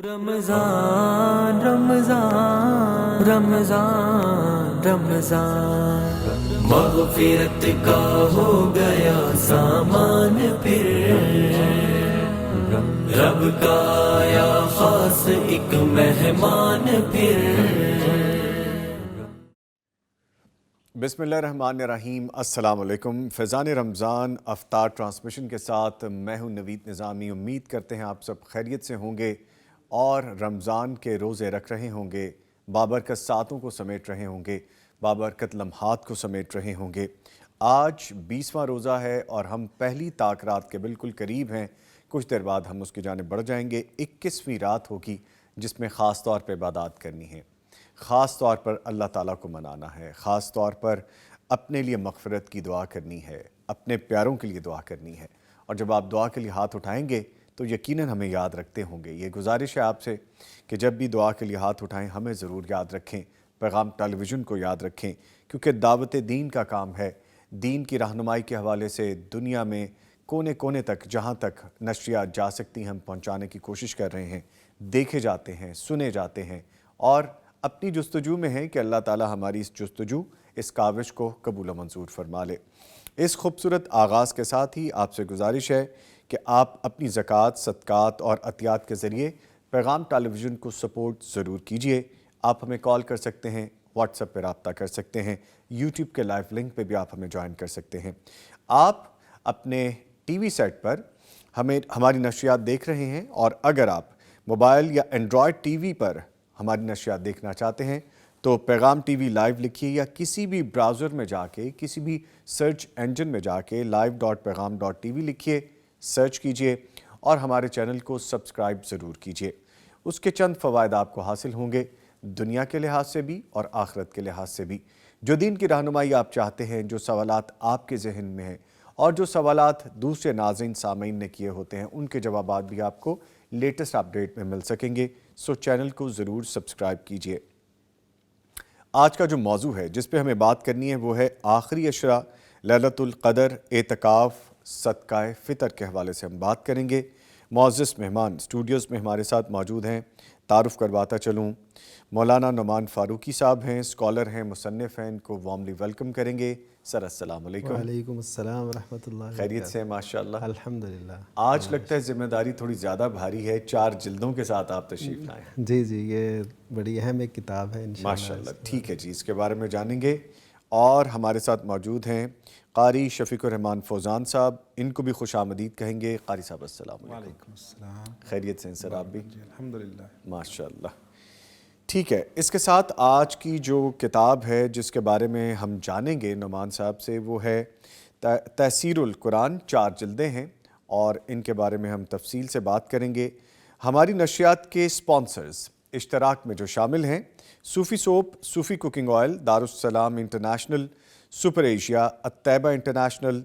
رمضان رمضان رمضان رمضان مغفرت کا ہو گیا سامان پھر رب کا آیا خاص ایک مہمان پھر۔ بسم اللہ الرحمن الرحیم۔ السلام علیکم۔ فیضان رمضان افطار ٹرانسمیشن کے ساتھ میں ہوں نوید نظامی۔ امید کرتے ہیں آپ سب خیریت سے ہوں گے اور رمضان کے روزے رکھ رہے ہوں گے، بابرکت ساعتوں کو سمیٹ رہے ہوں گے، بابرکت لمحات کو سمیٹ رہے ہوں گے۔ آج 20واں روزہ ہے اور ہم پہلی طاق رات کے بالکل قریب ہیں۔ کچھ دیر بعد ہم اس کی جانب بڑھ جائیں گے۔ 21ویں رات ہوگی جس میں خاص طور پہ عبادات کرنی ہے، خاص طور پر اللہ تعالیٰ کو منانا ہے، خاص طور پر اپنے لیے مغفرت کی دعا کرنی ہے، اپنے پیاروں کے لیے دعا کرنی ہے۔ اور جب آپ دعا کے لیے ہاتھ اٹھائیں گے تو یقیناً ہمیں یاد رکھتے ہوں گے۔ یہ گزارش ہے آپ سے کہ جب بھی دعا کے لیے ہاتھ اٹھائیں ہمیں ضرور یاد رکھیں، پیغام ٹیلی ویژن کو یاد رکھیں، کیونکہ دعوت دین کا کام ہے۔ دین کی رہنمائی کے حوالے سے دنیا میں کونے کونے تک جہاں تک نشریات جا سکتی ہیں ہم پہنچانے کی کوشش کر رہے ہیں، دیکھے جاتے ہیں، سنے جاتے ہیں اور اپنی جستجو میں ہے کہ اللہ تعالیٰ ہماری اس جستجو، اس کاوش کو قبول و منظور فرما لے۔ اس خوبصورت آغاز کے ساتھ ہی آپ سے گزارش ہے کہ آپ اپنی زکوٰۃ، صدقات اور عطیات کے ذریعے پیغام ٹیلی ویژن کو سپورٹ ضرور کیجئے۔ آپ ہمیں کال کر سکتے ہیں، واٹس ایپ پہ رابطہ کر سکتے ہیں، یوٹیوب کے لائیو لنک پہ بھی آپ ہمیں جوائن کر سکتے ہیں۔ آپ اپنے ٹی وی سیٹ پر ہماری نشریات دیکھ رہے ہیں اور اگر آپ موبائل یا اینڈرائڈ ٹی وی پر ہماری نشریات دیکھنا چاہتے ہیں تو پیغام ٹی وی لائیو لکھیے یا کسی بھی براؤزر میں جا کے، کسی بھی سرچ انجن میں جا کے live.pegham.tv لکھیے، سرچ کیجئے اور ہمارے چینل کو سبسکرائب ضرور کیجئے۔ اس کے چند فوائد آپ کو حاصل ہوں گے، دنیا کے لحاظ سے بھی اور آخرت کے لحاظ سے بھی۔ جو دین کی رہنمائی آپ چاہتے ہیں، جو سوالات آپ کے ذہن میں ہیں اور جو سوالات دوسرے ناظرین سامعین نے کیے ہوتے ہیں، ان کے جوابات بھی آپ کو لیٹسٹ اپڈیٹ میں مل سکیں گے، سو چینل کو ضرور سبسکرائب کیجئے۔ آج کا جو موضوع ہے جس پہ ہمیں بات کرنی ہے وہ ہے آخری عشرہ، لیلۃ القدر، اعتکاف، صدقہ فطر کے حوالے سے ہم بات کریں گے۔ معزز مہمان اسٹوڈیوز میں ہمارے ساتھ موجود ہیں، تعارف کرواتا چلوں، مولانا نعمان فاروقی صاحب ہیں، اسکالر ہیں، مصنف ہیں، ان کو وارملی ویلکم کریں گے۔ سر السلام علیکم۔ وعلیکم السلام ورحمۃ اللہ وبرکاتہ۔ خیریت سے ماشاءاللہ؟ الحمدللہ۔ آج لگتا ہے ذمہ داری تھوڑی زیادہ بھاری ہے، 4 جلدوں کے ساتھ آپ تشریف لائیں۔ جی جی، یہ بڑی اہم ایک کتاب ہے انشاءاللہ۔ ماشاءاللہ، ٹھیک ہے جی، اس کے بارے میں جانیں گے۔ اور ہمارے ساتھ موجود ہیں قاری شفیق الرحمان فوزان صاحب، ان کو بھی خوش آمدید کہیں گے۔ قاری صاحب السلام علیکم۔ وعلیکم السلام۔ خیریت سے ہیں سر آپ بھی؟ جی الحمدللہ۔ ماشاءاللہ، ٹھیک ہے۔ اس کے ساتھ آج کی جو کتاب ہے جس کے بارے میں ہم جانیں گے نعمان صاحب سے وہ ہے تیسیر القرآن، 4 جلدیں ہیں اور ان کے بارے میں ہم تفصیل سے بات کریں گے۔ ہماری نشریات کے سپانسرز اشتراک میں جو شامل ہیں: Sufi soap, Sufi cooking oil, Darussalam international, super Asia, Al Tayyiba international,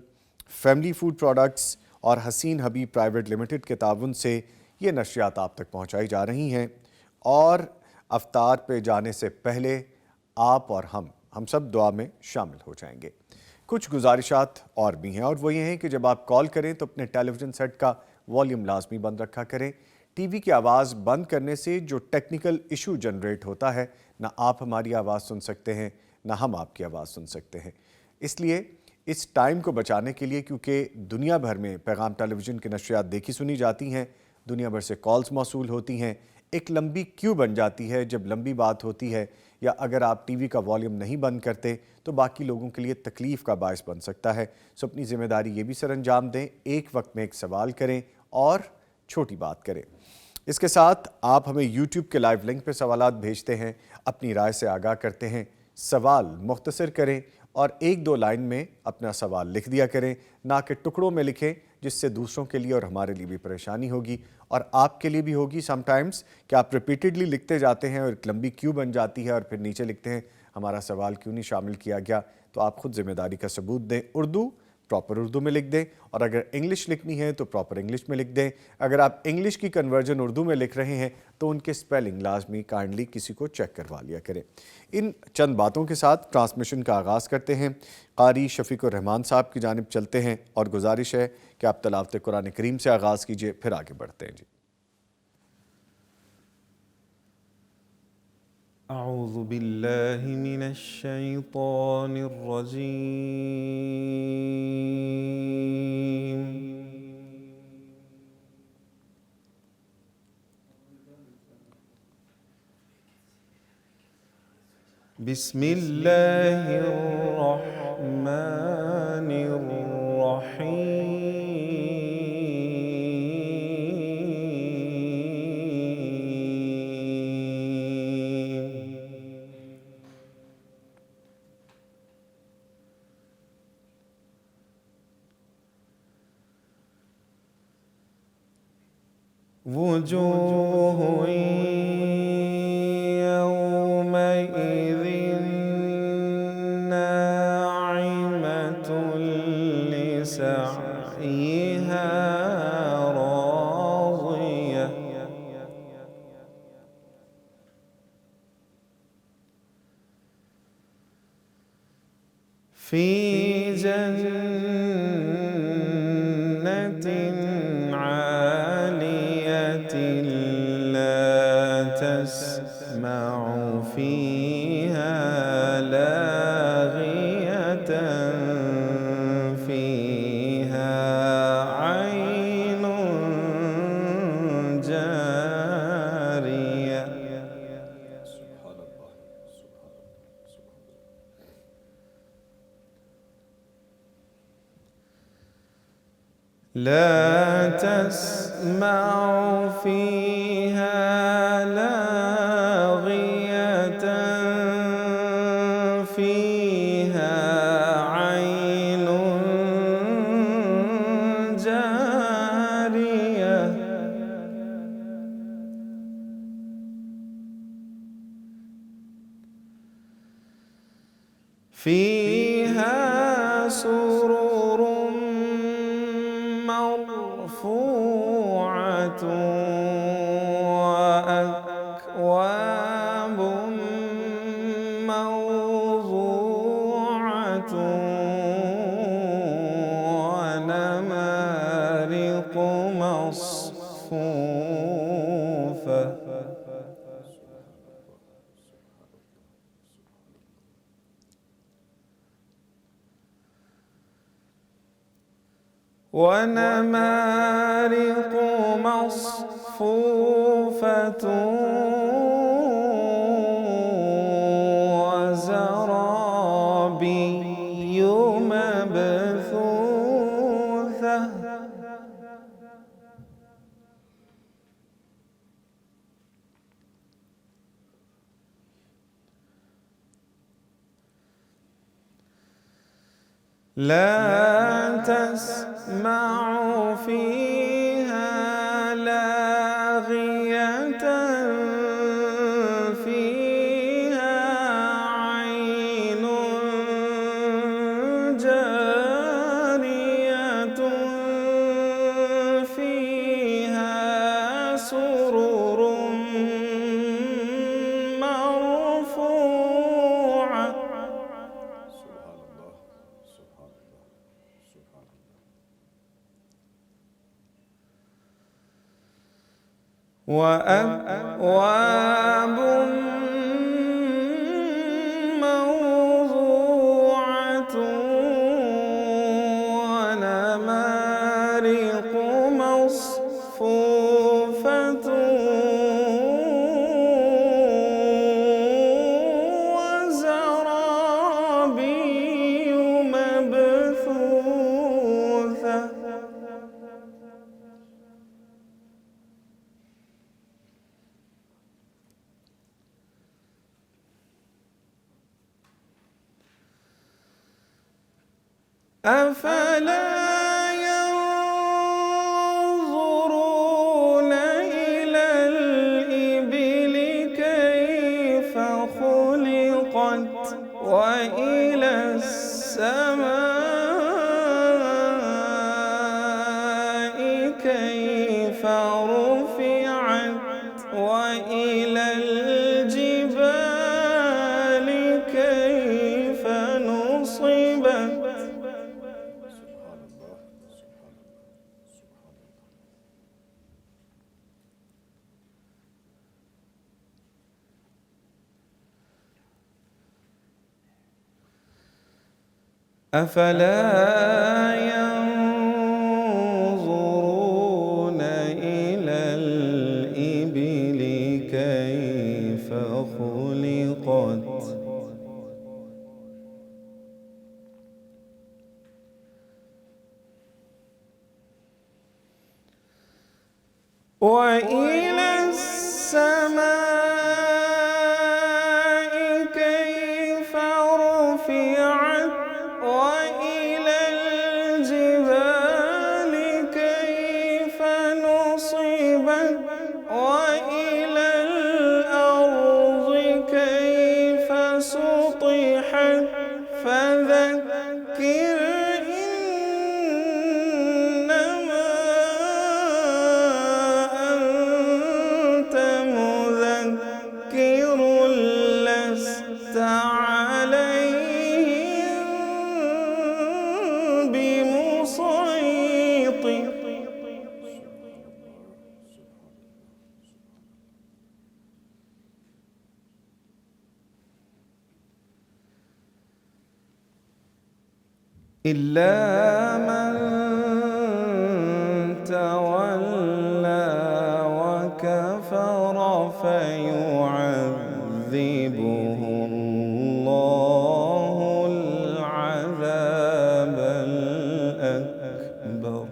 family food products اور حسین حبیب پرائیویٹ لمیٹڈ کے تعاون سے یہ نشریات آپ تک پہنچائی جا رہی ہیں۔ اور افطار پہ جانے سے پہلے آپ اور ہم سب دعا میں شامل ہو جائیں گے۔ کچھ گزارشات اور بھی ہیں اور وہ یہ ہیں کہ جب آپ کال کریں تو اپنے ٹیلی ویژن سیٹ کا والیوم لازمی بند رکھا کریں۔ ٹی وی کی آواز بند کرنے سے جو ٹیکنیکل ایشو جنریٹ ہوتا ہے، نہ آپ ہماری آواز سن سکتے ہیں نہ ہم آپ کی آواز سن سکتے ہیں۔ اس لیے اس ٹائم کو بچانے کے لیے، کیونکہ دنیا بھر میں پیغام ٹیلی ویژن کی نشریات دیکھی سنی جاتی ہیں، دنیا بھر سے کالز موصول ہوتی ہیں، ایک لمبی کیو بن جاتی ہے جب لمبی بات ہوتی ہے، یا اگر آپ ٹی وی کا والیوم نہیں بند کرتے تو باقی لوگوں کے لیے تکلیف کا باعث بن سکتا ہے۔ سو اپنی ذمہ داری یہ بھی سر انجام دیں، ایک وقت میں ایک سوال کریں اور چھوٹی بات کریں۔ اس کے ساتھ آپ ہمیں یوٹیوب کے لائیو لنک پہ سوالات بھیجتے ہیں، اپنی رائے سے آگاہ کرتے ہیں۔ سوال مختصر کریں اور 1-2 لائن میں اپنا سوال لکھ دیا کریں، نہ کہ ٹکڑوں میں لکھیں، جس سے دوسروں کے لیے اور ہمارے لیے بھی پریشانی ہوگی اور آپ کے لیے بھی ہوگی سم ٹائمز کہ آپ ریپیٹڈلی لکھتے جاتے ہیں اور ایک لمبی کیو بن جاتی ہے اور پھر نیچے لکھتے ہیں ہمارا سوال کیوں نہیں شامل کیا گیا۔ تو آپ خود ذمہ داری کا ثبوت دیں، اردو پراپر اردو میں لکھ دیں، اور اگر انگلش لکھنی ہے تو پراپر انگلش میں لکھ دیں۔ اگر آپ انگلش کی کنورژن اردو میں لکھ رہے ہیں تو ان کے سپیلنگ لازمی کائنڈلی کسی کو چیک کروا لیا کریں۔ ان چند باتوں کے ساتھ ٹرانسمیشن کا آغاز کرتے ہیں۔ قاری شفیق الرحمان صاحب کی جانب چلتے ہیں اور گزارش ہے کہ آپ تلاوت قرآن کریم سے آغاز کیجئے، پھر آگے بڑھتے ہیں۔ جی أعوذ بالله من الشيطان الرجيم. بسم الله الرحمن الرحيم. وجوه يومئذ ناعمة لسعيها راضية في جنة عالية لا تسمع فيها لاغية فيها عين جارية لا تسمع فيها لاغية فيها عين جارية فيها سرر مرفوعة وأكواب موضوعة ونمارق مصفوفة ونمارق مصفوفة وزرابي مبثوثة لا تسمع فيها لاغية فيها عين جارية فيها سرر مرفوعة وأكواب موضوعة ونمارق مصفوفة وزرابي مبثوثة أفلا ينظرون إلى الإبل كيف خلقت وإلى السماء كيف رفعت وإلى الجبال كيف نصبت أفلا ينظرون إلى الإبل كيف خلقت وإلى السماء كيف رفعت وإلى الجبال كيف نصبت وإلى الأرض كيف سطحت فذكر إنما أنت مذكر لست عليهم بمسيطر إلا من تولى وكفر فيعذبه الله العذاب الأكبر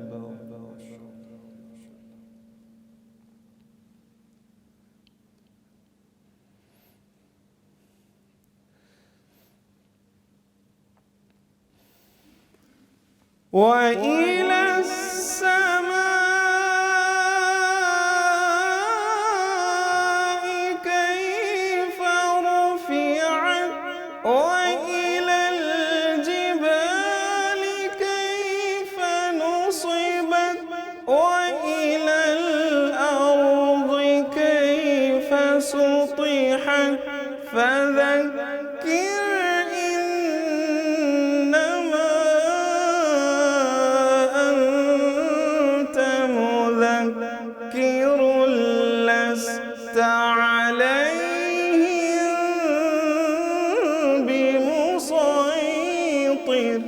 وإلى السماء كيف رفعت وإلى الجبال كيف نصبت وإلى الأرض كيف سطحت فذكر إنما أنت مذكر لست عليهم بمسيطر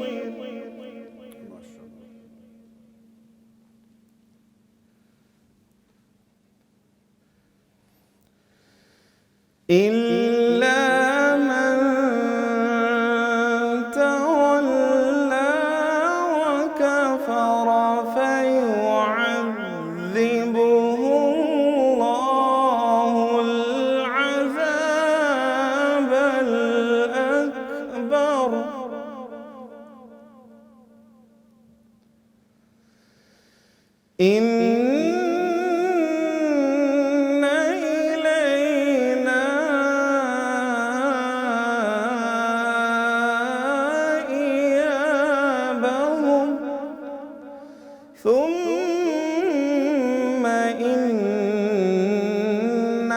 إلا من تولى وكفر فيعذبه الله العذاب الأكبر إن إلينا إيابهم ثم إن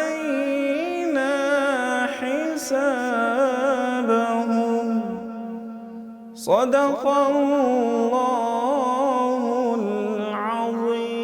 علينا حسابهم صدق الله العظيم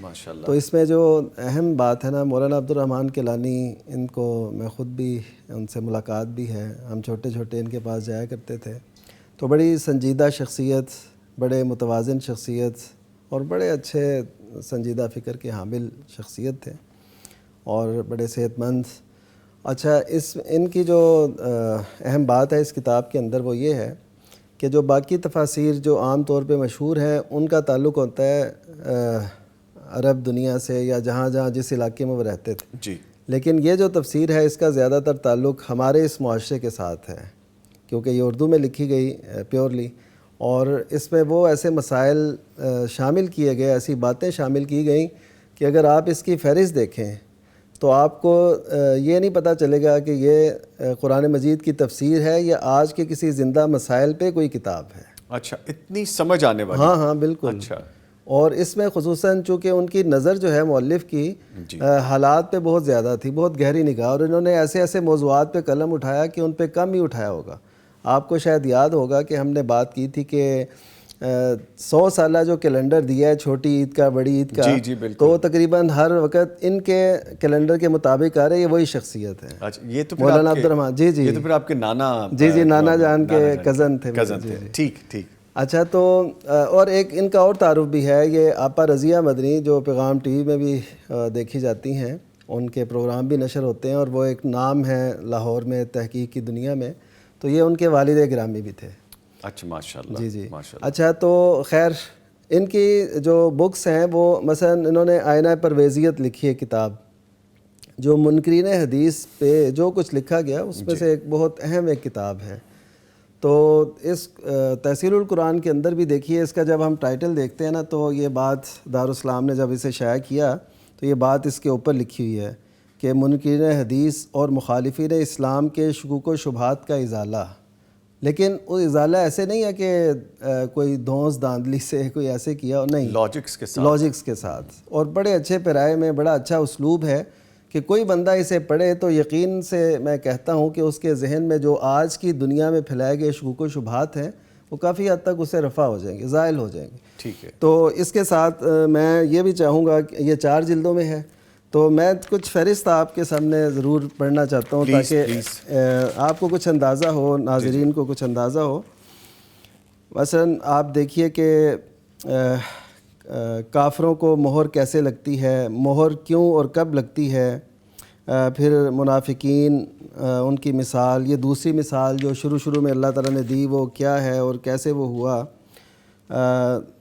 ماشاءاللہ. تو اس میں جو اہم بات ہے نا، مولانا عبدالرحمن کیلانی، ان کو میں خود بھی ان سے ملاقات بھی ہے، ہم چھوٹے چھوٹے ان کے پاس جایا کرتے تھے. تو بڑی سنجیدہ شخصیت، بڑے متوازن شخصیت اور بڑے اچھے سنجیدہ فکر کے حامل شخصیت تھے اور بڑے صحت مند. اچھا، ان کی جو اہم بات ہے اس کتاب کے اندر وہ یہ ہے کہ جو باقی تفاسیر جو عام طور پہ مشہور ہیں ان کا تعلق ہوتا ہے عرب دنیا سے یا جہاں جہاں جس علاقے میں وہ رہتے تھے. جی. لیکن یہ جو تفسیر ہے اس کا زیادہ تر تعلق ہمارے اس معاشرے کے ساتھ ہے، کیونکہ یہ اردو میں لکھی گئی پیورلی، اور اس میں وہ ایسے مسائل شامل کیے گئے، ایسی باتیں شامل کی گئیں کہ اگر آپ اس کی فہرست دیکھیں تو آپ کو یہ نہیں پتہ چلے گا کہ یہ قرآن مجید کی تفسیر ہے یا آج کے کسی زندہ مسائل پہ کوئی کتاب ہے. اچھا، اتنی سمجھ آنے والی. ہاں بالکل. اچھا. اور اس میں خصوصاً چونکہ ان کی نظر جو ہے مؤلف کی حالات پہ بہت زیادہ تھی، بہت گہری نگاہ، اور انہوں نے ایسے ایسے موضوعات پہ قلم اٹھایا کہ ان پہ کم ہی اٹھایا ہوگا. آپ کو شاید یاد ہوگا کہ ہم نے بات کی تھی کہ 100 سالہ جو کیلنڈر دیا ہے، چھوٹی عید کا، بڑی عید کا، جی بالکل، تو تقریباً ہر وقت ان کے کیلنڈر کے مطابق آ رہے، یہ وہی شخصیت ہے. اچھا، یہ تو مولانا عبدالرحمن. جی یہ تو پھر آپ کے نانا. جی نانا جان کے کزن تھے. ٹھیک. اچھا، تو اور ایک ان کا اور تعارف بھی ہے، یہ آپا رضیہ مدنی جو پیغام ٹی وی میں بھی دیکھی جاتی ہیں، ان کے پروگرام بھی نشر ہوتے ہیں اور وہ ایک نام ہے لاہور میں تحقیق کی دنیا میں. تو یہ ان کے والد گرامی بھی تھے. اچھا، ماشاءاللہ. جی ماشاءاللہ. اچھا، تو خیر ان کی جو بکس ہیں وہ مثلا انہوں نے آئینہ پرویزیت لکھی ہے کتاب، جو منکرین حدیث پہ جو کچھ لکھا گیا اس میں سے ایک بہت اہم ایک کتاب ہے. تو اس تحصیل القرآن کے اندر بھی دیکھیے، اس کا جب ہم ٹائٹل دیکھتے ہیں نا تو یہ بات دارالاسلام نے جب اسے شائع کیا تو یہ بات اس کے اوپر لکھی ہوئی ہے کہ منکرین حدیث اور مخالفین اسلام کے شکوک و شبہات کا ازالہ. لیکن وہ ازالہ ایسے نہیں ہے کہ کوئی دھونس دھاندلی سے کوئی ایسے کیا، نہیں، لاجکس کے ساتھ اور بڑے اچھے پیرائے میں بڑا اچھا اسلوب ہے کہ کوئی بندہ اسے پڑھے تو یقین سے میں کہتا ہوں کہ اس کے ذہن میں جو آج کی دنیا میں پھیلائے گئے شکوک و شبہات ہیں وہ کافی حد تک اسے رفع ہو جائیں گے، زائل ہو جائیں گے. ٹھیک ہے. تو اس کے ساتھ میں یہ بھی چاہوں گا کہ یہ 4 جلدوں میں ہے، تو میں کچھ فہرست آپ کے سامنے ضرور پڑھنا چاہتا ہوں تاکہ آپ کو کچھ اندازہ ہو، ناظرین کو کچھ اندازہ ہو. مثلا آپ دیکھیے کہ کافروں کو مہر کیسے لگتی ہے، مہر کیوں اور کب لگتی ہے. پھر منافقین، ان کی مثال، یہ دوسری مثال جو شروع میں اللہ تعالیٰ نے دی وہ کیا ہے اور کیسے وہ ہوا.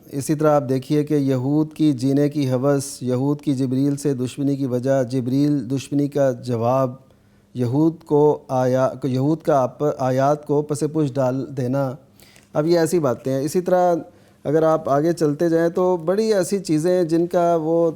اسی طرح آپ دیکھیے کہ یہود کی جینے کی ہوس، یہود کی جبریل سے دشمنی کی وجہ، جبریل دشمنی کا جواب، یہود کا آیات کو پس پش ڈال دینا. اب یہ ایسی باتیں ہیں. اسی طرح اگر آپ آگے چلتے جائیں تو بڑی ایسی چیزیں ہیں جن کا وہ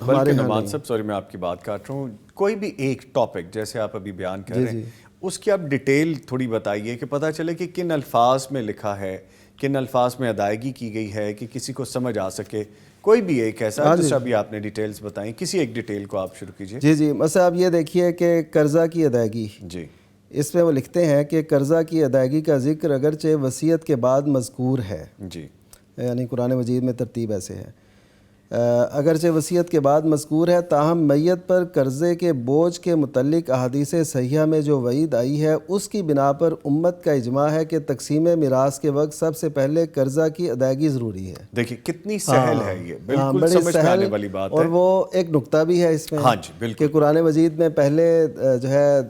ہمارے نعمان صاحب، سوری میں آپ کی بات کاٹ رہا ہوں، کوئی بھی ایک ٹاپک جیسے آپ ابھی بیان کر رہے ہیں اس کی آپ ڈیٹیل تھوڑی بتائیے کہ پتہ چلے کہ کن الفاظ میں لکھا ہے، کن الفاظ میں ادائیگی کی گئی ہے کہ کسی کو سمجھ آ سکے. کوئی بھی ایک ایسا جس ابھی آپ نے ڈیٹیلز بتائیں، کسی ایک ڈیٹیل کو آپ شروع کیجئے. جی مثلا آپ یہ دیکھیے کہ قرضہ کی ادائیگی. جی. اس میں وہ لکھتے ہیں کہ قرضہ کی ادائیگی کا ذکر اگرچہ وصیت کے بعد مذکور ہے. جی. یعنی قرآن مجید میں ترتیب ایسے ہے، اگرچہ وصیت کے بعد مذکور ہے، تاہم میت پر قرضے کے بوجھ کے متعلق احادیث صحیحہ میں جو وعید آئی ہے اس کی بنا پر امت کا اجماع ہے کہ تقسیم میراث کے وقت سب سے پہلے قرضہ کی ادائیگی ضروری ہے. دیکھیے کتنی سہل ہے یہ، بالکل سمجھ میں آنے والی بات ہے. اور وہ ایک نقطہ بھی ہے اس میں کہ قرآن مجید میں پہلے جو ہے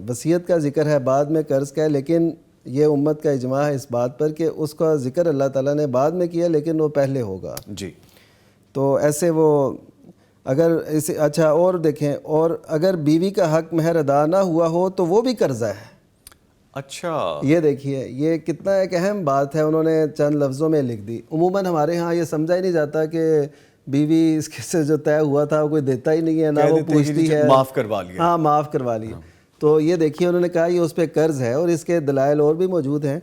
وصیت کا ذکر ہے، بعد میں قرض کا ہے، لیکن یہ امت کا اجماع ہے اس بات پر کہ اس کا ذکر اللہ تعالیٰ نے بعد میں کیا لیکن وہ پہلے ہوگا. جی. تو ایسے وہ اگر اسے اچھا اور دیکھیں، اور اگر بیوی کا حق مہر ادا نہ ہوا ہو تو وہ بھی قرضہ ہے. اچھا، یہ دیکھیے یہ کتنا ایک اہم بات ہے، انہوں نے چند لفظوں میں لکھ دی. عموماً ہمارے ہاں یہ سمجھا ہی نہیں جاتا کہ بیوی اس کے سے جو طے ہوا تھا وہ کوئی دیتا ہی نہیں ہے، نہ وہ پوچھتی ہے، معاف کروا لیا. ہاں معاف کروا لیا. تو یہ دیکھیے انہوں نے کہا یہ اس پہ قرض ہے، اور اس کے دلائل اور بھی موجود ہیں.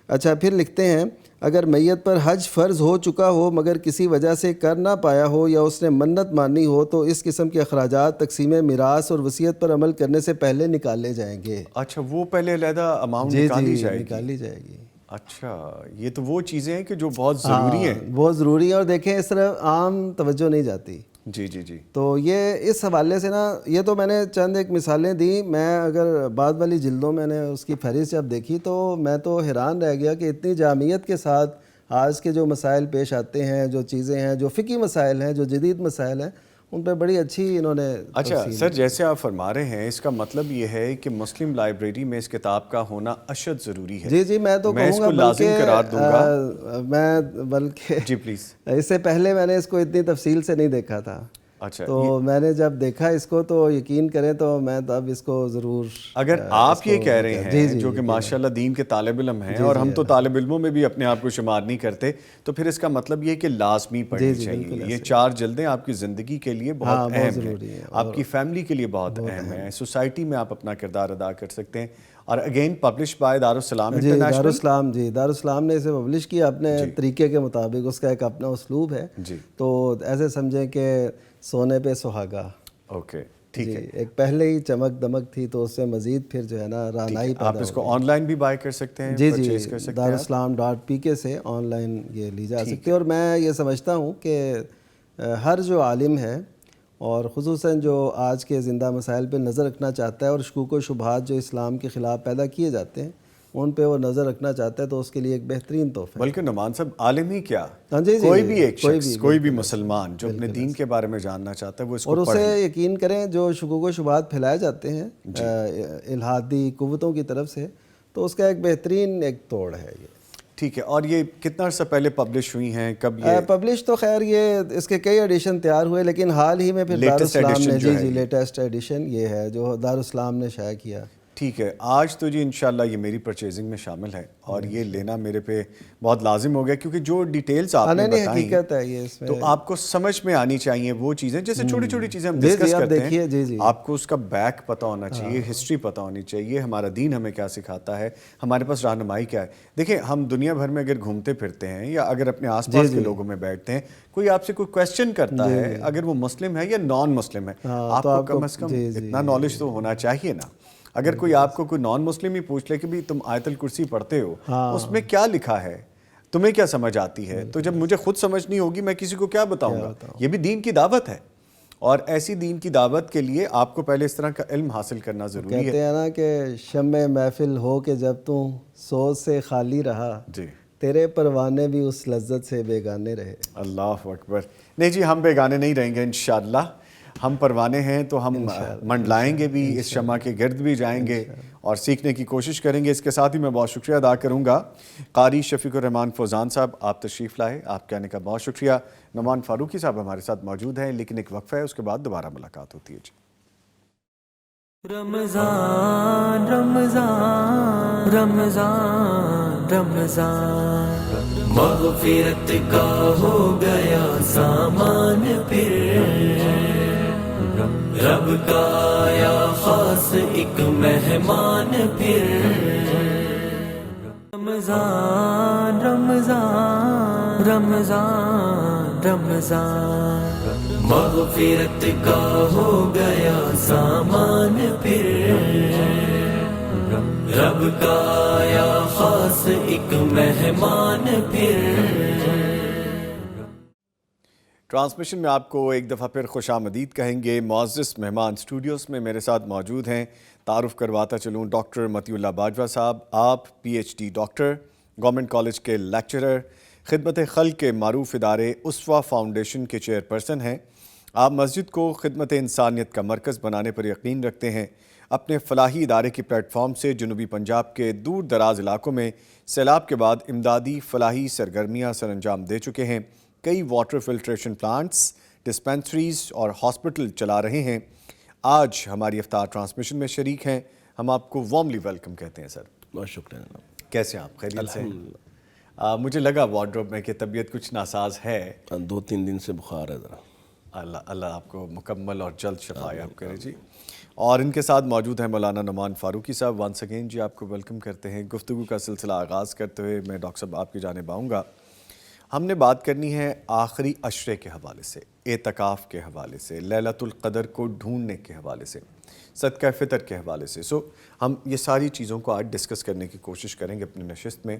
اچھا، پھر لکھتے ہیں اگر میت پر حج فرض ہو چکا ہو مگر کسی وجہ سے کر نہ پایا ہو یا اس نے منت مانی ہو تو اس قسم کے اخراجات تقسیم میراث اور وصیت پر عمل کرنے سے پہلے نکالے جائیں گے. اچھا، وہ پہلے علیحدہ اماؤنٹ نکالی جائے گی. نکالی جائے گی. اچھا، یہ تو وہ چیزیں ہیں کہ جو بہت ضروری ہیں. بہت ضروری ہے، اور دیکھیں اس طرح عام توجہ نہیں جاتی. جی جی جی. تو یہ اس حوالے سے نا، یہ تو میں نے چند ایک مثالیں دی. میں اگر بعد والی جلدوں میں نے اس کی فہرست جب دیکھی تو میں تو حیران رہ گیا کہ اتنی جامعیت کے ساتھ آج کے جو مسائل پیش آتے ہیں، جو چیزیں ہیں، جو فقہی مسائل ہیں، جو جدید مسائل ہیں، ان پہ بڑی اچھی انہوں نے. اچھا سر، جیسے آپ فرما رہے ہیں، اس کا مطلب یہ ہے کہ مسلم لائبریری میں اس کتاب کا ہونا اشد ضروری ہے. جی میں تو میں اس کہوں کو گا، لازم قرار دوں گا. میں بلکہ جی پلیز. اس سے پہلے میں نے اس کو اتنی تفصیل سے نہیں دیکھا تھا. اچھا، تو میں نے جب دیکھا اس کو تو یقین کریں تو میں اب اس کو ضرور. اگر آپ یہ کہہ رہے ہیں جو کہ ماشاءاللہ دین کے طالب علم ہیں، اور ہم تو طالب علموں میں بھی اپنے آپ کو شمار نہیں کرتے، تو پھر اس کا مطلب یہ کہ لازمی پڑھنی چاہیے. یہ 4 جلدیں آپ کی زندگی کے لیے بہت اہم ہیں، آپ کی فیملی کے لیے بہت اہم ہیں، سوسائٹی میں آپ اپنا کردار ادا کر سکتے ہیں. اور اگین پبلش بائی دارالسلام انٹرنیشنل. دارالسلام، جی دارالسلام نے اسے پبلش کیا اپنے طریقے کے مطابق. اس کا ایک اپنا اسلوب ہے. تو ایسے سمجھیں کہ سونے پہ سہاگا. اوکے ٹھیک ہے. ایک پہلے ہی چمک دمک تھی تو اس سے مزید پھر جو ہے نا رانائی پیدا. آپ اس کو آن لائن بھی بائی کر سکتے ہیں، پرچیز کر سکتے ہیں. darussalam.pk سے آن لائن یہ لی جا سکتی ہے. اور میں یہ سمجھتا ہوں کہ ہر جو عالم ہے، اور خصوصاً جو آج کے زندہ مسائل پہ نظر رکھنا چاہتا ہے، اور شکوک و شبہات جو اسلام کے خلاف پیدا کیے جاتے ہیں ان پہ وہ نظر رکھنا چاہتا ہے، تو اس کے لیے ایک بہترین تحفہ. بلکہ نعمان صاحب، عالم ہی کیا، کوئی بھی ایک شخص، کوئی بھی مسلمان جو اپنے دین کے بارے میں جاننا چاہتا ہے وہ اس کو اور اسے یقین کریں جو شکوک و شبہات پھیلائے جاتے ہیں الہادی قوتوں کی طرف سے، تو اس کا ایک بہترین ایک توڑ ہے یہ. ٹھیک ہے. اور یہ کتنا عرصہ پہلے پبلش ہوئی ہیں؟ کب یہ پبلش؟ تو خیر یہ اس کے کئی ایڈیشن تیار ہوئے، لیکن حال ہی میں پھر دارالسلام نے لیٹسٹ ایڈیشن یہ ہے جو دارالسلام نے شائع کیا. ٹھیک ہے. آج تو جی انشاءاللہ یہ میری پرچیزنگ میں شامل ہے، اور یہ لینا میرے پہ بہت لازم ہو گیا، کیونکہ جو ڈیٹیلز آپ نے بتائیں حقیقت ہے یہ اس میں، تو آپ کو سمجھ میں آنی چاہیے وہ چیزیں، جیسے چھوٹی چھوٹی چیزیں ہم ڈسکس کرتے ہیں. آپ کو اس کا بیک پتہ ہونا چاہیے، ہسٹری پتہ ہونی چاہیے، ہمارا دین ہمیں کیا سکھاتا ہے، ہمارے پاس رہنمائی کیا ہے. دیکھیں، ہم دنیا بھر میں اگر گھومتے پھرتے ہیں یا اگر اپنے آس پاس کے لوگوں میں بیٹھتے ہیں، کوئی آپ سے کوئی کویسچن کرتا ہے، اگر وہ مسلم ہے یا نان مسلم ہے، آپ کو کم از کم اتنا نالج تو ہونا چاہیے نا. اگر کوئی آپ کو کوئی نان مسلم ہی پوچھ لے کہ بھی تم آیت الکرسی پڑھتے ہو، اس میں کیا لکھا ہے، تمہیں کیا سمجھ آتی ہے، تو جب مجھے خود سمجھ نہیں ہوگی میں کسی کو کیا بتاؤں گا. یہ بھی دین کی دعوت ہے، اور ایسی دین کی دعوت کے لیے آپ کو پہلے اس طرح کا علم حاصل کرنا ضروری ہے. کہتے ہیں نا کہ شمع محفل ہو کہ جب تم سوز سے خالی رہا، جی تیرے پروانے بھی اس لذت سے بیگانے رہے. اللہ اکبر. نہیں جی، ہم بیگانے نہیں رہیں گے انشاءاللہ. ہم پروانے ہیں تو ہم منڈلائیں گے بھی، اس شمع کے گرد بھی جائیں گے اور سیکھنے کی کوشش کریں گے. اس کے ساتھ ہی میں بہت شکریہ ادا کروں گا قاری شفیق الرحمان فوزان صاحب، آپ تشریف لائے، آپ کے آنے کا بہت شکریہ. نعمان فاروقی صاحب ہمارے ساتھ موجود ہیں، لیکن ایک وقفہ ہے، اس کے بعد دوبارہ ملاقات ہوتی ہے. جی رمضان رمضان رمضان رمضان، مغفرت کا ہو گیا سامان پھر، رب کا آیا خاص ایک مہمان پھر. رمضان رمضان رمضان رمضان، مغفرت کا ہو گیا سامان پھر، رب کا آیا خاص ایک مہمان پھر. ٹرانسمیشن میں آپ کو ایک دفعہ پھر خوش آمدید کہیں گے. معزز مہمان اسٹوڈیوز میں میرے ساتھ موجود ہیں. تعارف کرواتا چلوں، ڈاکٹر متی اللہ باجوہ صاحب، آپ PhD ڈاکٹر، گورنمنٹ کالج کے لیکچرر، خدمت خلق کے معروف ادارے اسوا فاؤنڈیشن کے چیئرپرسن ہیں. آپ مسجد کو خدمت انسانیت کا مرکز بنانے پر یقین رکھتے ہیں. اپنے فلاحی ادارے کی پلیٹ فارم سے جنوبی پنجاب کے دور دراز علاقوں میں سیلاب کے بعد امدادی فلاحی سرگرمیاں سر انجام دے چکے ہیں. کئی واٹر فلٹریشن پلانٹس، ڈسپینسریز اور ہاسپٹل چلا رہے ہیں. آج ہماری افطار ٹرانسمیشن میں شریک ہیں. ہم آپ کو وارملی ویلکم کہتے ہیں سر. بہت شکریہ جناب. کیسے ہیں آپ؟ خیریت سے؟ مجھے لگا وارڈروب میں کہ طبیعت کچھ ناساز ہے. 2-3 دن سے بخار ہے ذرا. اللہ آپ کو مکمل اور جلد شفا یاب کرے جی. اور ان کے ساتھ موجود ہیں مولانا نعمان فاروقی صاحب. ونس اگین جی آپ کو ویلکم کرتے ہیں. گفتگو کا سلسلہ آغاز کرتے ہوئے میں ڈاکٹر صاحب آپ کی جانب آؤں گا. ہم نے بات کرنی ہے آخری عشرے کے حوالے سے، اعتکاف کے حوالے سے، لیلۃ القدر کو ڈھونڈنے کے حوالے سے، صدقہ فطر کے حوالے سے. ہم یہ ساری چیزوں کو آج ڈسکس کرنے کی کوشش کریں گے اپنی نشست میں.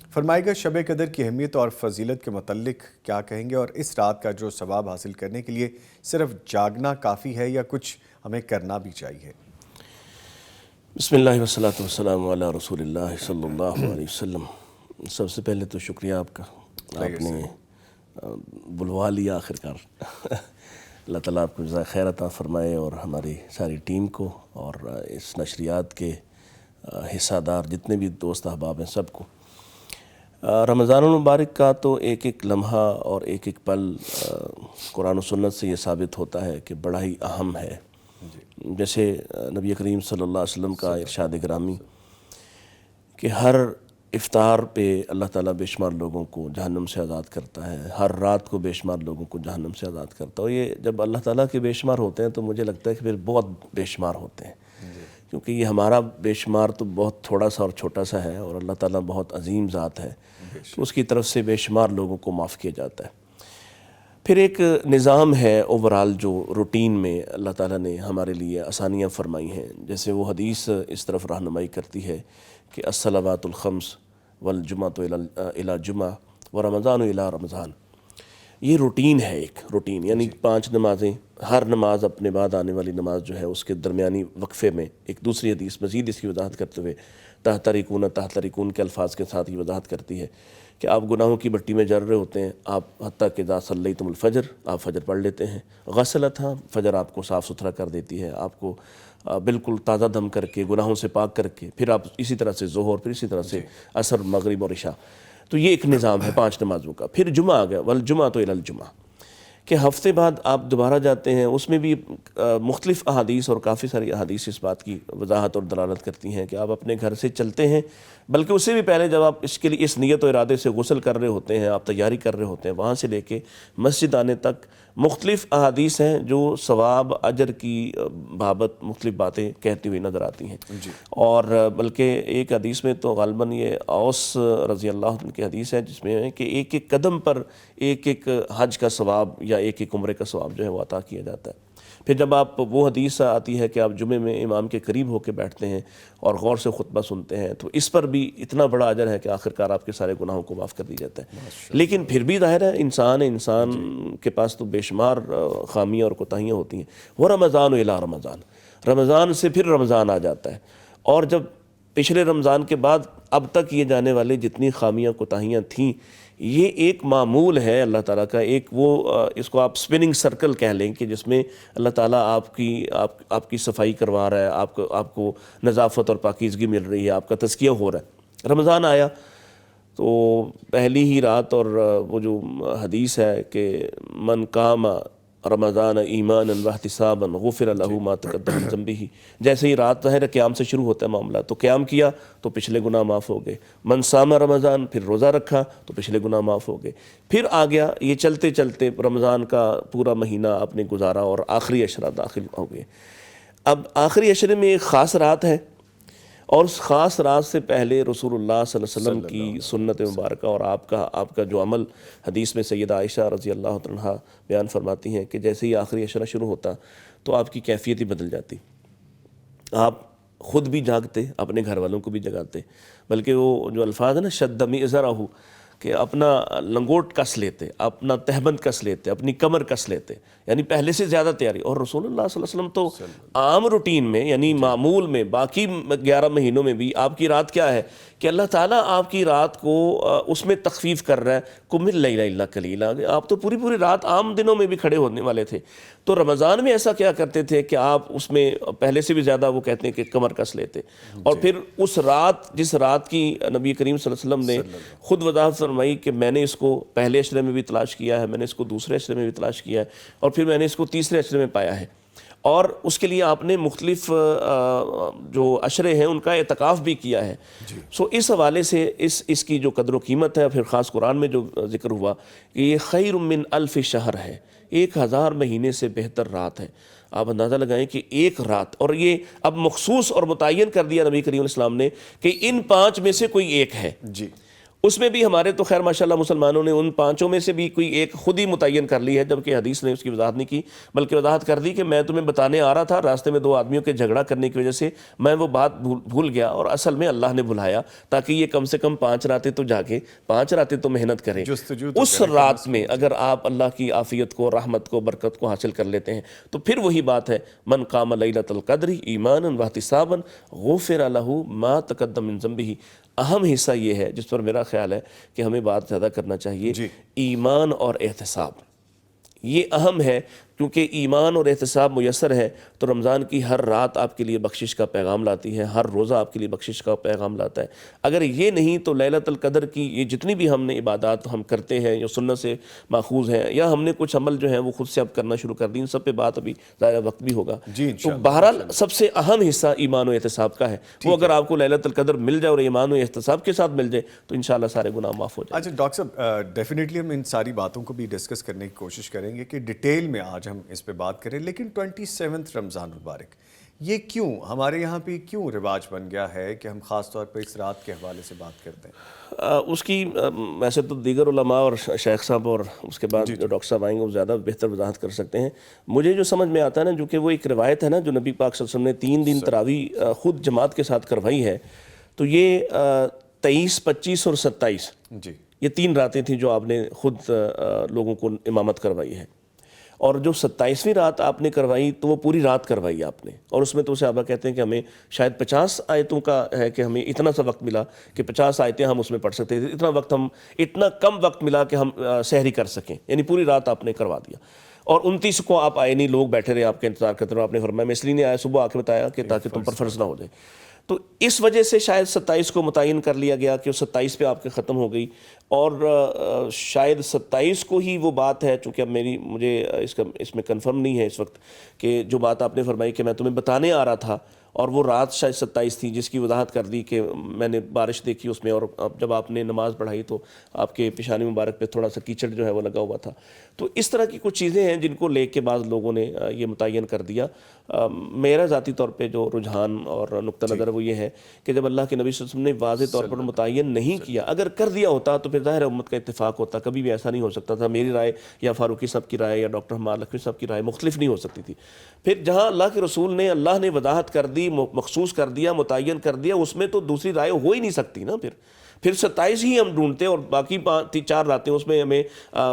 فرمائے گا شب قدر کی اہمیت اور فضیلت کے متعلق کیا کہیں گے، اور اس رات کا جو ثواب حاصل کرنے کے لیے صرف جاگنا کافی ہے یا کچھ ہمیں کرنا بھی چاہیے؟ بسم اللہ والصلاۃ والسلام علی رسول اللہ صلی اللہ علیہ وسلم۔ سب سے پہلے تو شکریہ آپ کا، آپ نے بلوا لیا آخر کار۔ اللہ تعالیٰ آپ کو جزائے خیر عطا فرمائے، اور ہماری ساری ٹیم کو اور اس نشریات کے حصہ دار جتنے بھی دوست احباب ہیں سب کو۔ رمضان المبارک کا تو ایک ایک لمحہ اور ایک ایک پل قرآن و سنت سے یہ ثابت ہوتا ہے کہ بڑا ہی اہم ہے۔ جیسے نبی کریم صلی اللہ علیہ وسلم کا ارشاد گرامی کہ ہر افطار پہ اللہ تعالیٰ بے شمار لوگوں کو جہنم سے آزاد کرتا ہے، ہر رات کو بے شمار لوگوں کو جہنم سے آزاد کرتا ہے۔ اور یہ جب اللہ تعالیٰ کے بے شمار ہوتے ہیں تو مجھے لگتا ہے کہ پھر بہت بے شمار ہوتے ہیں، کیونکہ یہ ہمارا بے شمار تو بہت تھوڑا سا اور چھوٹا سا ہے، اور اللہ تعالیٰ بہت عظیم ذات ہے، اس کی طرف سے بے شمار لوگوں کو معاف کیا جاتا ہے۔ پھر ایک نظام ہے اوورال جو روٹین میں اللہ تعالیٰ نے ہمارے لیے آسانیاں فرمائی ہیں، جیسے وہ حدیث اس طرف رہنمائی کرتی ہے کہ الصلوات الخمس والجمعۃ الی جمعہ ورمضان الی رمضان۔ یہ روٹین ہے، ایک روٹین، یعنی 5 نمازیں، ہر نماز اپنے بعد آنے والی نماز جو ہے اس کے درمیانی وقفے میں ایک دوسری حدیث مزید اس کی وضاحت کرتے ہوئے تحترکون کے الفاظ کے ساتھ یہ وضاحت کرتی ہے کہ آپ گناہوں کی بٹی میں جر رہے ہوتے ہیں، آپ حتیٰ کہ اذا صلیتم الفجر، آپ فجر پڑھ لیتے ہیں، غسلتھا، فجر آپ کو صاف ستھرا کر دیتی ہے، آپ کو بالکل تازہ دم کر کے گناہوں سے پاک کر کے، پھر آپ اسی طرح سے ظہر، پھر اسی طرح سے عصر، مغرب اور عشاء۔ تو یہ ایک نظام ہے 5 نمازوں کا۔ پھر جمعہ آ گیا، والجمعۃ الی الجمعہ، کہ ہفتے بعد آپ دوبارہ جاتے ہیں۔ اس میں بھی مختلف احادیث اور کافی ساری احادیث اس بات کی وضاحت اور دلالت کرتی ہیں کہ آپ اپنے گھر سے چلتے ہیں، بلکہ اس سے بھی پہلے جب آپ اس کے لیے اس نیت و ارادے سے غسل کر رہے ہوتے ہیں، آپ تیاری کر رہے ہوتے ہیں، وہاں سے لے کے مسجد آنے تک مختلف احادیث ہیں جو ثواب اجر کی بابت مختلف باتیں کہتی ہوئی نظر آتی ہیں۔ اور بلکہ ایک حدیث میں تو غالباً یہ اوس رضی اللہ عنہ کی حدیث ہے، جس میں ہے کہ ایک ایک قدم پر ایک ایک حج کا ثواب یا ایک ایک عمرے کا ثواب جو ہے وہ عطا کیا جاتا ہے۔ پھر جب آپ وہ حدیث آتی ہے کہ آپ جمعے میں امام کے قریب ہو کے بیٹھتے ہیں اور غور سے خطبہ سنتے ہیں، تو اس پر بھی اتنا بڑا اجر ہے کہ آخر کار آپ کے سارے گناہوں کو معاف کر دیا جاتا ہے۔ لیکن پھر بھی ظاہر ہے انسان کے پاس تو بے شمار خامیاں اور کوتاہیاں ہوتی ہیں۔ وہ رمضان الی رمضان، رمضان سے پھر رمضان آ جاتا ہے، اور جب پچھلے رمضان کے بعد اب تک یہ جانے والے جتنی خامیاں کوتاہیاں تھیں، یہ ایک معمول ہے اللہ تعالیٰ کا، ایک وہ اس کو آپ سپننگ سرکل کہہ لیں کہ جس میں اللہ تعالیٰ آپ کی صفائی کروا رہا ہے، آپ کو نظافت اور پاکیزگی مل رہی ہے، آپ کا تزکیہ ہو رہا ہے۔ رمضان آیا تو پہلی ہی رات، اور وہ جو حدیث ہے کہ من قام رمضان ایمانا واحتسابا غفر له ما تقدم من ذنبه، جیسے ہی رات ظاہر قیام سے شروع ہوتا ہے معاملہ، تو قیام کیا تو پچھلے گناہ معاف ہو گئے۔ من صام رمضان، پھر روزہ رکھا تو پچھلے گناہ معاف ہو گئے۔ پھر آ گیا یہ چلتے چلتے رمضان کا پورا مہینہ آپ نے گزارا اور آخری عشرہ داخل ہو گئے۔ اب آخری عشرے میں ایک خاص رات ہے، اور اس خاص رات سے پہلے رسول اللہ صلی اللہ علیہ وسلم کی سنت مبارکہ اور آپ کا جو عمل، حدیث میں سیدہ عائشہ رضی اللہ عنہا بیان فرماتی ہیں کہ جیسے ہی آخری عشرہ شروع ہوتا تو آپ کی کیفیت ہی بدل جاتی، آپ خود بھی جاگتے، اپنے گھر والوں کو بھی جگاتے، بلکہ وہ جو الفاظ ہیں نا شد مئزرہ، کہ اپنا لنگوٹ کس لیتے، اپنا تہبند کس لیتے، اپنی کمر کس لیتے، یعنی پہلے سے زیادہ تیاری۔ اور رسول اللہ صلی اللہ علیہ وسلم تو عام روٹین میں، یعنی معمول میں، باقی 11 مہینوں میں بھی آپ کی رات کیا ہے کہ اللہ تعالیٰ آپ کی رات کو اس میں تخفیف کر رہا ہے، قم اللیل الا قلیلا۔ آپ تو پوری رات عام دنوں میں بھی کھڑے ہونے والے تھے، تو رمضان میں ایسا کیا کرتے تھے کہ آپ اس میں پہلے سے بھی زیادہ وہ کہتے ہیں کہ کمر کس لیتے، اور پھر اس رات، جس رات کی نبی کریم صلی اللہ علیہ وسلم نے خود وضاحت فرمائی کہ میں نے اس کو پہلے عشرے میں بھی تلاش کیا ہے، میں نے اس کو دوسرے عشرے میں بھی تلاش کیا ہے، اور پھر میں نے اس کو تیسرے عشرے میں پایا ہے، اور اس کے لیے آپ نے مختلف جو عشرے ہیں ان کا اعتکاف بھی کیا ہے۔ سو اس حوالے سے اس کی جو قدر و قیمت ہے، پھر خاص قرآن میں جو ذکر ہوا کہ یہ خیر من الف شہر ہے، 1000 مہینے سے بہتر رات ہے۔ آپ اندازہ لگائیں کہ ایک رات، اور یہ اب مخصوص اور متعین کر دیا نبی کریم علیہ السلام نے کہ ان 5 میں سے کوئی ایک ہے، اس میں بھی ہمارے تو خیر ماشاءاللہ مسلمانوں نے ان 5 میں سے بھی کوئی ایک خود ہی متعین کر لی ہے، جبکہ حدیث نے اس کی وضاحت نہیں کی، بلکہ وضاحت کر دی کہ میں تمہیں بتانے آ رہا تھا، راستے میں 2 آدمیوں کے جھگڑا کرنے کی وجہ سے میں وہ بات بھول گیا، اور اصل میں اللہ نے بلایا تاکہ یہ کم سے کم 5 راتیں تو جاگے، 5 راتیں تو محنت کریں۔ جستجو تو اس رات میں اگر آپ اللہ کی عافیت کو، رحمت کو، برکت کو حاصل کر لیتے ہیں تو پھر وہی بات ہے، من قام لیلۃ القدر ایمانا واحتسابا غفر لہ ما تقدم من ذنبہ۔ اہم حصہ یہ ہے جس پر میرا خیال ہے کہ ہمیں بات زیادہ کرنا چاہیے، ایمان اور احتساب، یہ اہم ہے، کیونکہ ایمان اور احتساب میسر ہے تو رمضان کی ہر رات آپ کے لیے بخشش کا پیغام لاتی ہے، ہر روزہ آپ کے لیے بخشش کا پیغام لاتا ہے۔ اگر یہ نہیں تو لیلۃ القدر کی یہ جتنی بھی ہم نے عبادات ہم کرتے ہیں یا سنت سے ماخوذ ہیں، یا ہم نے کچھ عمل جو ہیں وہ خود سے اب کرنا شروع کر دی، ان سب پہ بات ابھی ظاہر وقت بھی ہوگا۔ تو بہرحال سب سے اہم حصہ ایمان و احتساب کا ہے، وہ اگر آپ کو لیلۃ القدر مل جائے اور ایمان و احتساب کے ساتھ مل جائے تو انشاءاللہ سارے گناہ معاف ہو جائیں۔ اچھا ڈاکٹر صاحب، ڈیفینیٹلی ہم ان ساری باتوں کو بھی ڈسکس کرنے کی کوشش کریں گے کہ ڈیٹیل میں آج ہم اس پہ بات کریں، لیکن 27 رمضان مبارک یہ کیوں ہمارے یہاں پہ کیوں رواج بن گیا ہے کہ ہم خاص طور پہ اس رات کے حوالے سے بات کرتے ہیں؟ اس کی ویسے تو دیگر علماء اور شیخ صاحب اور اس کے بعد جو ڈاکٹر صاحب آئیں گے وہ زیادہ بہتر وضاحت کر سکتے ہیں۔ مجھے جو سمجھ میں آتا ہے نا، جو کہ وہ ایک روایت ہے نا جو نبی پاک صلی اللہ علیہ وسلم نے 3 دن تراویح خود جماعت کے ساتھ کروائی ہے، تو یہ 23، 25 اور 27 یہ 3 راتیں تھیں جو آپ نے خود لوگوں کو امامت کروائی ہے، اور جو 27ویں رات آپ نے کروائی تو وہ پوری رات کروائی آپ نے، اور اس میں تو صحابہ کہتے ہیں کہ ہمیں شاید 50 آیتوں کا ہے کہ ہمیں اتنا سا وقت ملا کہ 50 آیتیں ہم اس میں پڑھ سکتے تھے، اتنا کم وقت ملا کہ ہم سحری کر سکیں، یعنی پوری رات آپ نے کروا دیا۔ اور 29 کو آپ آئے نہیں، لوگ بیٹھے رہے آپ کا انتظار کرتے رہے، آپ نے فرمایا میں اس لیے نہیں آیا، صبح آ کے بتایا کہ تاکہ تم پر فرض نہ ہو جائے۔ تو اس وجہ سے شاید 27 کو متعین کر لیا گیا کہ 27 پہ آپ کے ختم ہو گئی، اور شاید 27 کو ہی وہ بات ہے، چونکہ اب مجھے اس میں کنفرم نہیں ہے اس وقت، کہ جو بات آپ نے فرمائی کہ میں تمہیں بتانے آ رہا تھا، اور وہ رات شاید 27 تھی جس کی وضاحت کر دی کہ میں نے بارش دیکھی اس میں، اور جب آپ نے نماز پڑھائی تو آپ کے پیشانی مبارک پہ تھوڑا سا کیچڑ جو ہے وہ لگا ہوا تھا۔ تو اس طرح کی کچھ چیزیں ہیں جن کو لے کے بعض لوگوں نے یہ متعین کر دیا۔ میرا ذاتی طور پہ جو رجحان اور نقطہ نظر وہ یہ ہے کہ جب اللہ کے نبی صلی اللہ علیہ وسلم نے واضح طور پر متعین نہیں کیا، اگر کر دیا ہوتا تو پھر ظاہر امت کا اتفاق ہوتا، کبھی بھی ایسا نہیں ہو سکتا تھا میری رائے یا فاروقی صاحب کی رائے یا ڈاکٹر حماد لکھوی صاحب کی رائے مختلف نہیں ہو سکتی تھی۔ پھر جہاں اللہ کے رسول نے، اللہ نے وضاحت کر دی، مخصوص کر دیا، متعین کر دیا، اس میں تو دوسری رائے ہو ہی نہیں سکتی نا۔ پھر 27 ہی ہم ڈھونڈتے اور باقی 4 راتیں اس میں ہمیں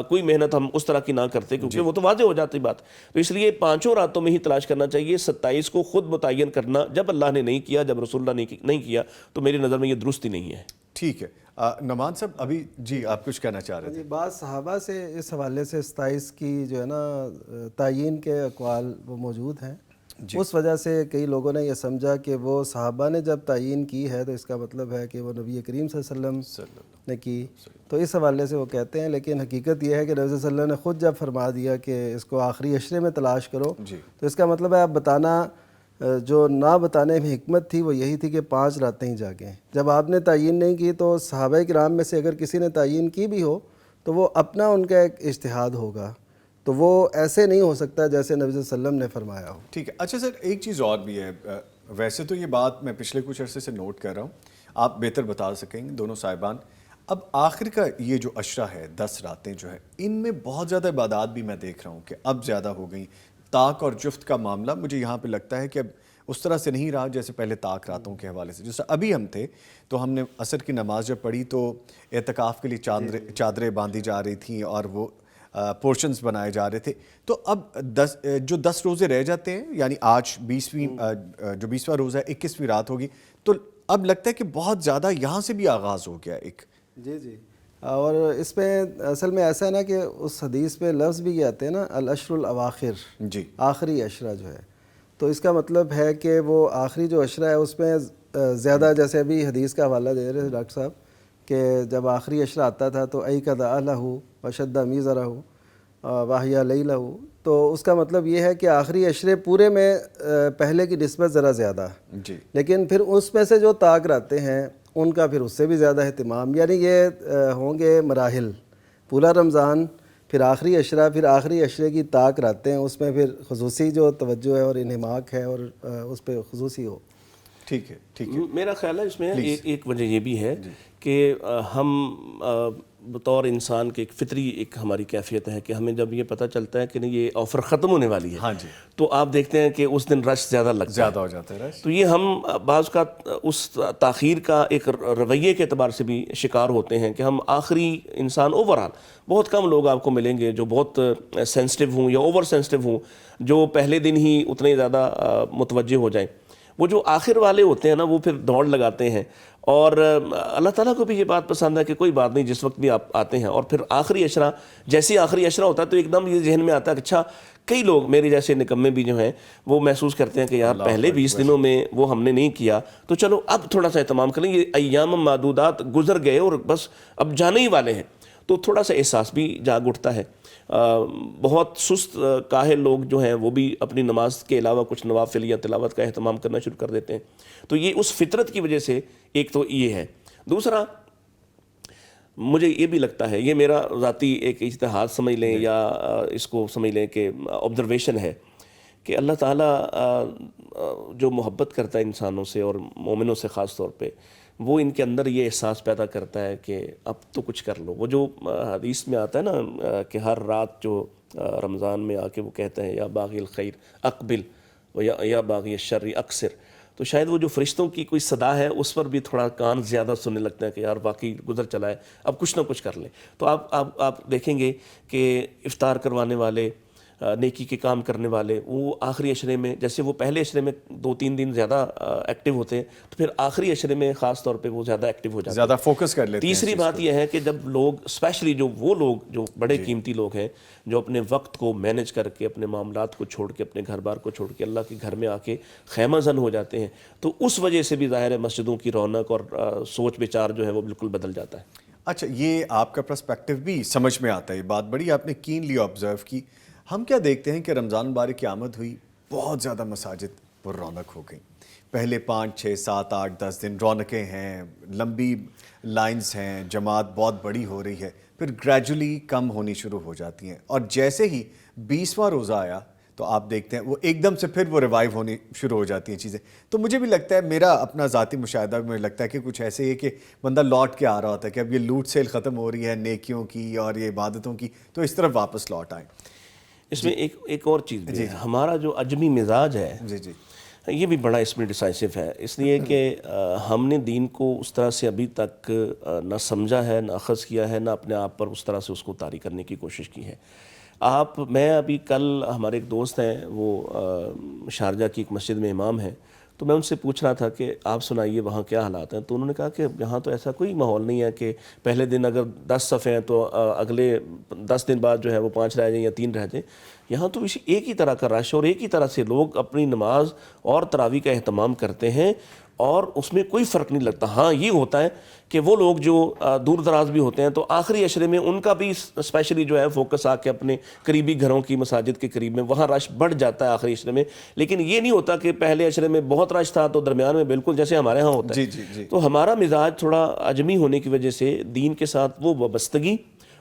کوئی محنت ہم اس طرح کی نہ کرتے، کیونکہ وہ تو واضح ہو جاتی بات۔ تو اس لیے 5 راتوں میں ہی تلاش کرنا چاہیے، 27 کو خود متعین کرنا جب اللہ نے نہیں کیا، جب رسول اللہ نے نہیں کیا، تو میری نظر میں یہ درست ہی نہیں ہے۔ ٹھیک ہے نعمان صاحب، ابھی جی آپ کچھ کہنا چاہ رہے تھے؟ بعض صحابہ سے اس حوالے سے 27 کی جو ہے نا تعیین کے اقوال وہ موجود ہیں، اس وجہ سے کئی لوگوں نے یہ سمجھا کہ وہ صحابہ نے جب تعیین کی ہے تو اس کا مطلب ہے کہ وہ نبی کریم صلی اللہ علیہ وسلم نے کی، تو اس حوالے سے وہ کہتے ہیں۔ لیکن حقیقت یہ ہے کہ نبی صلی اللہ علیہ وسلم نے خود جب فرما دیا کہ اس کو آخری عشرے میں تلاش کرو، تو اس کا مطلب ہے آپ بتانا، جو نہ بتانے میں حکمت تھی وہ یہی تھی کہ 5 راتیں ہی جاگیں۔ جب آپ نے تعیین نہیں کی تو صحابہ کرام میں سے اگر کسی نے تعیین کی بھی ہو تو وہ اپنا ان کا ایک اجتہاد ہوگا، تو وہ ایسے نہیں ہو سکتا جیسے نبی صلی اللہ علیہ وسلم نے فرمایا ہو۔ ٹھیک ہے۔ اچھا سر، ایک چیز اور بھی ہے، ویسے تو یہ بات میں پچھلے کچھ عرصے سے نوٹ کر رہا ہوں، آپ بہتر بتا سکیں گے دونوں صاحبان، اب آخر کا یہ جو عشرہ ہے، 10 راتیں جو ہے، ان میں بہت زیادہ عبادات بھی میں دیکھ رہا ہوں کہ اب زیادہ ہو گئیں۔ طاق اور جفت کا معاملہ مجھے یہاں پہ لگتا ہے کہ اب اس طرح سے نہیں رہا جیسے پہلے طاق راتوں کے حوالے سے۔ جیسے ابھی ہم تھے تو ہم نے عصر کی نماز جب پڑھی تو اعتکاف کے لیے چادریں باندھی جا رہی تھیں اور وہ پورشنز بنائے جا رہے تھے، تو اب 10 روزے رہ جاتے ہیں، یعنی آج 20واں روزہ ہے، 21ویں رات ہوگی، تو اب لگتا ہے کہ بہت زیادہ یہاں سے بھی آغاز ہو گیا ایک۔ جی اور اس میں اصل میں ایسا ہے نا کہ اس حدیث میں لفظ بھی یہ آتے ہیں نا، العشر الاواخر، آخری عشرہ جو ہے، تو اس کا مطلب ہے کہ وہ آخری جو عشرہ ہے اس میں زیادہ، جیسے ابھی حدیث کا حوالہ دے رہے تھے ڈاکٹر صاحب کہ جب آخری عشرہ آتا تھا تو ایقظ اہلہ وشد میزرہ واحیا لیلہ، تو اس کا مطلب یہ ہے کہ آخری عشرے پورے میں پہلے کی نسبت ذرا زیادہ، لیکن پھر اس میں سے جو طاق راتیں ہیں ان کا پھر اس سے بھی زیادہ اہتمام، یعنی یہ ہوں گے مراحل، پورا رمضان، پھر آخری عشرہ، پھر آخری عشرے کی طاق راتیں، اس میں پھر خصوصی جو توجہ ہے اور انہماک ہے اور اس پہ خصوصی ہو۔ ٹھیک ہے میرا خیال ہے اس میں ایک وجہ یہ بھی ہے کہ ہم بطور انسان کے ایک فطری ایک ہماری کیفیت ہے کہ ہمیں جب یہ پتہ چلتا ہے کہ نہیں یہ آفر ختم ہونے والی ہے، ہاں جی، تو آپ دیکھتے ہیں کہ اس دن رش زیادہ لگتا ہے، زیادہ ہو جاتا ہے رش. تو یہ ہم بعض کا اس تاخیر کا ایک رویے کے اعتبار سے بھی شکار ہوتے ہیں کہ ہم آخری انسان اوورآل بہت کم لوگ آپ کو ملیں گے جو بہت سینسٹیو ہوں یا اوور سینسٹیو ہوں، جو پہلے دن ہی اتنے زیادہ متوجہ ہو جائیں. وہ جو آخر والے ہوتے ہیں نا وہ پھر دوڑ لگاتے ہیں، اور اللہ تعالیٰ کو بھی یہ بات پسند ہے کہ کوئی بات نہیں جس وقت بھی آپ آتے ہیں. اور پھر آخری عشرہ، جیسے آخری عشرہ ہوتا ہے تو ایک دم یہ ذہن میں آتا ہے کہ اچھا کئی لوگ میرے جیسے نکمے بھی جو ہیں وہ محسوس کرتے ہیں کہ یار پہلے 20 دنوں میں وہ ہم نے نہیں کیا تو چلو اب تھوڑا سا اہتمام کریں، یہ ایام معدودات گزر گئے اور بس اب جانے ہی والے ہیں، تو تھوڑا سا احساس بھی جاگ اٹھتا ہے. بہت سست کاہل لوگ جو ہیں وہ بھی اپنی نماز کے علاوہ کچھ نوافل یا تلاوت کا اہتمام کرنا شروع کر دیتے ہیں. تو یہ اس فطرت کی وجہ سے ایک تو یہ ہے. دوسرا مجھے یہ بھی لگتا ہے، یہ میرا ذاتی ایک اجتہاد سمجھ لیں یا اس کو سمجھ لیں کہ آبزرویشن ہے، کہ اللہ تعالیٰ جو محبت کرتا ہے انسانوں سے اور مومنوں سے خاص طور پہ، وہ ان کے اندر یہ احساس پیدا کرتا ہے کہ اب تو کچھ کر لو. وہ جو حدیث میں آتا ہے نا کہ ہر رات جو رمضان میں آ کے وہ کہتے ہیں یا باغی الخیر اقبل و یا باغی الشر اکثر، تو شاید وہ جو فرشتوں کی کوئی صدا ہے اس پر بھی تھوڑا کان زیادہ سننے لگتا ہے کہ یار باقی گزر چلا ہے اب کچھ نہ کچھ کر لیں. تو آپ دیکھیں گے کہ افطار کروانے والے، نیکی کے کام کرنے والے، وہ آخری عشرے میں، جیسے وہ پہلے عشرے میں 2-3 دن زیادہ ایکٹیو ہوتے ہیں تو پھر آخری عشرے میں خاص طور پہ وہ زیادہ ایکٹیو ہو جاتے ہیں، زیادہ فوکس کر لیتے ہیں. تیسری بات یہ ہے کہ جب لوگ اسپیشلی وہ لوگ جو بڑے قیمتی لوگ ہیں، جو اپنے وقت کو مینج کر کے اپنے معاملات کو چھوڑ کے اپنے گھر بار کو چھوڑ کے اللہ کے گھر میں آ کے خیمہ زن ہو جاتے ہیں، تو اس وجہ سے بھی ظاہر ہے مسجدوں کی رونق اور سوچ بچار جو ہے وہ بالکل بدل جاتا ہے. اچھا، یہ آپ کا پرسپیکٹیو بھی سمجھ میں آتا ہے، یہ بات بڑی آپ نے کینلی آبزرو کی. ہم کیا دیکھتے ہیں کہ رمضان مبارک کی آمد ہوئی، بہت زیادہ مساجد پر رونق ہو گئی. پہلے 5 6 7 8 10 دن رونقیں ہیں، لمبی لائنز ہیں، جماعت بہت بڑی ہو رہی ہے، پھر گریجولی کم ہونی شروع ہو جاتی ہیں. اور جیسے ہی 20واں روزہ آیا تو آپ دیکھتے ہیں وہ ایک دم سے پھر وہ ریوائیو ہونی شروع ہو جاتی ہیں چیزیں. تو مجھے بھی لگتا ہے، میرا اپنا ذاتی مشاہدہ مجھے لگتا ہے کہ کچھ ایسے ہی ہے کہ بندہ لوٹ کے آ رہا ہوتا ہے کہ اب یہ لوٹ سیل ختم ہو رہی ہے نیکیوں کی اور یہ عبادتوں کی، تو اس طرف واپس لوٹ آئیں. اس میں ایک اور چیز بھی ہے، ہمارا جو عجمی مزاج ہے جی یہ بھی بڑا اس میں ڈیسائسو ہے، اس لیے کہ ہم نے دین کو اس طرح سے ابھی تک نہ سمجھا ہے، نہ اخذ کیا ہے، نہ اپنے آپ پر اس طرح سے اس کو طاری کرنے کی کوشش کی ہے. میں ابھی کل ہمارے ایک دوست ہیں، وہ شارجہ کی ایک مسجد میں امام ہیں، تو میں ان سے پوچھ رہا تھا کہ آپ سنائیے وہاں کیا حالات ہیں. تو انہوں نے کہا کہ یہاں تو ایسا کوئی ماحول نہیں ہے کہ پہلے دن اگر 10 صفیں ہیں تو اگلے 10 دن بعد جو ہے وہ 5 رہ جائیں یا 3 رہ جائیں. یہاں تو ایک ہی طرح کا رش اور ایک ہی طرح سے لوگ اپنی نماز اور تراویح کا اہتمام کرتے ہیں اور اس میں کوئی فرق نہیں لگتا. ہاں یہ ہوتا ہے کہ وہ لوگ جو دور دراز بھی ہوتے ہیں تو آخری عشرے میں ان کا بھی اسپیشلی جو ہے فوکس آ کے اپنے قریبی گھروں کی مساجد کے قریب میں وہاں رش بڑھ جاتا ہے آخری عشرے میں. لیکن یہ نہیں ہوتا کہ پہلے عشرے میں بہت رش تھا تو درمیان میں بالکل جیسے ہمارے ہاں ہوتا ہے. تو ہمارا مزاج تھوڑا عجمی ہونے کی وجہ سے دین کے ساتھ وہ وابستگی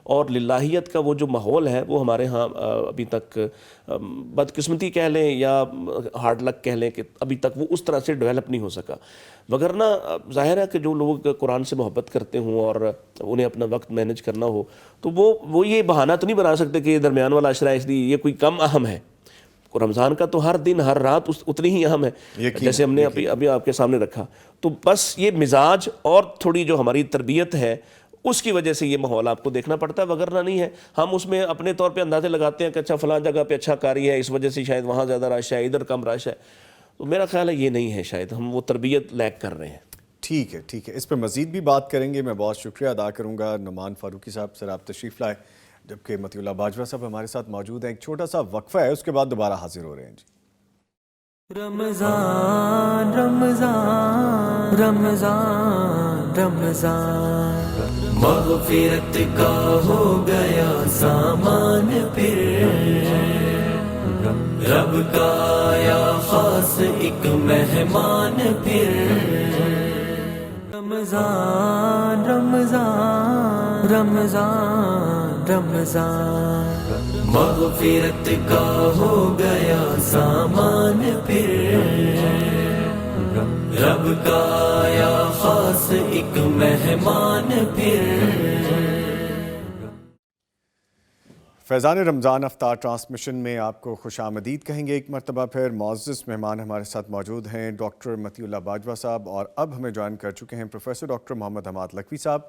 اور للہیت کا وہ جو ماحول ہے وہ ہمارے ہاں ابھی تک بدقسمتی کہہ لیں یا ہارڈ لک کہہ لیں کہ ابھی تک وہ اس طرح سے ڈیولپ نہیں ہو سکا. وگرنہ ظاہر ہے کہ جو لوگ قرآن سے محبت کرتے ہوں اور انہیں اپنا وقت مینج کرنا ہو تو وہ یہ بہانہ تو نہیں بنا سکتے کہ یہ درمیان والا عشرہ ہے اس لیے یہ کوئی کم اہم ہے. رمضان کا تو ہر دن ہر رات اتنی ہی اہم ہے جیسے ہم نے ابھی آپ کے سامنے رکھا. تو بس یہ مزاج اور تھوڑی جو ہماری تربیت ہے اس کی وجہ سے یہ ماحول آپ کو دیکھنا پڑتا ہے، وگرنہ نہیں ہے. ہم اس میں اپنے طور پہ اندازے لگاتے ہیں کہ اچھا فلاں جگہ پہ اچھا کاری ہے اس وجہ سے شاید وہاں زیادہ رش ہے ادھر کم رش ہے. تو میرا خیال ہے یہ نہیں ہے، شاید ہم وہ تربیت لیک کر رہے ہیں. ٹھیک ہے، اس پہ مزید بھی بات کریں گے. میں بہت شکریہ ادا کروں گا نعمان فاروقی صاحب، سر آپ تشریف لائے، جبکہ مطیع اللہ باجوہ صاحب ہمارے ساتھ موجود ہیں. ایک چھوٹا سا وقفہ ہے، اس کے بعد دوبارہ حاضر ہو رہے ہیں. جی رمضان رمضان رمضان رمضان مغفرت کا ہو گیا سامان، پھر رب کا آیا خاص ایک مہمان، پھر رمضان رمضان رمضان رمضان مغفرت کا ہو گیا سامان، پھر رب کا آیا خاص ایک مہمان پھر. فیضان رمضان افطار ٹرانسمیشن میں آپ کو خوش آمدید کہیں گے ایک مرتبہ پھر. معزز مہمان ہمارے ساتھ موجود ہیں ڈاکٹر متی اللہ باجوہ صاحب، اور اب ہمیں جوائن کر چکے ہیں professor doctor Muhammad Hammad Lakhvi sahib,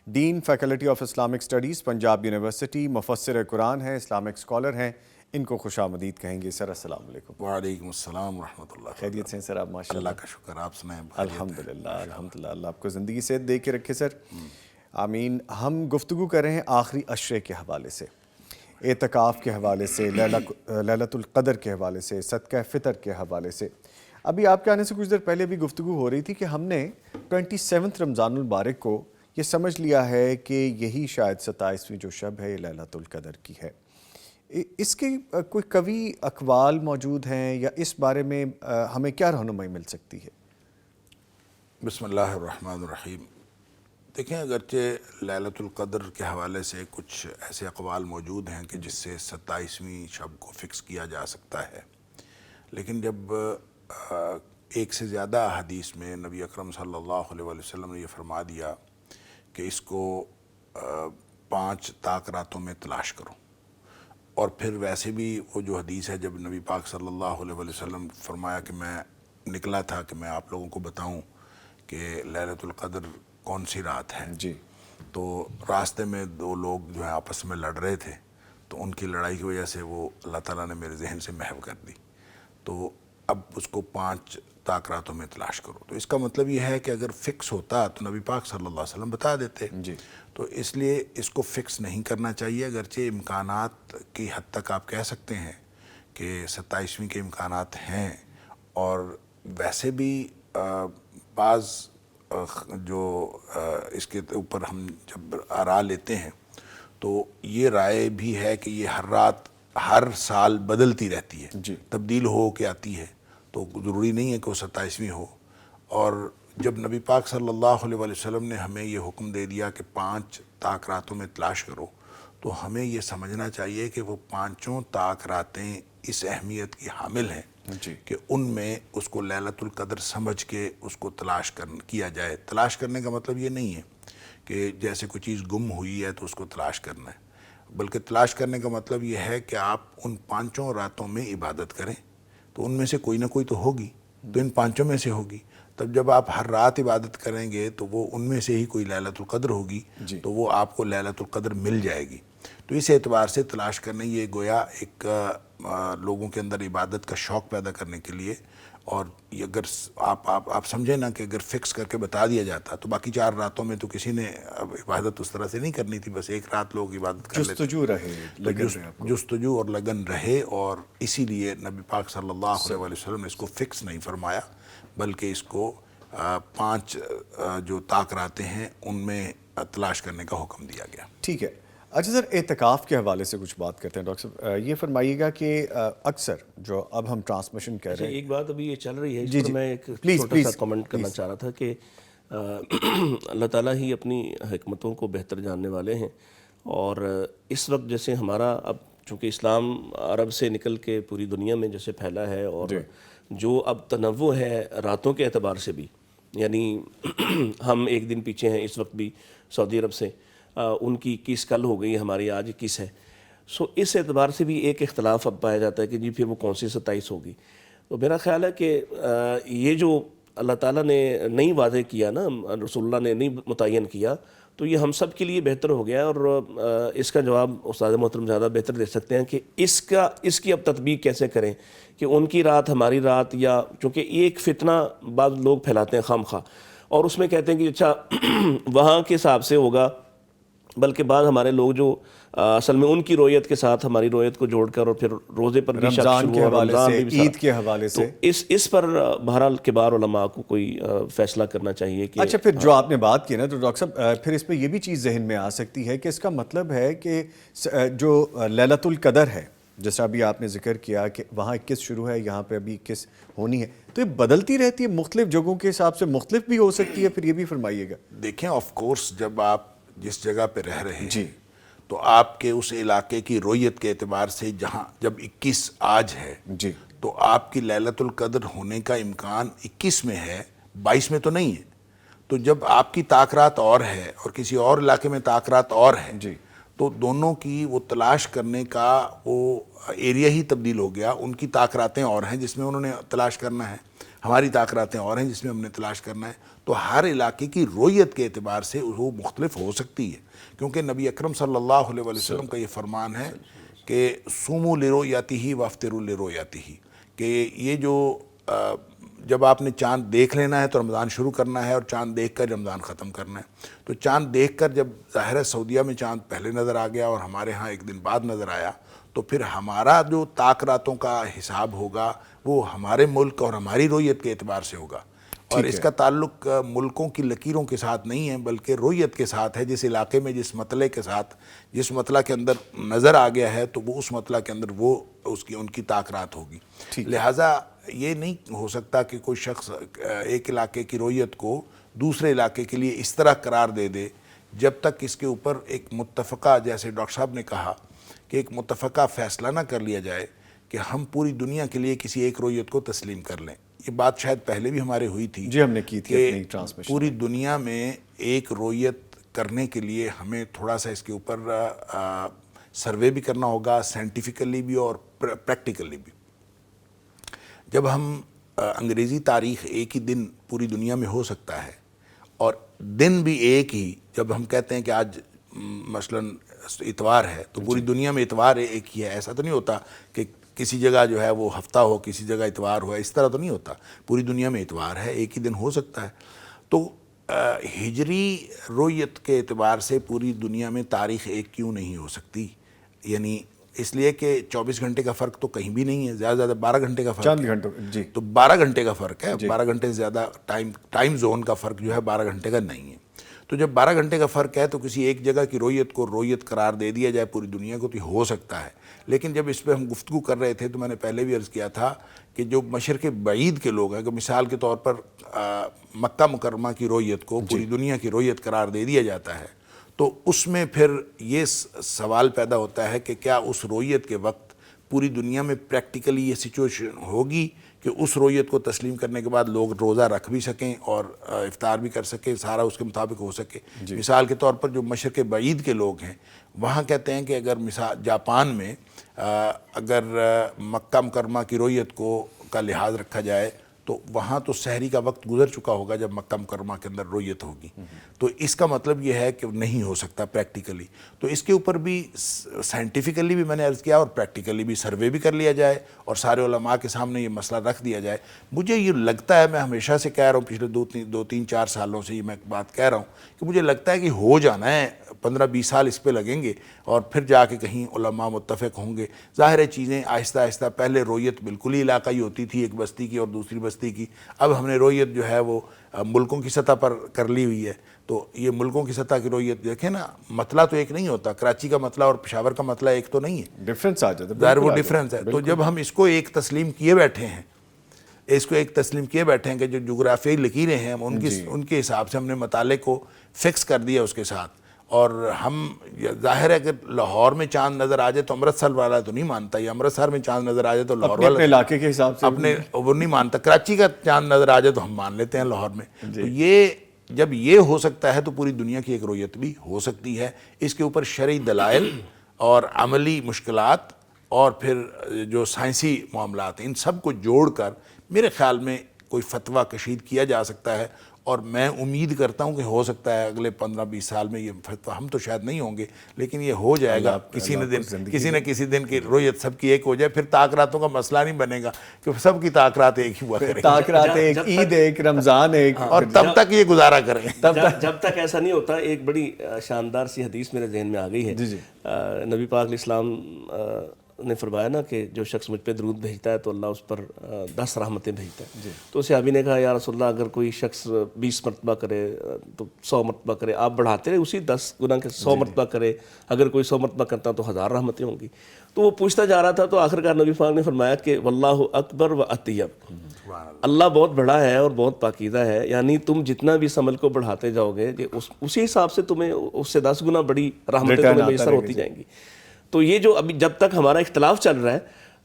dean faculty of Islamic studies Punjab university, مفسر قرآن ہیں، اسلامک اسکالر ہیں. ان کو خوش آمدید کہیں گے. سر السلام علیکم. وعلیکم السلام ورحمۃ اللہ. خیریت سے ہیں سر آپ؟ ماشاء اللہ. کا شکر. آپ سنائیں؟ الحمدللہ الحمدللہ. اللہ آپ کو زندگی صحت دے کے رکھے سر. آمین. ہم گفتگو کر رہے ہیں آخری عشرے کے حوالے سے، اعتکاف کے حوالے سے، لیلۃ القدر کے حوالے سے، صدقہ فطر کے حوالے سے. ابھی آپ کے آنے سے کچھ دیر پہلے بھی گفتگو ہو رہی تھی کہ ہم نے 27 رمضان المبارک کو یہ سمجھ لیا ہے کہ یہی شاید 27ویں جو شب ہے لیلۃ القدر کی ہے. اس کے کوئی قوی اقوال موجود ہیں یا اس بارے میں ہمیں کیا رہنمائی مل سکتی ہے؟ بسم اللہ الرحمن الرحیم. دیکھیں، اگرچہ لیلۃ القدر کے حوالے سے کچھ ایسے اقوال موجود ہیں کہ جس سے 27ویں شب کو فکس کیا جا سکتا ہے، لیکن جب ایک سے زیادہ حدیث میں نبی اکرم صلی اللہ علیہ وسلم نے یہ فرما دیا کہ اس کو 5 طاق راتوں میں تلاش کرو، اور پھر ویسے بھی وہ جو حدیث ہے جب نبی پاک صلی اللہ علیہ وسلم فرمایا کہ میں نکلا تھا کہ میں آپ لوگوں کو بتاؤں کہ لیلۃ القدر کون سی رات ہے، جی، تو راستے میں 2 لوگ جو ہیں آپس میں لڑ رہے تھے، تو ان کی لڑائی کی وجہ سے وہ اللہ تعالیٰ نے میرے ذہن سے محو کر دی. تو اب اس کو 5 طاق راتوں میں تلاش کرو. تو اس کا مطلب یہ ہے کہ اگر فکس ہوتا تو نبی پاک صلی اللہ علیہ وسلم بتا دیتے. جی. تو اس لیے اس کو فکس نہیں کرنا چاہیے، اگرچہ امکانات کی حد تک آپ کہہ سکتے ہیں کہ 27ویں کے امکانات ہیں، اور ویسے بھی بعض جو اس کے اوپر ہم جب آراء لیتے ہیں تو یہ رائے بھی ہے کہ یہ ہر رات ہر سال بدلتی رہتی ہے، جی، تبدیل ہو کے آتی ہے، تو ضروری نہیں ہے کہ وہ 27ویں ہو. اور جب نبی پاک صلی اللہ علیہ وسلم نے ہمیں یہ حکم دے دیا کہ 5 طاق راتوں میں تلاش کرو، تو ہمیں یہ سمجھنا چاہیے کہ وہ 5 طاق راتیں اس اہمیت کی حامل ہیں جی، کہ ان میں اس کو لیلۃ القدر سمجھ کے اس کو تلاش کیا جائے. تلاش کرنے کا مطلب یہ نہیں ہے کہ جیسے کوئی چیز گم ہوئی ہے تو اس کو تلاش کرنا ہے، بلکہ تلاش کرنے کا مطلب یہ ہے کہ آپ ان 5 راتوں میں عبادت کریں، تو ان میں سے کوئی نہ کوئی تو ہوگی، تو ان 5 میں سے ہوگی. تب جب آپ ہر رات عبادت کریں گے تو وہ ان میں سے ہی کوئی لیلۃ القدر ہوگی، تو وہ آپ کو لیلۃ القدر مل جائے گی. تو اس اعتبار سے تلاش کرنے یہ گویا ایک لوگوں کے اندر عبادت کا شوق پیدا کرنے کے لیے. اور اگر آپ سمجھیں نا کہ اگر فکس کر کے بتا دیا جاتا تو باقی 4 راتوں میں تو کسی نے عبادت اس طرح سے نہیں کرنی تھی، بس ایک رات لوگ عبادت کر لیتے. جستجو رہے، لگن رہے آپ کو. جستجو اور لگن رہے، اور اسی لیے نبی پاک صلی اللہ علیہ وسلم نے اس کو فکس نہیں فرمایا، بلکہ اس کو 5 جو طاق راتیں ہیں ان میں تلاش کرنے کا حکم دیا گیا. ٹھیک ہے. اچھا سر، اعتکاف کے حوالے سے کچھ بات کرتے ہیں. ڈاکٹر صاحب یہ فرمائیے گا کہ اکثر جو اب ہم ٹرانسمیشن کر رہے ہیں، ایک بات ابھی یہ چل رہی ہے، اس جی پر جی میں ایک پلیز چھوٹا سا کمنٹ کرنا چاہ رہا تھا کہ اللہ تعالیٰ ہی اپنی حکمتوں کو بہتر جاننے والے ہیں. اور اس وقت جیسے ہمارا اب چونکہ اسلام عرب سے نکل کے پوری دنیا میں جیسے پھیلا ہے، اور جو اب تنوع ہے راتوں کے اعتبار سے بھی، یعنی ہم ایک دن پیچھے ہیں اس وقت بھی سعودی عرب سے، ان کی 21 کل ہو گئی، ہماری آج 21 ہے. سو اس اعتبار سے بھی ایک اختلاف اب پایا جاتا ہے کہ جی پھر وہ کون سی 27 ہوگی. تو میرا خیال ہے کہ یہ جو اللہ تعالیٰ نے نہیں واضح کیا نا، رسول اللہ نے نہیں متعین کیا، تو یہ ہم سب کے لیے بہتر ہو گیا. اور اس کا جواب استاد محترم زیادہ بہتر دے سکتے ہیں کہ اس کی اب تطبیق کیسے کریں کہ ان کی رات ہماری رات، یا چونکہ ایک فتنہ بعض لوگ پھیلاتے ہیں خام خواہ، اور اس میں کہتے ہیں کہ اچھا وہاں کے حساب سے ہوگا، بلکہ بعض ہمارے لوگ جو اصل میں ان کی رویت کے ساتھ ہماری رویت کو جوڑ کر، اور پھر روزے پر بھی شک رمضان کے حوالے سے، عید کے حوالے سے، اس پر بہرحال کبار علماء کو کوئی فیصلہ کرنا چاہیے کہ اچھا پھر جو آپ نے بات کی نا، تو ڈاکٹر صاحب پھر اس پہ یہ بھی چیز ذہن میں آ سکتی ہے کہ اس کا مطلب ہے کہ جو لیلۃ القدر ہے، جیسا ابھی آپ نے ذکر کیا کہ وہاں 21 شروع ہے، یہاں پہ ابھی 21 ہونی ہے، تو یہ بدلتی رہتی ہے، مختلف جگہوں کے حساب سے مختلف بھی ہو سکتی ہے. پھر یہ بھی فرمائیے گا. دیکھیں، آف کورس جب آپ جس جگہ پہ رہ رہے ہیں جی، تو آپ کے اس علاقے کی رویت کے اعتبار سے جہاں جب 21 آج ہے، جی، تو آپ کی لیلۃ القدر ہونے کا امکان 21 میں ہے، 22 میں تو نہیں ہے. تو جب آپ کی طاقت اور ہے اور کسی اور علاقے میں طاقت اور ہے جی تو دونوں کی وہ تلاش کرنے کا وہ ایریا ہی تبدیل ہو گیا. ان کی طاقتیں اور ہیں جس میں انہوں نے تلاش کرنا ہے, ہماری طاقتیں اور ہیں جس میں ہم نے تلاش کرنا ہے. تو ہر علاقے کی رویت کے اعتبار سے وہ مختلف ہو سکتی ہے, کیونکہ نبی اکرم صلی اللہ علیہ وسلم کا یہ فرمان ہے کہ سوموا لرؤیتہ وافطروا لرؤیتہ, کہ یہ جو جب آپ نے چاند دیکھ لینا ہے تو رمضان شروع کرنا ہے اور چاند دیکھ کر رمضان ختم کرنا ہے. تو چاند دیکھ کر جب ظاہر ہے سعودیہ میں چاند پہلے نظر آ گیا اور ہمارے ہاں ایک دن بعد نظر آیا, تو پھر ہمارا جو طاقتوں کا حساب ہوگا وہ ہمارے ملک اور ہماری رویت کے اعتبار سے ہوگا. اور اس کا تعلق ملکوں کی لکیروں کے ساتھ نہیں ہے بلکہ رویت کے ساتھ ہے. جس علاقے میں جس مطلع کے ساتھ جس مطلع کے اندر نظر آ گیا ہے تو وہ اس مطلع کے اندر وہ ان کی طاقت ہوگی. لہٰذا یہ نہیں ہو سکتا کہ کوئی شخص ایک علاقے کی رویت کو دوسرے علاقے کے لیے اس طرح قرار دے دے جب تک اس کے اوپر ایک متفقہ, جیسے ڈاکٹر صاحب نے کہا کہ ایک متفقہ فیصلہ نہ کر لیا جائے کہ ہم پوری دنیا کے لیے کسی ایک رویت کو تسلیم کر لیں. یہ بات شاید پہلے بھی ہمارے ہوئی تھی جی, ہم نے کی تھی اپنی کہ ٹرانسمیشن. پوری دنیا میں ایک رویت کرنے کے لیے ہمیں تھوڑا سا اس کے اوپر سروے بھی کرنا ہوگا, سائنٹیفکلی بھی اور پریکٹیکلی بھی. جب ہم انگریزی تاریخ ایک ہی دن پوری دنیا میں ہو سکتا ہے اور دن بھی ایک ہی, جب ہم کہتے ہیں کہ آج مثلاً اتوار ہے تو پوری دنیا میں اتوار ایک ہی ہے, ایسا تو نہیں ہوتا کہ کسی جگہ جو ہے وہ ہفتہ ہو کسی جگہ اتوار ہو, اس طرح تو نہیں ہوتا. پوری دنیا میں اتوار ہے, ایک ہی دن ہو سکتا ہے. تو ہجری رویت کے اعتبار سے پوری دنیا میں تاریخ ایک کیوں نہیں ہو سکتی؟ یعنی اس لیے کہ 24 گھنٹے کا فرق تو کہیں بھی نہیں ہے, زیادہ زیادہ 12 گھنٹے کا فرق چند ہے. گھنٹوں جی, تو 12 گھنٹے کا فرق ہے, 12 گھنٹے سے زیادہ ٹائم زون کا فرق جو ہے 12 گھنٹے کا نہیں ہے. تو جب 12 گھنٹے کا فرق ہے تو کسی ایک جگہ کی رویت کو رویت قرار دے دیا جائے پوری دنیا کو تو یہ ہو سکتا ہے. لیکن جب اس پہ ہم گفتگو کر رہے تھے تو میں نے پہلے بھی عرض کیا تھا کہ جو مشرق بعید کے لوگ ہیں, کہ مثال کے طور پر مکہ مکرمہ کی رویت کو پوری دنیا کی رویت قرار دے دیا جاتا ہے, تو اس میں پھر یہ سوال پیدا ہوتا ہے کہ کیا اس رویت کے وقت پوری دنیا میں پریکٹیکلی یہ سچویشن ہوگی کہ اس رویت کو تسلیم کرنے کے بعد لوگ روزہ رکھ بھی سکیں اور افطار بھی کر سکیں, سارا اس کے مطابق ہو سکے. مثال کے طور پر جو مشرق بعید کے لوگ ہیں وہاں کہتے ہیں کہ اگر مثال جاپان میں اگر مکہ مکرمہ کی رویت کا لحاظ رکھا جائے تو وہاں تو سحری کا وقت گزر چکا ہوگا جب مکہ مکرمہ کے اندر رویت ہوگی. تو اس کا مطلب یہ ہے کہ نہیں ہو سکتا پریکٹیکلی. تو اس کے اوپر بھی سائنٹیفکلی بھی میں نے عرض کیا اور پریکٹیکلی بھی سروے بھی کر لیا جائے اور سارے علماء کے سامنے یہ مسئلہ رکھ دیا جائے. مجھے یہ لگتا ہے, میں ہمیشہ سے کہہ رہا ہوں, پچھلے 2-3-4 سالوں سے یہ میں بات کہہ رہا ہوں کہ مجھے لگتا ہے کہ ہو جانا ہے, 15-20 سال اس پہ لگیں گے اور پھر جا کے کہیں علماء متفق ہوں گے. ظاہر ہے چیزیں آہستہ آہستہ, پہلے رویت بالکل ہی علاقائی ہوتی تھی, ایک بستی کی اور دوسری بستی کی. اب ہم نے رویت جو ہے وہ ملکوں کی سطح پر کر لی ہوئی ہے. تو یہ ملکوں کی سطح کی رویت دیکھیں نا, مسئلہ تو ایک نہیں ہوتا. کراچی کا مسئلہ اور پشاور کا مسئلہ ایک تو نہیں ہے, ڈفرینس آ جاتا ہے, ظاہر وہ ڈفرینس ہے. تو جب ہم اس کو ایک تسلیم کیے بیٹھے ہیں کہ جو جغرافیائی لکیریں ہیں ان کے حساب سے ہم نے مطالعے کو فکس کر دیا اس کے ساتھ, اور ہم ظاہر ہے کہ لاہور میں چاند نظر آ جائے تو امرتسر والا تو نہیں مانتا, یا امرتسر میں چاند نظر آ جائے تو لاہور والا اپنے علاقے کے حساب سے اپنے وہ نہیں مانتا. کراچی کا چاند نظر آ جائے تو ہم مان لیتے ہیں لاہور میں. تو یہ جب یہ ہو سکتا ہے تو پوری دنیا کی ایک رویت بھی ہو سکتی ہے. اس کے اوپر شرعی دلائل اور عملی مشکلات اور پھر جو سائنسی معاملات ہیں, ان سب کو جوڑ کر میرے خیال میں کوئی فتویٰ کشید کیا جا سکتا ہے. اور میں امید کرتا ہوں کہ ہو سکتا ہے اگلے 15-20 سال میں یہ فتویٰ, ہم تو شاید نہیں ہوں گے لیکن یہ ہو جائے گا کسی نہ کسی دن کی رویت سب کی ایک ہو جائے. پھر طاقتوں کا مسئلہ نہیں بنے گا کہ سب کی طاقت ایک ہی ہوا کریں, طاقت ایک, عید ایک, رمضان ایک, اور تب تک یہ گزارا کریں. جب تک ایسا نہیں ہوتا. ایک بڑی شاندار سی حدیث میرے ذہن میں آ گئی ہے. نبی پاک علیہ السلام نے فرمایا نا کہ جو شخص مجھ پہ درود بھیجتا ہے تو اللہ اس پر 10 رحمتیں بھیجتا ہے. تو صحابی نے کہا یا رسول اللہ اگر کوئی شخص 20 مرتبہ کرے تو 100 مرتبہ کرے. آپ بڑھاتے رہے, اسی 10 گنا کے 100 مرتبہ کرے, اگر کوئی 100 مرتبہ کرتا تو 1000 رحمتیں ہوں گی. تو وہ پوچھتا جا رہا تھا, تو آخرکار نبی پاک نے فرمایا کہ واللہ اکبر و اطیب, اللہ بہت بڑا ہے اور بہت پاکیزہ ہے. یعنی تم جتنا بھی اس عمل کو بڑھاتے جاؤ گے اسی حساب سے تمہیں اس سے 10 گنا بڑی رحمتیں تمہیں میسر ہوتی جائیں گی. تو یہ جو ابھی جب تک ہمارا اختلاف چل رہا ہے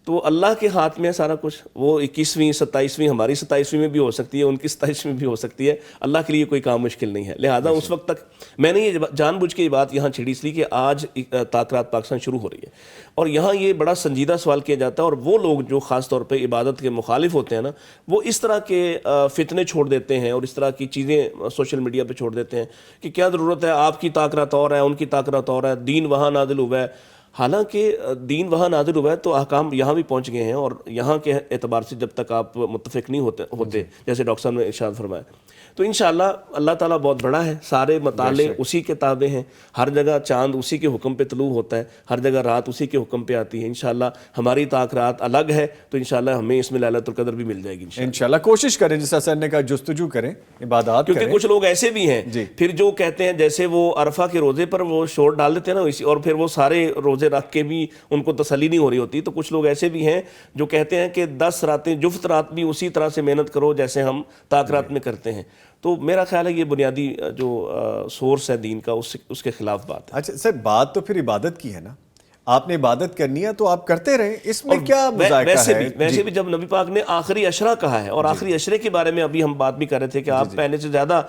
تو اللہ کے ہاتھ میں ہے سارا کچھ. وہ 21ویں 27ویں ہماری 27ویں میں بھی ہو سکتی ہے, ان کی 27ویں میں بھی ہو سکتی ہے. اللہ کے لیے کوئی کام مشکل نہیں ہے. لہٰذا اس وقت تک میں نے یہ جان بوجھ کے یہ بات یہاں چھیڑی اس لیے کہ آج تاک پاکستان شروع ہو رہی ہے, اور یہاں یہ بڑا سنجیدہ سوال کیا جاتا ہے. اور وہ لوگ جو خاص طور پہ عبادت کے مخالف ہوتے ہیں نا, وہ اس طرح کے فتنے چھوڑ دیتے ہیں اور اس طرح کی چیزیں سوشل میڈیا پہ چھوڑ دیتے ہیں کہ کیا ضرورت ہے, آپ کی طاق رات اور ہے, ان کی طاق رات اور ہے, دین وہاں نازل ہوا ہے. حالانکہ دین وہاں نازل ہوا ہے تو احکام یہاں بھی پہنچ گئے ہیں, اور یہاں کے اعتبار سے جب تک آپ متفق نہیں ہوتے جیسے ڈاکٹر صاحب نے ارشاد فرمایا, تو انشاءاللہ اللہ تعالیٰ بہت بڑا ہے. سارے مطالعے اسی کے تابع ہیں, ہر جگہ چاند اسی کے حکم پہ طلوع ہوتا ہے, ہر جگہ رات اسی کے حکم پہ آتی ہے. انشاءاللہ ہماری طاق رات الگ ہے, تو انشاءاللہ ہمیں اس میں لیلۃ القدر بھی مل جائے گی انشاءاللہ. کوشش کریں, جیسا سر نے کہا, جستجو کریں, عبادات کریں. کیونکہ کچھ لوگ ایسے بھی ہیں پھر جو کہتے ہیں, جیسے وہ عرفہ کے روزے پر وہ شورٹ ڈال دیتے ہیں نا, اور پھر وہ سارے روزے رکھ کے بھی ان کو تسلی نہیں ہو رہی ہوتی. تو کچھ لوگ ایسے بھی ہیں جو کہتے ہیں کہ 10 راتیں جفت رات بھی اسی طرح سے محنت کرو جیسے ہم طاق رات میں کرتے ہیں. تو میرا خیال ہے یہ بنیادی جو سورس ہے دین کا, اس کے خلاف بات ہے. اچھا سر, بات تو پھر عبادت کی ہے نا, آپ نے عبادت کرنی ہے تو آپ کرتے رہیں, اس میں کیا مذائقہ ہے؟ ویسے بھی جب نبی پاک نے آخری عشرہ کہا ہے, اور آخری عشرے کے بارے میں ابھی ہم بات بھی کر رہے تھے کہ آپ پہلے سے زیادہ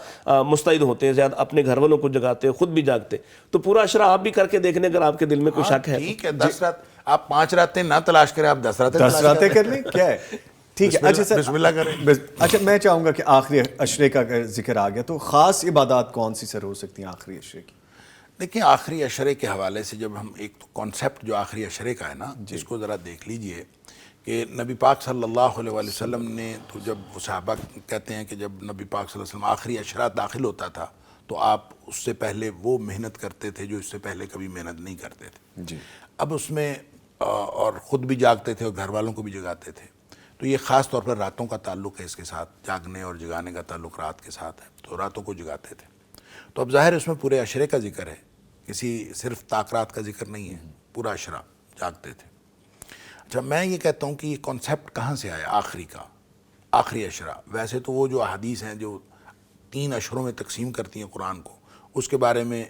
مستعد ہوتے ہیں, زیادہ اپنے گھر والوں کو جگاتے ہیں, خود بھی جاگتے, تو پورا عشرہ آپ بھی کر کے دیکھنے اگر آپ کے دل میں کوئی شک ہے. ٹھیک ہے, 10 رات آپ 5 راتیں نہ تلاش کریں, آپ 10 راتیں کر لیں, کیا ہے, ٹھیک ہے. اچھا سر, بسم اللہ کریں. اچھا میں چاہوں گا کہ آخری عشرے کا ذکر آ گیا تو خاص عبادات کون سی سر ہو سکتی ہیں آخری عشرے کی؟ دیکھیں, آخری عشرے کے حوالے سے جب ہم ایک تو کانسیپٹ جو آخری عشرے کا ہے نا, اس کو ذرا دیکھ لیجئے کہ نبی پاک صلی اللہ علیہ وسلم نے تو جب صحابہ کہتے ہیں کہ جب نبی پاک صلی اللہ علیہ وسلم آخری عشرہ داخل ہوتا تھا تو آپ اس سے پہلے وہ محنت کرتے تھے جو اس سے پہلے کبھی محنت نہیں کرتے تھے. جی. اب اس میں اور خود بھی جاگتے تھے اور گھر والوں کو بھی جگاتے تھے. تو یہ خاص طور پر راتوں کا تعلق ہے اس کے ساتھ, جاگنے اور جگانے کا تعلق رات کے ساتھ ہے, تو راتوں کو جگاتے تھے. تو اب ظاہر اس میں پورے عشرے کا ذکر ہے, کسی صرف طاق رات کا ذکر نہیں ہے, پورا عشرہ جاگتے تھے. اچھا, میں یہ کہتا ہوں کہ یہ کانسیپٹ کہاں سے آیا آخری کا, آخری عشرہ؟ ویسے تو وہ جو احادیث ہیں جو 3 عشروں میں تقسیم کرتی ہیں قرآن کو, اس کے بارے میں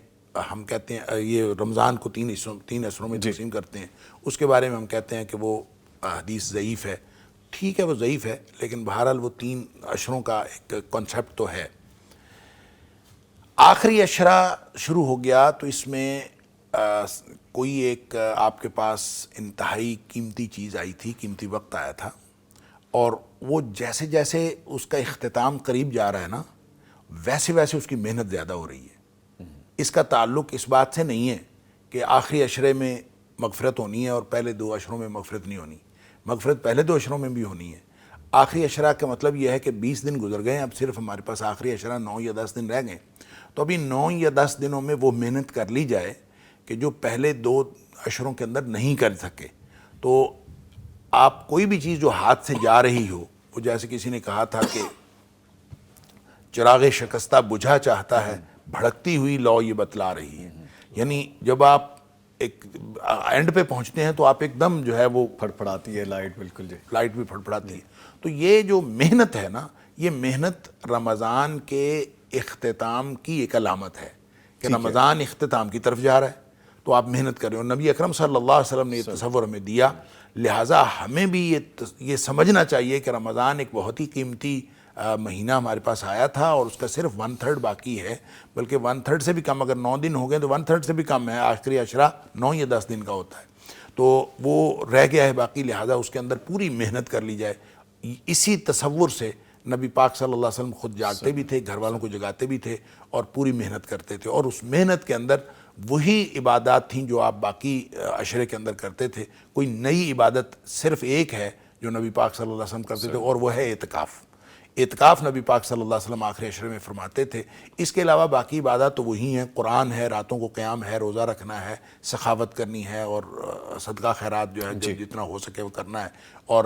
ہم کہتے ہیں, یہ رمضان کو 3 عشروں میں تقسیم کرتے ہیں, اس کے بارے میں ہم کہتے ہیں کہ وہ حدیث ضعیف ہے. ٹھیک ہے, وہ ضعیف ہے, لیکن بہرحال وہ 3 عشروں کا ایک کانسیپٹ تو ہے. آخری عشرہ شروع ہو گیا تو اس میں کوئی ایک آپ کے پاس انتہائی قیمتی چیز آئی تھی, قیمتی وقت آیا تھا, اور وہ جیسے جیسے اس کا اختتام قریب جا رہا ہے نا, ویسے ویسے اس کی محنت زیادہ ہو رہی ہے. اس کا تعلق اس بات سے نہیں ہے کہ آخری عشرے میں مغفرت ہونی ہے اور پہلے 2 عشروں میں مغفرت نہیں ہونی. مغفرت پہلے 2 عشروں میں بھی ہونی ہے. آخری عشرہ کا مطلب یہ ہے کہ 20 دن گزر گئے, اب صرف ہمارے پاس آخری عشرہ 9 یا 10 دن رہ گئے. تو ابھی 9 یا 10 دنوں میں وہ محنت کر لی جائے کہ جو پہلے 2 عشروں کے اندر نہیں کر سکے. تو آپ کوئی بھی چیز جو ہاتھ سے جا رہی ہو, وہ جیسے کسی نے کہا تھا کہ چراغ شکستہ بجھا چاہتا ہے, بھڑکتی ہوئی لو یہ بتلا رہی ہے. یعنی جب آپ ایک اینڈ پہ پہنچتے ہیں تو آپ ایک دم جو ہے وہ پھڑپڑاتی ہے لائٹ, بالکل جی, لائٹ بھی پھڑپڑاتی ہے. تو یہ جو محنت ہے نا, یہ محنت رمضان کے اختتام کی ایک علامت ہے کہ رمضان اختتام کی طرف جا رہا ہے, تو آپ محنت کر رہے ہو. نبی اکرم صلی اللہ علیہ وسلم نے یہ تصور ہمیں دیا, لہٰذا ہمیں بھی یہ سمجھنا چاہیے کہ رمضان ایک بہت ہی قیمتی مہینہ ہمارے پاس آیا تھا, اور اس کا صرف 1/3 باقی ہے, بلکہ 1/3 سے بھی کم. اگر 9 دن ہو گئے تو 1/3 سے بھی کم ہے. آخری عشرہ 9 یا 10 دن کا ہوتا ہے, تو وہ رہ گیا ہے باقی, لہٰذا اس کے اندر پوری محنت کر لی جائے. اسی تصور سے نبی پاک صلی اللہ علیہ وسلم خود جاگتے بھی تھے, گھر والوں کو جگاتے بھی تھے, اور پوری محنت کرتے تھے. اور اس محنت کے اندر وہی عبادات تھیں جو آپ باقی عشرے کے اندر کرتے تھے. کوئی نئی عبادت صرف ایک ہے جو نبی پاک صلی اللہ علیہ وسلم کرتے تھے, اور وہ ہے اعتکاف. اعتکاف نبی پاک صلی اللہ علیہ وسلم آخری عشرے میں فرماتے تھے. اس کے علاوہ باقی عبادات تو وہی ہیں, قرآن ہے, راتوں کو قیام ہے, روزہ رکھنا ہے, سخاوت کرنی ہے, اور صدقہ خیرات جو ہے جتنا ہو سکے وہ کرنا ہے. اور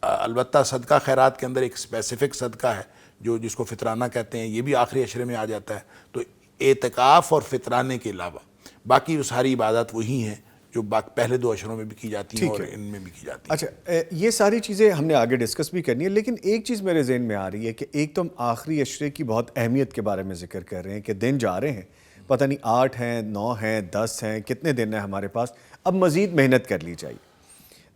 البتہ صدقہ خیرات کے اندر ایک اسپیسیفک صدقہ ہے جس کو فطرانہ کہتے ہیں, یہ بھی آخری عشرے میں آ جاتا ہے. تو اعتکاف اور فطرانے کے علاوہ باقی وہ ساری عبادات وہی ہیں جو پہلے 2 عشروں میں بھی کی جاتی ہیں اور ان میں بھی کی جاتی ہیں. اچھا, یہ ساری چیزیں ہم نے آگے ڈسکس بھی کرنی ہے, لیکن ایک چیز میرے ذہن میں آ رہی ہے کہ ایک تو ہم آخری عشرے کی بہت اہمیت کے بارے میں ذکر کر رہے ہیں کہ دن جا رہے ہیں, پتہ نہیں 8 ہیں, 9 ہیں, 10 ہیں, کتنے دن ہیں ہمارے پاس, اب مزید محنت کر لی جائے.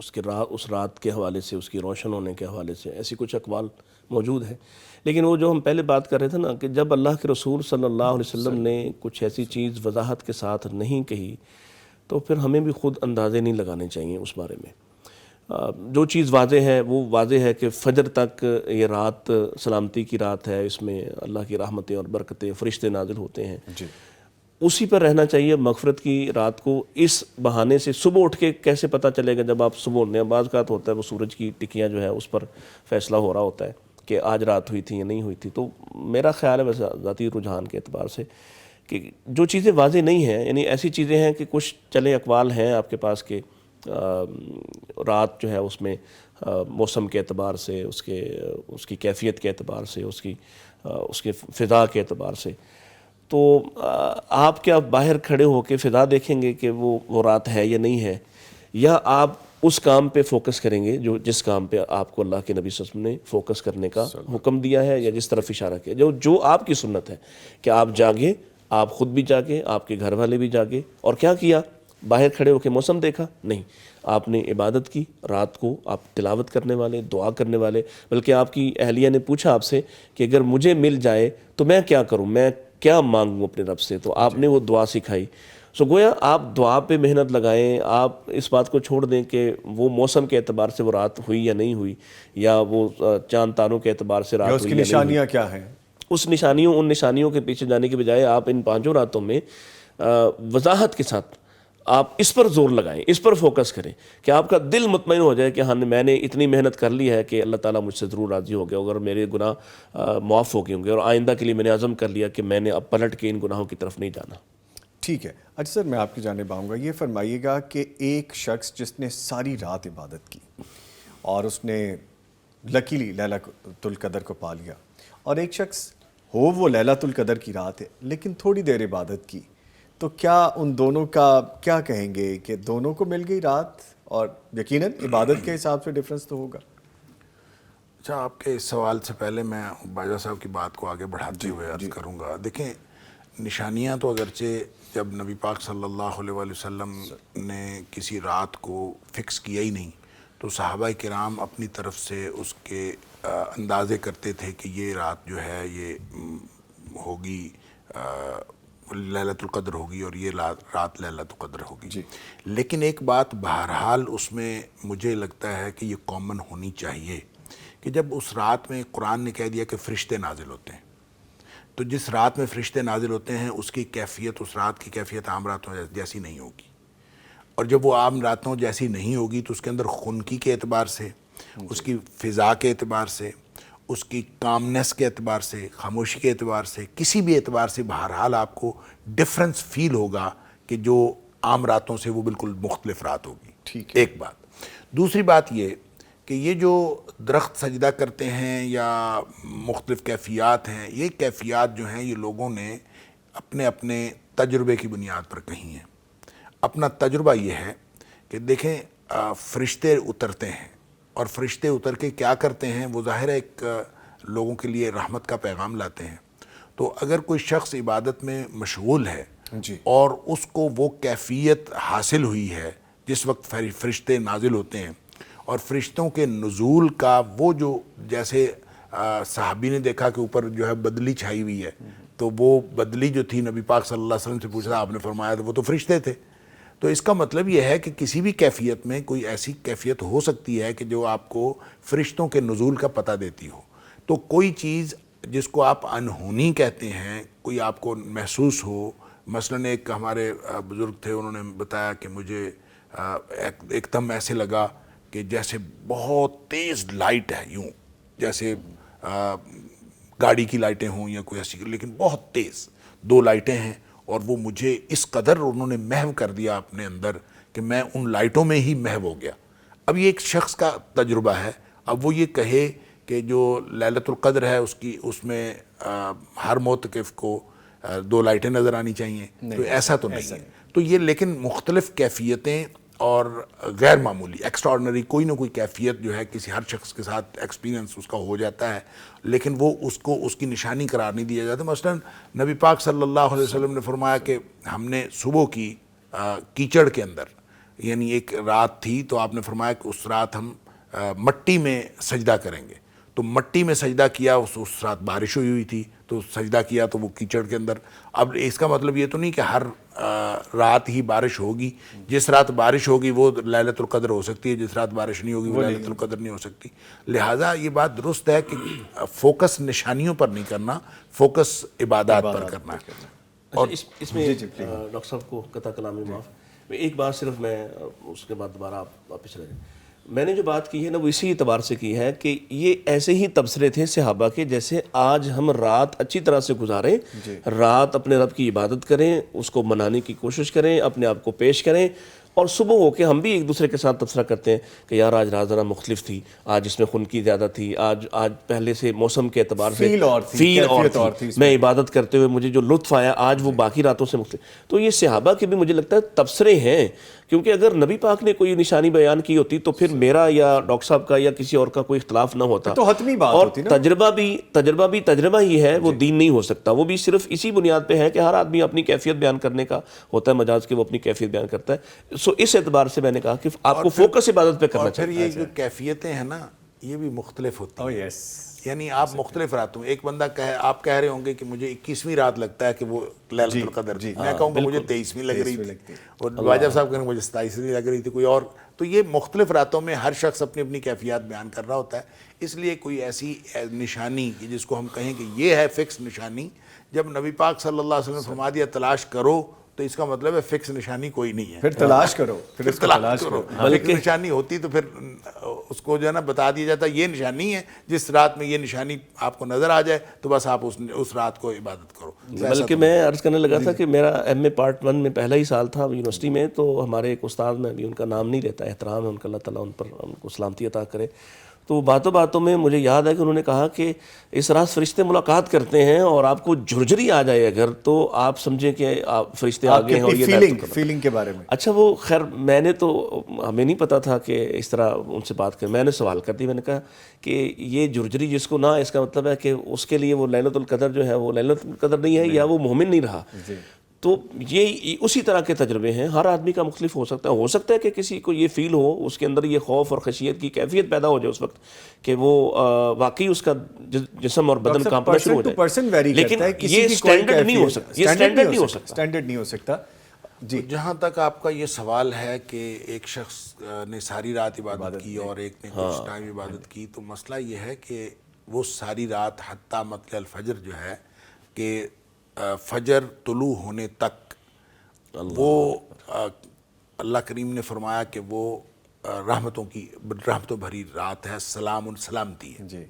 اس رات کے حوالے سے، اس کی روشن ہونے کے حوالے سے ایسی کچھ اقوال موجود ہیں. لیکن وہ جو ہم پہلے بات کر رہے تھے نا کہ جب اللہ کے رسول صلی اللہ علیہ وسلم نے کچھ ایسی چیز وضاحت کے ساتھ نہیں کہی تو پھر ہمیں بھی خود اندازے نہیں لگانے چاہیے اس بارے میں. جو چیز واضح ہے وہ واضح ہے کہ فجر تک یہ رات سلامتی کی رات ہے، اس میں اللہ کی رحمتیں اور برکتیں، فرشتے نازل ہوتے ہیں. اسی پر رہنا چاہیے. مغفرت کی رات کو اس بہانے سے صبح اٹھ کے کیسے پتہ چلے گا؟ جب آپ صبح اٹھنے بعض اوقات ہوتا ہے وہ سورج کی ٹکیاں جو ہے اس پر فیصلہ ہو رہا ہوتا ہے کہ آج رات ہوئی تھی یا نہیں ہوئی تھی. تو میرا خیال ہے ویسے ذاتی رجحان کے اعتبار سے کہ جو چیزیں واضح نہیں ہیں، یعنی ایسی چیزیں ہیں کہ کچھ چلے اقوال ہیں آپ کے پاس کہ رات جو ہے اس میں موسم کے اعتبار سے، اس کی کیفیت کے اعتبار سے، اس کے فضا کے اعتبار سے، تو آپ کیا باہر کھڑے ہو کے فضا دیکھیں گے کہ وہ رات ہے یا نہیں ہے، یا آپ اس کام پہ فوکس کریں گے جس کام پہ آپ کو اللہ کے نبی صلی اللہ علیہ وسلم نے فوکس کرنے کا حکم دیا ہے یا جس طرف اشارہ کیا، جو آپ کی سنت ہے کہ آپ جاگیں، آپ خود بھی جاگیں، آپ کے گھر والے بھی جاگیں. اور کیا کیا؟ باہر کھڑے ہو کے موسم دیکھا؟ نہیں، آپ نے عبادت کی. رات کو آپ تلاوت کرنے والے، دعا کرنے والے، بلکہ آپ کی اہلیہ نے پوچھا آپ سے کہ اگر مجھے مل جائے تو میں کیا کروں، میں کیا مانگوں اپنے رب سے، تو آپ نے وہ دعا سکھائی. گویا آپ دعا پہ محنت لگائیں. آپ اس بات کو چھوڑ دیں کہ وہ موسم کے اعتبار سے وہ رات ہوئی یا نہیں ہوئی، یا وہ چاند تاروں کے اعتبار سے رات ہوئی یا نہیں ہوئی. اس کی نشانیاں کیا ہیں؟ ان نشانیوں کے پیچھے جانے کے بجائے آپ ان 5 راتوں میں وضاحت کے ساتھ آپ اس پر زور لگائیں، اس پر فوکس کریں کہ آپ کا دل مطمئن ہو جائے کہ ہاں میں نے اتنی محنت کر لی ہے کہ اللہ تعالیٰ مجھ سے ضرور راضی ہو گیا ہوگا اور میرے گناہ معاف ہو گئے ہوں گے، اور آئندہ کے لیے میں نے عزم کر لیا کہ میں نے اب پلٹ کے ان گناہوں کی طرف نہیں جانا. ٹھیک ہے. اچھا سر، میں آپ کی جانب آؤں گا. یہ فرمائیے گا کہ ایک شخص جس نے ساری رات عبادت کی اور اس نے لکیلی لیلۃ القدر کو پا لیا، اور ایک شخص ہو وہ لیلۃ القدر کی رات ہے لیکن تھوڑی دیر عبادت کی، تو کیا ان دونوں کا کیا کہیں گے کہ دونوں کو مل گئی رات؟ اور یقیناً عبادت کے حساب سے ڈفرنس تو ہوگا. اچھا، آپ کے اس سوال سے پہلے میں باجوہ صاحب کی بات کو آگے بڑھاتے ہوئے عرض کروں گا. دیکھیں، نشانیاں تو اگرچہ جب نبی پاک صلی اللہ علیہ وآلہ وسلم نے کسی رات کو فکس کیا ہی نہیں تو صحابہ کرام اپنی طرف سے اس کے اندازے کرتے تھے کہ یہ رات جو ہے یہ ہوگی لیلۃ القدر ہوگی اور یہ رات لیلۃ القدر ہوگی. لیکن ایک بات بہرحال اس میں مجھے لگتا ہے کہ یہ کامن ہونی چاہیے کہ جب اس رات میں قرآن نے کہہ دیا کہ فرشتے نازل ہوتے ہیں، تو جس رات میں فرشتے نازل ہوتے ہیں اس کی کیفیت، اس رات کی کیفیت عام راتوں جیسی نہیں ہوگی. اور جب وہ عام راتوں جیسی نہیں ہوگی تو اس کے اندر خنکی کے اعتبار سے، اس کی فضا کے اعتبار سے، اس کی کامنس کے اعتبار سے، خاموشی کے اعتبار سے، کسی بھی اعتبار سے بہرحال آپ کو ڈفرنس فیل ہوگا کہ جو عام راتوں سے وہ بالکل مختلف رات ہوگی. ٹھیک ہے. ایک بات. دوسری بات یہ کہ یہ جو درخت سجدہ کرتے ہیں یا مختلف کیفیات ہیں، یہ کیفیات جو ہیں یہ لوگوں نے اپنے اپنے تجربے کی بنیاد پر کہی ہیں. اپنا تجربہ یہ ہے کہ دیکھیں فرشتے اترتے ہیں، اور فرشتے اتر کے کیا کرتے ہیں، وہ ظاہر ہے ایک لوگوں کے لیے رحمت کا پیغام لاتے ہیں. تو اگر کوئی شخص عبادت میں مشغول ہے اور اس کو وہ کیفیت حاصل ہوئی ہے جس وقت فرشتے نازل ہوتے ہیں، اور فرشتوں کے نزول کا وہ جو جیسے صحابی نے دیکھا کہ اوپر جو ہے بدلی چھائی ہوئی ہے، تو وہ بدلی جو تھی نبی پاک صلی اللہ علیہ وسلم سے پوچھا، آپ نے فرمایا تھا وہ تو فرشتے تھے. تو اس کا مطلب یہ ہے کہ کسی بھی کیفیت میں کوئی ایسی کیفیت ہو سکتی ہے کہ جو آپ کو فرشتوں کے نزول کا پتہ دیتی ہو. تو کوئی چیز جس کو آپ انہونی کہتے ہیں، کوئی آپ کو محسوس ہو، مثلاً ایک ہمارے بزرگ تھے، انہوں نے بتایا کہ مجھے ایک دم ایسے لگا کہ جیسے بہت تیز لائٹ ہے، یوں جیسے گاڑی کی لائٹیں ہوں یا کوئی ایسی، لیکن بہت تیز 2 لائٹیں ہیں، اور وہ مجھے اس قدر انہوں نے محو کر دیا اپنے اندر کہ میں ان لائٹوں میں ہی محو ہو گیا. اب یہ ایک شخص کا تجربہ ہے. اب وہ یہ کہے کہ جو لیلۃ القدر ہے اس میں ہر معتکف کو 2 لائٹیں نظر آنی چاہیے، تو ایسا تو نہیں ہے. تو یہ لیکن مختلف کیفیتیں اور غیر معمولی ایکسٹراڈنری کوئی نہ کوئی کیفیت جو ہے کسی ہر شخص کے ساتھ ایکسپیرینس اس کا ہو جاتا ہے، لیکن وہ اس کو اس کی نشانی قرار نہیں دیا جاتا. مثلا نبی پاک صلی اللہ علیہ وسلم نے فرمایا کہ ہم نے صبح کی کیچڑ کے اندر یعنی ایک رات تھی تو آپ نے فرمایا کہ اس رات ہم مٹی میں سجدہ کریں گے، تو مٹی میں سجدہ کیا، اس رات بارش ہوئی تھی تو سجدہ کیا تو وہ کیچڑ کے اندر. اب اس کا مطلب یہ تو نہیں کہ ہر رات ہی بارش ہوگی، جس رات بارش ہوگی وہ لیلۃ القدر ہو سکتی ہے، جس رات بارش نہیں ہوگی وہ لیلۃ القدر نہیں ہو سکتی. لہٰذا یہ بات درست ہے کہ فوکس نشانیوں پر نہیں کرنا، فوکس عبادات پر کرنا. اور اس میں ڈاکٹر صاحب کو قطع کلامی معاف، ایک بات صرف میں اس کے بعد دوبارہ آپ واپس چلے جائیں. میں نے جو بات کی ہے نا وہ اسی اعتبار سے کی ہے کہ یہ ایسے ہی تبصرے تھے صحابہ کے، جیسے آج ہم رات اچھی طرح سے گزاریں، رات اپنے رب کی عبادت کریں، اس کو منانے کی کوشش کریں، اپنے آپ کو پیش کریں، اور صبح ہو کے ہم بھی ایک دوسرے کے ساتھ تبصرہ کرتے ہیں کہ یار آج رات ذرا مختلف تھی، آج اس میں خنکی زیادہ تھی، آج پہلے سے موسم کے اعتبار سے فیل اور تھی، میں عبادت کرتے ہوئے مجھے جو لطف آیا آج وہ باقی راتوں سے مختلف. تو یہ صحابہ کے بھی مجھے لگتا ہے تبصرے ہیں، کیونکہ اگر نبی پاک نے کوئی نشانی بیان کی ہوتی تو پھر میرا یا ڈاکٹر صاحب کا یا کسی اور کا کوئی اختلاف نہ ہوتا. تو حتمی بات اور ہوتی نا. تجربہ ہی ہے، وہ دین نہیں ہو سکتا. وہ بھی صرف اسی بنیاد پہ ہے کہ ہر آدمی اپنی کیفیت بیان کرنے کا ہوتا ہے، مجاز کے وہ اپنی کیفیت بیان کرتا ہے. سو اس اعتبار سے میں نے کہا کہ آپ کو فوکس عبادت پہ کرنا چاہیے. اور پھر یہ جو کیفیتیں ہیں نا یہ بھی مختلف ہوتی ہیں. یعنی آپ مختلف راتوں، ایک بندہ آپ کہہ رہے ہوں گے کہ مجھے 21ویں رات لگتا ہے کہ وہ لیلۃ القدر، میں کہوں گا مجھے 23ویں لگ رہی تھی، اور واجب صاحب کہیں مجھے 27ویں لگ رہی تھی کوئی اور. تو یہ مختلف راتوں میں ہر شخص اپنی اپنی کیفیات بیان کر رہا ہوتا ہے. اس لیے کوئی ایسی نشانی جس کو ہم کہیں کہ یہ ہے فکس نشانی، جب نبی پاک صلی اللہ علیہ وسلم نے فرما دیا تلاش کرو تو اس کا مطلب ہے فکس نشانی کوئی نہیں ہے، پھر تلاش کرو، پھر اس کو تلاش کرو. فکس نشانی ہوتی تو پھر اس کو جو ہے نا بتا دیا جاتا یہ نشانی ہے، جس رات میں یہ نشانی آپ کو نظر آ جائے تو بس آپ اس رات کو عبادت کرو. بلکہ میں عرض کرنے لگا تھا کہ میرا ایم اے پارٹ 1 میں پہلا ہی سال تھا یونیورسٹی میں، تو ہمارے ایک استاد میں ابھی ان کا نام نہیں لیتا، احترام ہے ان کا، اللہ تعالیٰ ان پر ان کو سلامتی عطا کرے. تو باتوں باتوں میں مجھے یاد ہے کہ انہوں نے کہا کہ اس رات فرشتے ملاقات کرتے ہیں اور آپ کو جھرجھری آ جائے اگر تو آپ سمجھیں کہ آپ فرشتے آگے ہیں اور یہ فیلنگ کے بارے میں. اچھا وہ خیر میں نے تو ہمیں نہیں پتا تھا کہ اس طرح ان سے بات کریں. میں نے سوال کر دی، میں نے کہا کہ یہ جھرجھری جس کو نہ، اس کا مطلب ہے کہ اس کے لیے وہ لیلۃ القدر جو ہے وہ لیلۃ القدر نہیں ہے یا وہ مومن نہیں رہا. تو یہ اسی طرح کے تجربے ہیں، ہر آدمی کا مختلف ہو سکتا ہے کہ کسی کو یہ فیل ہو، اس کے اندر یہ خوف اور خشیت کی کیفیت پیدا ہو جائے اس وقت کہ وہ واقعی اس کا جسم اور بدن کانپنا شروع ہو جائے. لیکن یہ اسٹینڈرڈ نہیں ہو سکتا، یہ اسٹینڈرڈ نہیں ہو سکتا. جی جہاں تک آپ کا یہ سوال ہے کہ ایک شخص نے ساری رات عبادت کی اور ایک نے کچھ ٹائم عبادت کی، تو مسئلہ یہ ہے کہ وہ ساری رات حتیٰ مطلع الفجر جو ہے کہ فجر طلوع ہونے تک وہ اللہ کریم نے فرمایا کہ وہ رحمتوں بھری رات ہے، سلام سلامتی ہے.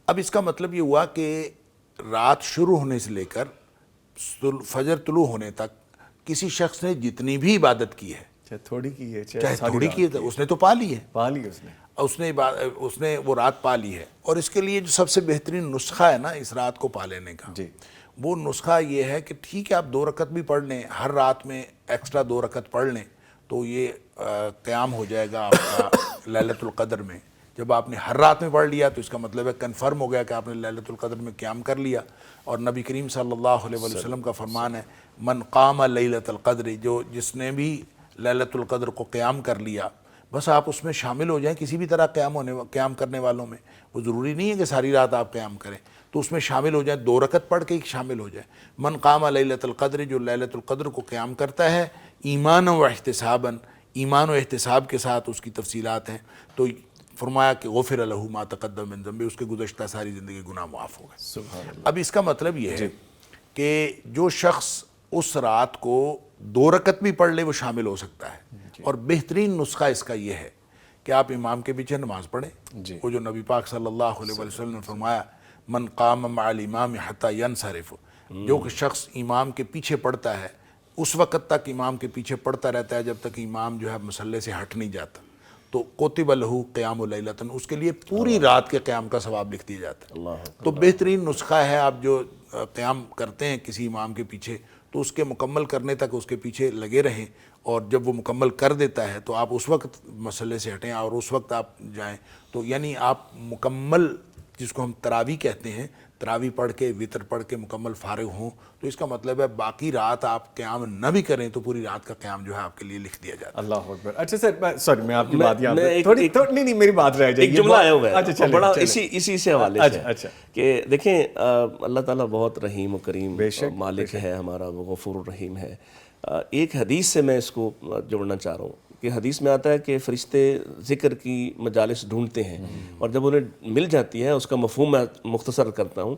اب اس کا مطلب یہ ہوا کہ رات شروع ہونے سے لے کر فجر طلوع ہونے تک کسی شخص نے جتنی بھی عبادت کی ہے، چاہے تھوڑی کی ہے چاہے تھوڑی کی ہے، اس نے تو پا لی ہے، اس نے وہ رات پا لی ہے. اور اس کے لیے جو سب سے بہترین نسخہ ہے نا اس رات کو پا لینے کا، وہ نسخہ یہ ہے کہ ٹھیک ہے آپ 2 رکعت بھی پڑھ لیں، ہر رات میں ایکسٹرا 2 رکعت پڑھ لیں تو یہ قیام ہو جائے گا آپ کا لیلۃ القدر میں. جب آپ نے ہر رات میں پڑھ لیا تو اس کا مطلب ہے کنفرم ہو گیا کہ آپ نے لیلۃ القدر میں قیام کر لیا. اور نبی کریم صلی اللہ علیہ وسلم کا فرمان ہے من قام لیلۃ القدر، جس نے بھی لیلۃ القدر کو قیام کر لیا بس آپ اس میں شامل ہو جائیں. کسی بھی طرح قیام کرنے والوں میں وہ ضروری نہیں ہے کہ ساری رات آپ قیام کریں، تو اس میں شامل ہو جائیں، 2 رکعت پڑھ کے شامل ہو جائیں. من قام لیلۃ القدر، جو لیلۃ القدر کو قیام کرتا ہے ایمان و احتساباً، ایمان و احتساب کے ساتھ اس کی تفصیلات ہیں، تو فرمایا کہ غفر لہ ما تقدم من ذنبہ، اس کے گزشتہ ساری زندگی گناہ معاف ہو گئے. اب اس کا مطلب یہ ہے کہ جو شخص اس رات کو 2 رکعت بھی پڑھ لے وہ شامل ہو سکتا ہے. اور بہترین نسخہ اس کا یہ ہے کہ آپ امام کے پیچھے نماز پڑھیں. وہ جو نبی پاک صلی اللہ علیہ وسلم نے فرمایا من قام مع الامام حتی ینصرف، جو شخص امام کے پیچھے پڑھتا ہے اس وقت تک امام کے پیچھے پڑھتا رہتا ہے جب تک امام جو ہے مصلی سے ہٹ نہیں جاتا، تو کتب لہ قیام لیلۃ، اس کے لیے پوری رات کے قیام کا ثواب لکھ دیا جاتا ہے. تو بہترین نسخہ ہے، آپ جو قیام کرتے ہیں کسی امام کے پیچھے تو اس کے مکمل کرنے تک اس کے پیچھے لگے رہیں، اور جب وہ مکمل کر دیتا ہے تو آپ اس وقت مصلی سے ہٹیں اور اس وقت آپ جائیں. تو یعنی آپ مکمل، جس کو ہم تراویح کہتے ہیں، تراویح پڑھ کے وطر پڑھ کے مکمل فارغ ہوں تو اس کا مطلب ہے باقی رات آپ قیام نہ بھی کریں تو پوری رات کا قیام جو ہے آپ کے لیے لکھ دیا جاتا ہے. اللہ اکبر. اچھا سر سوری میں آپ کی بات یہاں پہ تھوڑی نہیں میری بات رہ جائے گی. ایک جملہ آیا ہوا ہے اچھا بڑا اسی سے حوالے سے اچھا کہ دیکھیں اللہ تعالیٰ بہت رحیم و کریم مالک ہے ہمارا, وہ غفور الرحیم ہے. ایک حدیث سے میں اس کو جوڑنا چاہ رہا ہوں کہ حدیث میں آتا ہے کہ فرشتے ذکر کی مجالس ڈھونڈتے ہیں اور جب انہیں مل جاتی ہے, اس کا مفہوم میں مختصر کرتا ہوں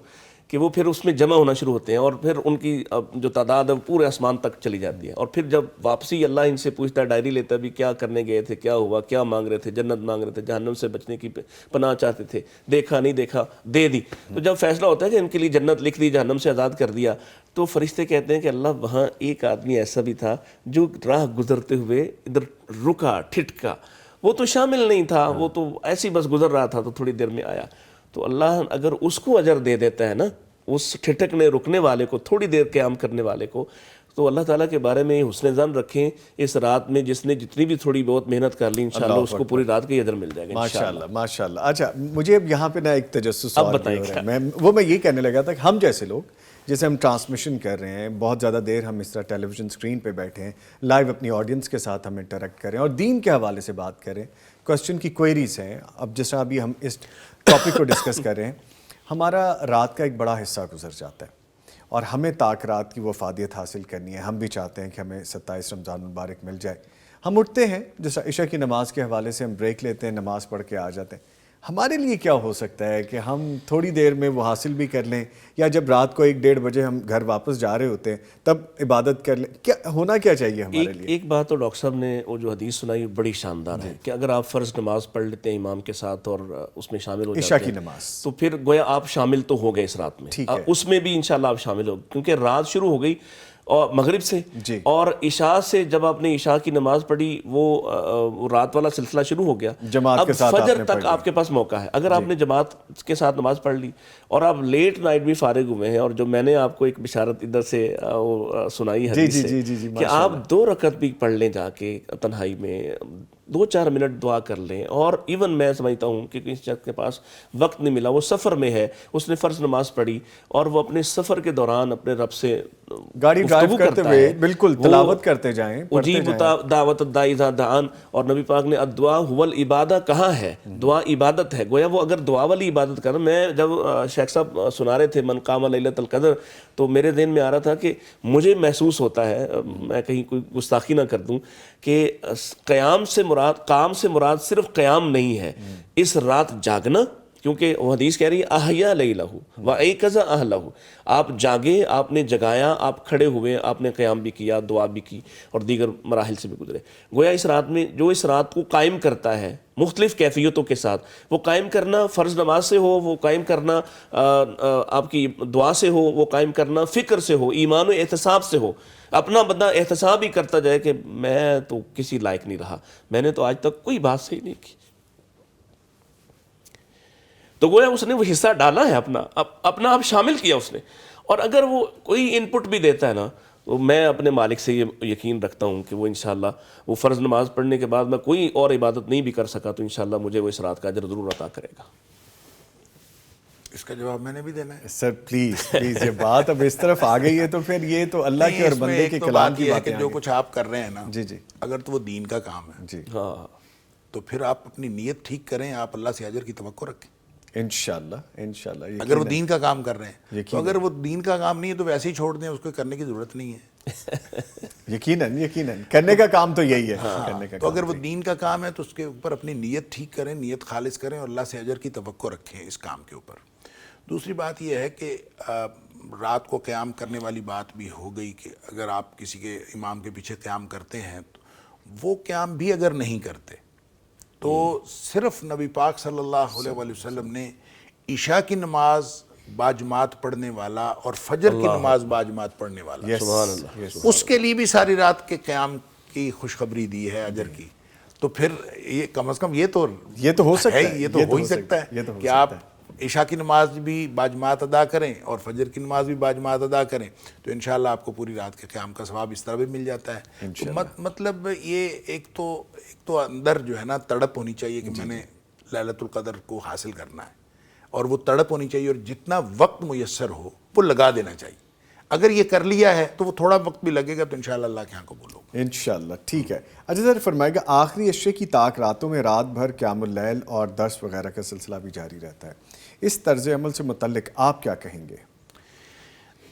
کہ وہ پھر اس میں جمع ہونا شروع ہوتے ہیں اور پھر ان کی جو تعداد ہے پورے آسمان تک چلی جاتی ہے. اور پھر جب واپسی اللہ ان سے پوچھتا ہے, ڈائری لیتا ہے بھی کیا کرنے گئے تھے, کیا ہوا, کیا مانگ رہے تھے, جنت مانگ رہے تھے, جہنم سے بچنے کی پناہ چاہتے تھے, دیکھا نہیں دیکھا, دے دی. تو جب فیصلہ ہوتا ہے کہ ان کے لیے جنت لکھ دی, جہنم سے آزاد کر دیا, تو فرشتے کہتے ہیں کہ اللہ وہاں ایک آدمی ایسا بھی تھا جو راہ گزرتے ہوئے ادھر رکا ٹھٹکا, وہ تو شامل نہیں تھا, وہ تو ایسی بس گزر رہا تھا تو تھوڑی دیر میں آیا. تو اللہ اگر اس کو اجر دے دیتا ہے نا, اس ٹھٹکنے رکنے والے کو, تھوڑی دیر قیام کرنے والے کو, تو اللہ تعالیٰ کے بارے میں حسن ظن رکھیں اس رات میں جس نے جتنی بھی تھوڑی بہت محنت کر لی انشاءاللہ اس کو پوری رات کا اجر مل جائے گا ماشاءاللہ ماشاءاللہ. اچھا مجھے اب یہاں پہ نا ایک تجسس سوال ہو رہا ہے, میں یہ کہنے لگا تھا کہ ہم جیسے لوگ جیسے ہم ٹرانسمیشن کر رہے ہیں, بہت زیادہ دیر ہم اس طرح ٹیلی ویژن اسکرین پہ بیٹھے ہیں, لائیو اپنی آڈینس کے ساتھ ہم انٹریکٹ کریں اور دین کے حوالے سے بات کریں, کوسچن کی کوئریز ہیں. اب جس طرح ابھی ہم اس ٹاپک کو ڈسکس کر رہے ہیں, ہمارا رات کا ایک بڑا حصہ گزر جاتا ہے اور ہمیں تاک رات کی وہ افادیت حاصل کرنی ہے. ہم بھی چاہتے ہیں کہ ہمیں 27 رمضان مبارک مل جائے. ہم اٹھتے ہیں, جیسا عشاء کی نماز کے حوالے سے ہم بریک لیتے ہیں, نماز پڑھ کے آ جاتے ہیں. ہمارے لیے کیا ہو سکتا ہے کہ ہم تھوڑی دیر میں وہ حاصل بھی کر لیں, یا جب رات کو 1-1:30 بجے ہم گھر واپس جا رہے ہوتے ہیں تب عبادت کر لیں؟ کیا ہونا کیا چاہیے ہمارے لیے؟ ایک بات تو ڈاکٹر صاحب نے وہ جو حدیث سنائی بڑی شاندار ہے کہ اگر آپ فرض نماز پڑھ لیتے ہیں امام کے ساتھ اور اس میں شامل ہو جاتے عشاء ہیں کی نماز, تو پھر گویا آپ شامل تو ہو گئے اس رات میں, اس میں بھی انشاءاللہ آپ شامل ہو, کیونکہ رات شروع ہو گئی اور مغرب سے, اور عشاء سے جب آپ نے عشاء کی نماز پڑھی وہ رات والا سلسلہ شروع ہو گیا. جماعت کے ساتھ فجر تک آپ کے پاس موقع ہے. اگر آپ نے جماعت کے ساتھ نماز پڑھ لی اور آپ لیٹ نائٹ بھی فارغ ہوئے ہیں, اور جو میں نے آپ کو ایک بشارت ادھر سے سنائی حدیث سے کہ آپ 2 رکعت بھی پڑھ لیں جا کے تنہائی میں, 2-4 منٹ دعا کر لیں. اور ایون میں سمجھتا ہوں کہ کسی شخص کے پاس وقت نہیں ملا, وہ سفر میں ہے, اس نے فرض نماز پڑھی اور وہ اپنے سفر کے دوران اپنے رب سے گاڑی ڈرائیو کرتے ہوئے بالکل تلاوت کرتے جائیں, اجیب دعوت الداعی اذا دعان, اور نبی پاک نے الدعاء هو العبادہ کہا ہے, دعا عبادت ہے. گویا وہ اگر دعا والی عبادت کر, میں جب شیخ صاحب سنا رہے تھے من قام لیلۃ القدر, تو میرے ذہن میں آ رہا تھا کہ مجھے محسوس ہوتا ہے, میں کہیں کوئی گستاخی نہ کر دوں, کہ قیام سے مراد, قام سے مراد صرف قیام نہیں ہے, اس رات جاگنا, کیونکہ وہ حدیث کہہ رہی ہے احیا لیلہ وایقظ اہلہ, آپ جاگے, آپ نے جگایا, آپ کھڑے ہوئے, آپ نے قیام بھی کیا, دعا بھی کی اور دیگر مراحل سے بھی گزرے. گویا اس رات میں جو اس رات کو قائم کرتا ہے مختلف کیفیتوں کے ساتھ, وہ قائم کرنا فرض نماز سے ہو, وہ قائم کرنا آپ کی دعا سے ہو, وہ قائم کرنا فکر سے ہو, ایمان و احتساب سے ہو. اپنا بندہ احتساب ہی کرتا جائے کہ میں تو کسی لائق نہیں رہا, میں نے تو آج تک کوئی بات صحیح نہیں کی, تو گویا اس نے وہ حصہ ڈالا ہے اپنا آپ شامل کیا اس نے. اور اگر وہ کوئی ان پٹ بھی دیتا ہے نا, تو میں اپنے مالک سے یہ یقین رکھتا ہوں کہ وہ انشاءاللہ وہ فرض نماز پڑھنے کے بعد میں کوئی اور عبادت نہیں بھی کر سکا تو انشاءاللہ مجھے وہ اس رات کا اجر ضرور عطا کرے گا. اس کا جواب میں نے بھی دینا ہے سر. پلیز یہ بات اب اس طرف آ گئی ہے تو پھر یہ تو اللہ کے اور بندے کے کلام کی بات ہے کہ جو کچھ آپ کر رہے ہیں نا, جی اگر تو وہ دین کا کام ہے, جی ہاں, تو پھر آپ اپنی نیت ٹھیک کریں, آپ اللہ سے اجر کی توقع رکھیں انشاءاللہ. اگر وہ دین کا کام کر رہے ہیں, تو اگر وہ دین کا کام نہیں ہے تو ویسے ہی چھوڑ دیں, اس کو کرنے کی ضرورت نہیں ہے. یقیناً کرنے کا کام تو یہی ہے. کرنے کا تو اگر وہ دین کا کام ہے تو اس کے اوپر اپنی نیت ٹھیک کریں, نیت خالص کریں اور اللہ سے اجر کی توقع رکھیں اس کام کے اوپر. دوسری بات یہ ہے کہ رات کو قیام کرنے والی بات بھی ہو گئی کہ اگر آپ کسی کے امام کے پیچھے قیام کرتے ہیں تو وہ قیام بھی اگر نہیں کرتے تو صرف نبی پاک صلی اللہ علیہ وآلہ وسلم نے عشاء کی نماز باجماعت پڑھنے والا اور فجر کی نماز باجماعت پڑھنے والا, سبحان اللہ, اس کے لیے بھی ساری رات کے قیام کی خوشخبری دی ہے اجر کی. تو پھر یہ کم از کم یہ تو ہو سکتا ہے, یہ تو ہو ہی سکتا ہے کہ آپ عشاء کی نماز بھی باجماعت ادا کریں اور فجر کی نماز بھی باجماعت ادا کریں, تو انشاءاللہ آپ کو پوری رات کے قیام کا ثواب اس طرح بھی مل جاتا ہے. مطلب یہ ایک تو اندر جو ہے نا تڑپ ہونی چاہیے کہ میں نے لیلۃ القدر کو حاصل کرنا ہے, اور وہ تڑپ ہونی چاہیے، اور جتنا وقت میسر ہو وہ لگا دینا چاہیے. اگر یہ کر لیا ہے تو وہ تھوڑا وقت بھی لگے گا تو انشاءاللہ اللہ کے ہاں قبول ہوگا. انشاءاللہ. ٹھیک ہے. اچھا سر فرمائے گا آخری عشرے کی طاق راتوں میں رات بھر قیام اللیل اور درس وغیرہ کا سلسلہ بھی جاری رہتا ہے، اس طرز عمل سے متعلق آپ کیا کہیں گے؟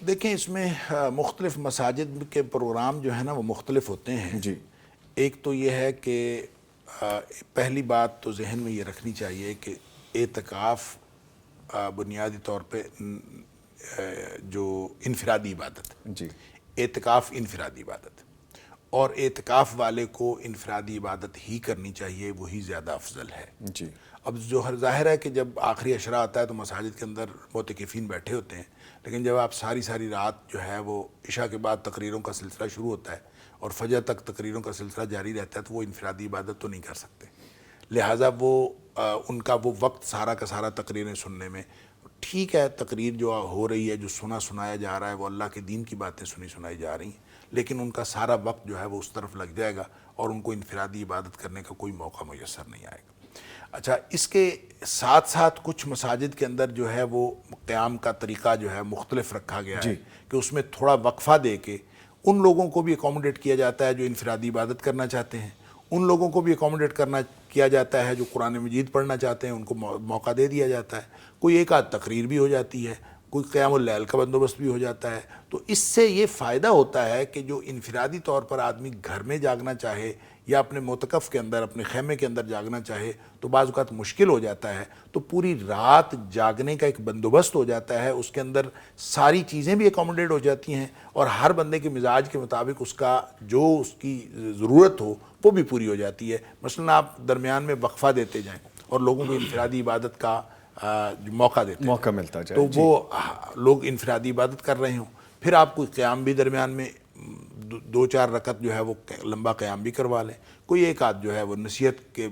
دیکھیں اس میں مختلف مساجد کے پروگرام جو ہے نا وہ مختلف ہوتے ہیں. جی. ایک تو یہ ہے کہ پہلی بات تو ذہن میں یہ رکھنی چاہیے کہ اعتکاف بنیادی طور پہ جو انفرادی عبادت ہے. جی. اعتکاف انفرادی عبادت ہے، اور اعتکاف والے کو انفرادی عبادت ہی کرنی چاہیے، وہی زیادہ افضل ہے. جی. اب جو ظاہر ہے کہ جب آخری عشرہ آتا ہے تو مساجد کے اندر معتکفین بیٹھے ہوتے ہیں، لیکن جب آپ ساری رات جو ہے وہ عشاء کے بعد تقریروں کا سلسلہ شروع ہوتا ہے اور فجر تک تقریروں کا سلسلہ جاری رہتا ہے تو وہ انفرادی عبادت تو نہیں کر سکتے. لہٰذا وہ ان کا وہ وقت سارا کا سارا تقریریں سننے میں، ٹھیک ہے تقریر جو ہو رہی ہے، جو سنایا جا رہا ہے، وہ اللہ کے دین کی باتیں سنائی جا رہی ہیں، لیکن ان کا سارا وقت جو ہے وہ اس طرف لگ جائے گا اور ان کو انفرادی عبادت کرنے کا کوئی موقع میسر نہیں آئے گا. اچھا، اس کے ساتھ ساتھ کچھ مساجد کے اندر جو ہے وہ قیام کا طریقہ جو ہے مختلف رکھا گیا ہے کہ اس میں تھوڑا وقفہ دے کے ان لوگوں کو بھی اکوموڈیٹ کیا جاتا ہے جو انفرادی عبادت کرنا چاہتے ہیں، ان لوگوں کو بھی اکوموڈیٹ کیا جاتا ہے جو قرآن مجید پڑھنا چاہتے ہیں، ان کو موقع دے دیا جاتا ہے. کوئی ایک آدھ تقریر بھی ہو جاتی ہے، کوئی قیام اللیل کا بندوبست بھی ہو جاتا ہے. تو اس سے یہ فائدہ ہوتا ہے کہ جو انفرادی طور پر آدمی گھر میں جاگنا چاہے یا اپنے معتکف کے اندر، اپنے خیمے کے اندر جاگنا چاہے تو بعض اوقات مشکل ہو جاتا ہے، تو پوری رات جاگنے کا ایک بندوبست ہو جاتا ہے. اس کے اندر ساری چیزیں بھی اکوموڈیٹ ہو جاتی ہیں اور ہر بندے کے مزاج کے مطابق اس کا جو اس کی ضرورت ہو وہ بھی پوری ہو جاتی ہے. مثلا آپ درمیان میں وقفہ دیتے جائیں اور لوگوں کو انفرادی عبادت کا موقع دیتے ہیں، موقع ملتا جائے تو وہ لوگ انفرادی عبادت کر رہے ہوں، پھر آپ کوئی قیام بھی درمیان میں 2-4 رکعت جو ہے وہ لمبا قیام بھی کروا لیں، کوئی ایک آدھ جو ہے وہ نصیحت کے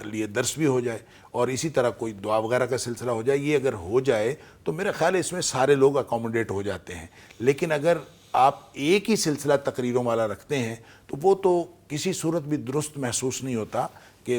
لیے درس بھی ہو جائے، اور اسی طرح کوئی دعا وغیرہ کا سلسلہ ہو جائے. یہ اگر ہو جائے تو میرا خیال ہے اس میں سارے لوگ اکوموڈیٹ ہو جاتے ہیں. لیکن اگر آپ ایک ہی سلسلہ تقریروں والا رکھتے ہیں تو وہ تو کسی صورت بھی درست محسوس نہیں ہوتا کہ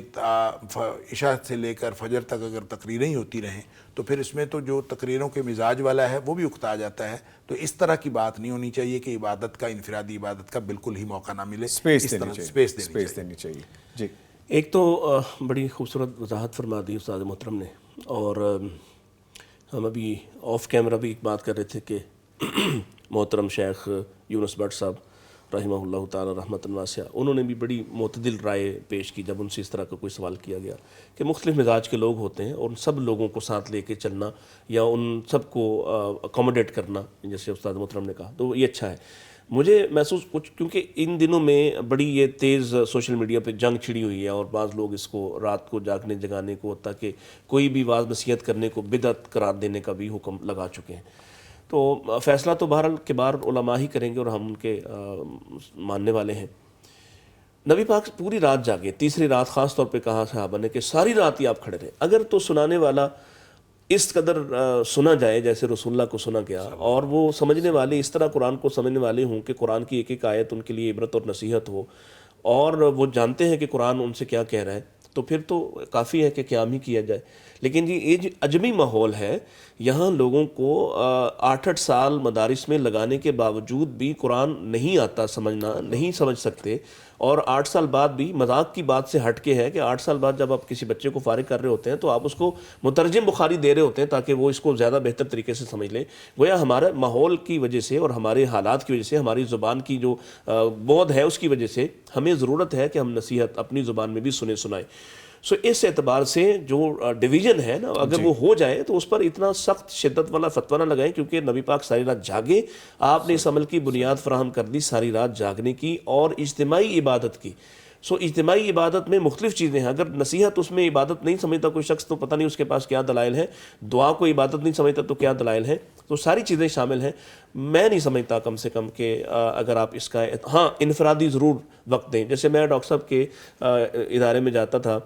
عشاء سے لے کر فجر تک اگر تقریریں ہی ہوتی رہیں تو پھر اس میں تو جو تقریروں کے مزاج والا ہے وہ بھی اکتا جاتا ہے. تو اس طرح کی بات نہیں ہونی چاہیے کہ عبادت کا، انفرادی عبادت کا بالکل ہی موقع نہ ملے. اسپیس دینی چاہیے. جی. ایک تو بڑی خوبصورت وضاحت فرما دی استاد محترم نے، اور ہم ابھی آف کیمرہ بھی ایک بات کر رہے تھے کہ محترم شیخ یونس بٹ صاحب رحمہ اللہ تعالی رحمۃ واسعہ، انہوں نے بھی بڑی معتدل رائے پیش کی جب ان سے اس طرح کا کوئی سوال کیا گیا کہ مختلف مزاج کے لوگ ہوتے ہیں اور ان سب لوگوں کو ساتھ لے کے چلنا یا ان سب کو اکوموڈیٹ کرنا، جیسے استاد محترم نے کہا، تو یہ اچھا ہے. مجھے محسوس کچھ کیونکہ ان دنوں میں بڑی یہ تیز سوشل میڈیا پہ جنگ چھڑی ہوئی ہے اور بعض لوگ اس کو رات کو جاگنے جگانے کو، تاکہ کوئی بھی واعظ نصیحت کرنے کو بدعت قرار دینے کا بھی حکم لگا چکے ہیں. تو فیصلہ تو بہرحال کبار علماء ہی کریں گے اور ہم ان کے ماننے والے ہیں. نبی پاک پوری رات جاگے، تیسری رات خاص طور پہ کہا صحابہ نے کہ ساری رات ہی آپ کھڑے رہے. اگر تو سنانے والا اس قدر سنا جائے جیسے رسول اللہ کو سنا گیا، اور وہ سمجھنے والے اس طرح قرآن کو سمجھنے والے ہوں کہ قرآن کی ایک ایک آیت ان کے لیے عبرت اور نصیحت ہو، اور وہ جانتے ہیں کہ قرآن ان سے کیا کہہ رہا ہے، تو پھر تو کافی ہے کہ قیام ہی کیا جائے. لیکن جی یہ جو عجمی ماحول ہے، یہاں لوگوں کو 8 سال مدارس میں لگانے کے باوجود بھی قرآن نہیں آتا سمجھنا، نہیں سمجھ سکتے، اور 8 سال بعد بھی مذاق کی بات سے ہٹ کے ہے کہ 8 سال بعد جب آپ کسی بچے کو فارغ کر رہے ہوتے ہیں تو آپ اس کو مترجم بخاری دے رہے ہوتے ہیں تاکہ وہ اس کو زیادہ بہتر طریقے سے سمجھ لیں. گویا ہمارے ماحول کی وجہ سے اور ہمارے حالات کی وجہ سے، ہماری زبان کی جو بود ہے اس کی وجہ سے ہمیں ضرورت ہے کہ ہم نصیحت اپنی زبان میں بھی سنائیں. اس اعتبار سے جو ڈویژن ہے نا، اگر وہ ہو جائے تو اس پر اتنا سخت شدت والا فتویٰ نہ لگائیں، کیونکہ نبی پاک ساری رات جاگے، آپ نے اس عمل کی بنیاد فراہم کر دی ساری رات جاگنے کی اور اجتماعی عبادت کی. اجتماعی عبادت میں مختلف چیزیں ہیں. اگر نصیحت اس میں عبادت نہیں سمجھتا کوئی شخص تو پتہ نہیں اس کے پاس کیا دلائل ہیں، دعا کو عبادت نہیں سمجھتا تو کیا دلائل ہیں. تو ساری چیزیں شامل ہیں. میں نہیں سمجھتا کم سے کم کہ اگر آپ اس کا انفرادی ضرور وقت دیں. جیسے میں ڈاکٹر صاحب کے ادارے میں جاتا تھا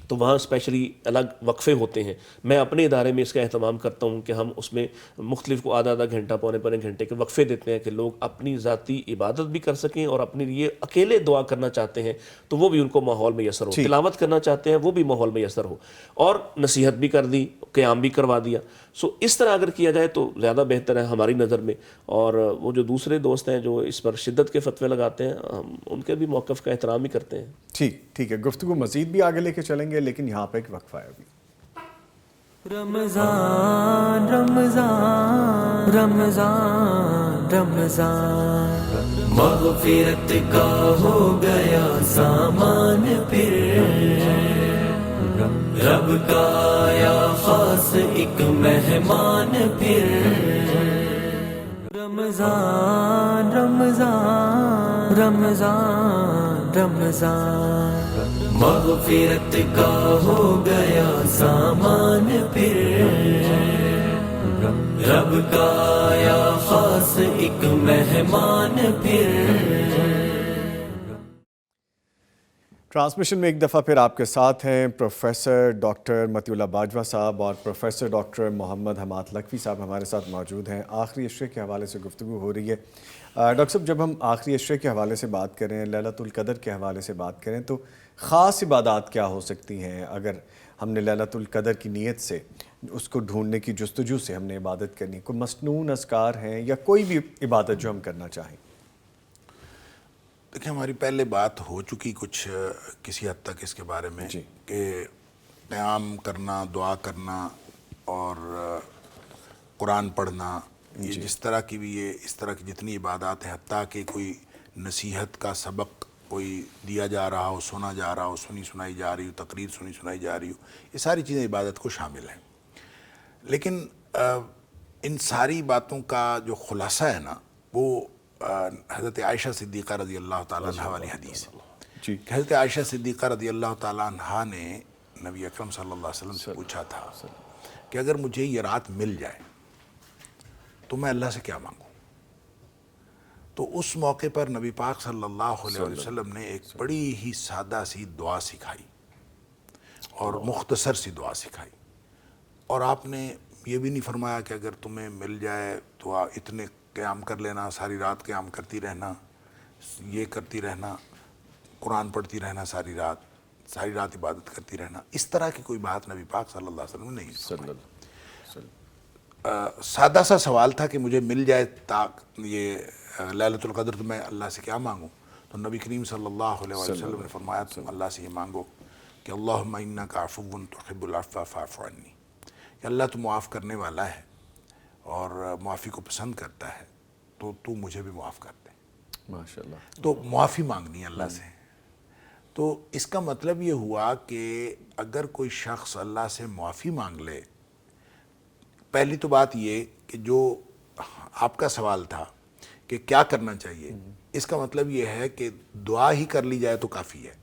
تو وہاں اسپیشلی الگ وقفے ہوتے ہیں. میں اپنے ادارے میں اس کا اہتمام کرتا ہوں کہ ہم اس میں مختلف کو آدھا گھنٹہ پونے گھنٹے کے وقفے دیتے ہیں کہ لوگ اپنی ذاتی عبادت بھی کر سکیں اور اپنے لیے اکیلے دعا کرنا چاہتے ہیں تو وہ بھی ان کو ماحول میسر ہو, تلاوت کرنا چاہتے ہیں وہ بھی ماحول میسر ہو, اور نصیحت بھی کر دی, قیام بھی کروا دیا. سو اس طرح اگر کیا جائے تو زیادہ بہتر ہے ہماری نظر میں. اور وہ جو دوسرے دوست ہیں جو اس پر شدت کے فتوے لگاتے ہیں, ہم ان کے بھی موقف کا احترام ہی کرتے ہیں. ٹھیک ہے, گفتگو مزید بھی آگے لے کے چلیں گے, لیکن یہاں پہ ایک وقفہ ہے ابھی. رمضان رمضان رمضان رمضان مغفرت کا ہو گیا سامان پھر, رب کا آیا خاص ایک مہمان پھر. رمضان رمضان رمضان رمضان مغفرت کا ہو گیا سامان پھر, رب کا آیا خاص ایک مہمان پھر. ٹرانسمیشن میں ایک دفعہ پھر آپ کے ساتھ ہیں پروفیسر ڈاکٹر مطیع اللہ باجوہ صاحب اور پروفیسر ڈاکٹر محمد حماد لکھوی صاحب ہمارے ساتھ موجود ہیں. آخری عشرے کے حوالے سے گفتگو ہو رہی ہے. ڈاکٹر صاحب, جب ہم آخری عشرے کے حوالے سے بات کریں, لیلۃ القدر کے حوالے سے بات کریں, تو خاص عبادات کیا ہو سکتی ہیں اگر ہم نے لیلۃ القدر کی نیت سے, اس کو ڈھونڈنے کی جستجو سے ہم نے عبادت کرنی؟ کوئی مسنون اذکار ہیں یا کوئی بھی عبادت جو ہم کرنا چاہیں؟ دیکھیں, ہماری پہلے بات ہو چکی کچھ کسی حد تک اس کے بارے میں کہ قیام کرنا, دعا کرنا اور قرآن پڑھنا, یہ جس طرح کی بھی یہ اس طرح کی جتنی عبادات ہیں, حتیٰ کہ کوئی نصیحت کا سبق کوئی دیا جا رہا ہو, سنا جا رہا ہو, سنی سنائی جا رہی ہو, تقریر سنی سنائی جا رہی ہو, یہ ساری چیزیں عبادت کو شامل ہیں. لیکن ان ساری باتوں کا جو خلاصہ ہے نا, وہ حضرت عائشہ صدیقہ رضی اللہ تعالیٰ عنہ والی حدیث ہے. حضرت عائشہ صدیقہ رضی اللہ تعالیٰ عنہ نے نبی اکرم صلی اللہ علیہ وسلم سے پوچھا تھا کہ اگر مجھے یہ رات مل جائے تو میں اللہ سے کیا مانگوں؟ تو اس موقع پر نبی پاک صلی اللہ علیہ وسلم نے ایک بڑی ہی سادہ سی دعا سکھائی اور مختصر سی دعا سکھائی. اور آپ نے یہ بھی نہیں فرمایا کہ اگر تمہیں مل جائے تو اتنے قیام کر لینا, ساری رات قیام کرتی رہنا, یہ کرتی رہنا, قرآن پڑھتی رہنا, ساری رات عبادت کرتی رہنا. اس طرح کی کوئی بات نبی پاک صلی اللہ علیہ وسلم نے نہیں فرمائی. سادہ سا سوال تھا کہ مجھے مل جائے یہ لیلۃ القدر تو میں اللہ سے کیا مانگوں؟ تو نبی کریم صلی اللہ علیہ وسلم نے فرمایا تم اللہ سے یہ مانگو کہ اللہم انک عفو تحب العفو فاعف عنی, کہ اللہ تو معاف کرنے والا ہے اور معافی کو پسند کرتا ہے, تو مجھے بھی معاف کر دے. ماشاءاللہ. تو معافی مانگنی ہے اللہ سے. تو اس کا مطلب یہ ہوا کہ اگر کوئی شخص اللہ سے معافی مانگ لے, پہلی تو بات یہ کہ جو آپ کا سوال تھا کہ کیا کرنا چاہیے, اس کا مطلب یہ ہے کہ دعا ہی کر لی جائے تو کافی ہے.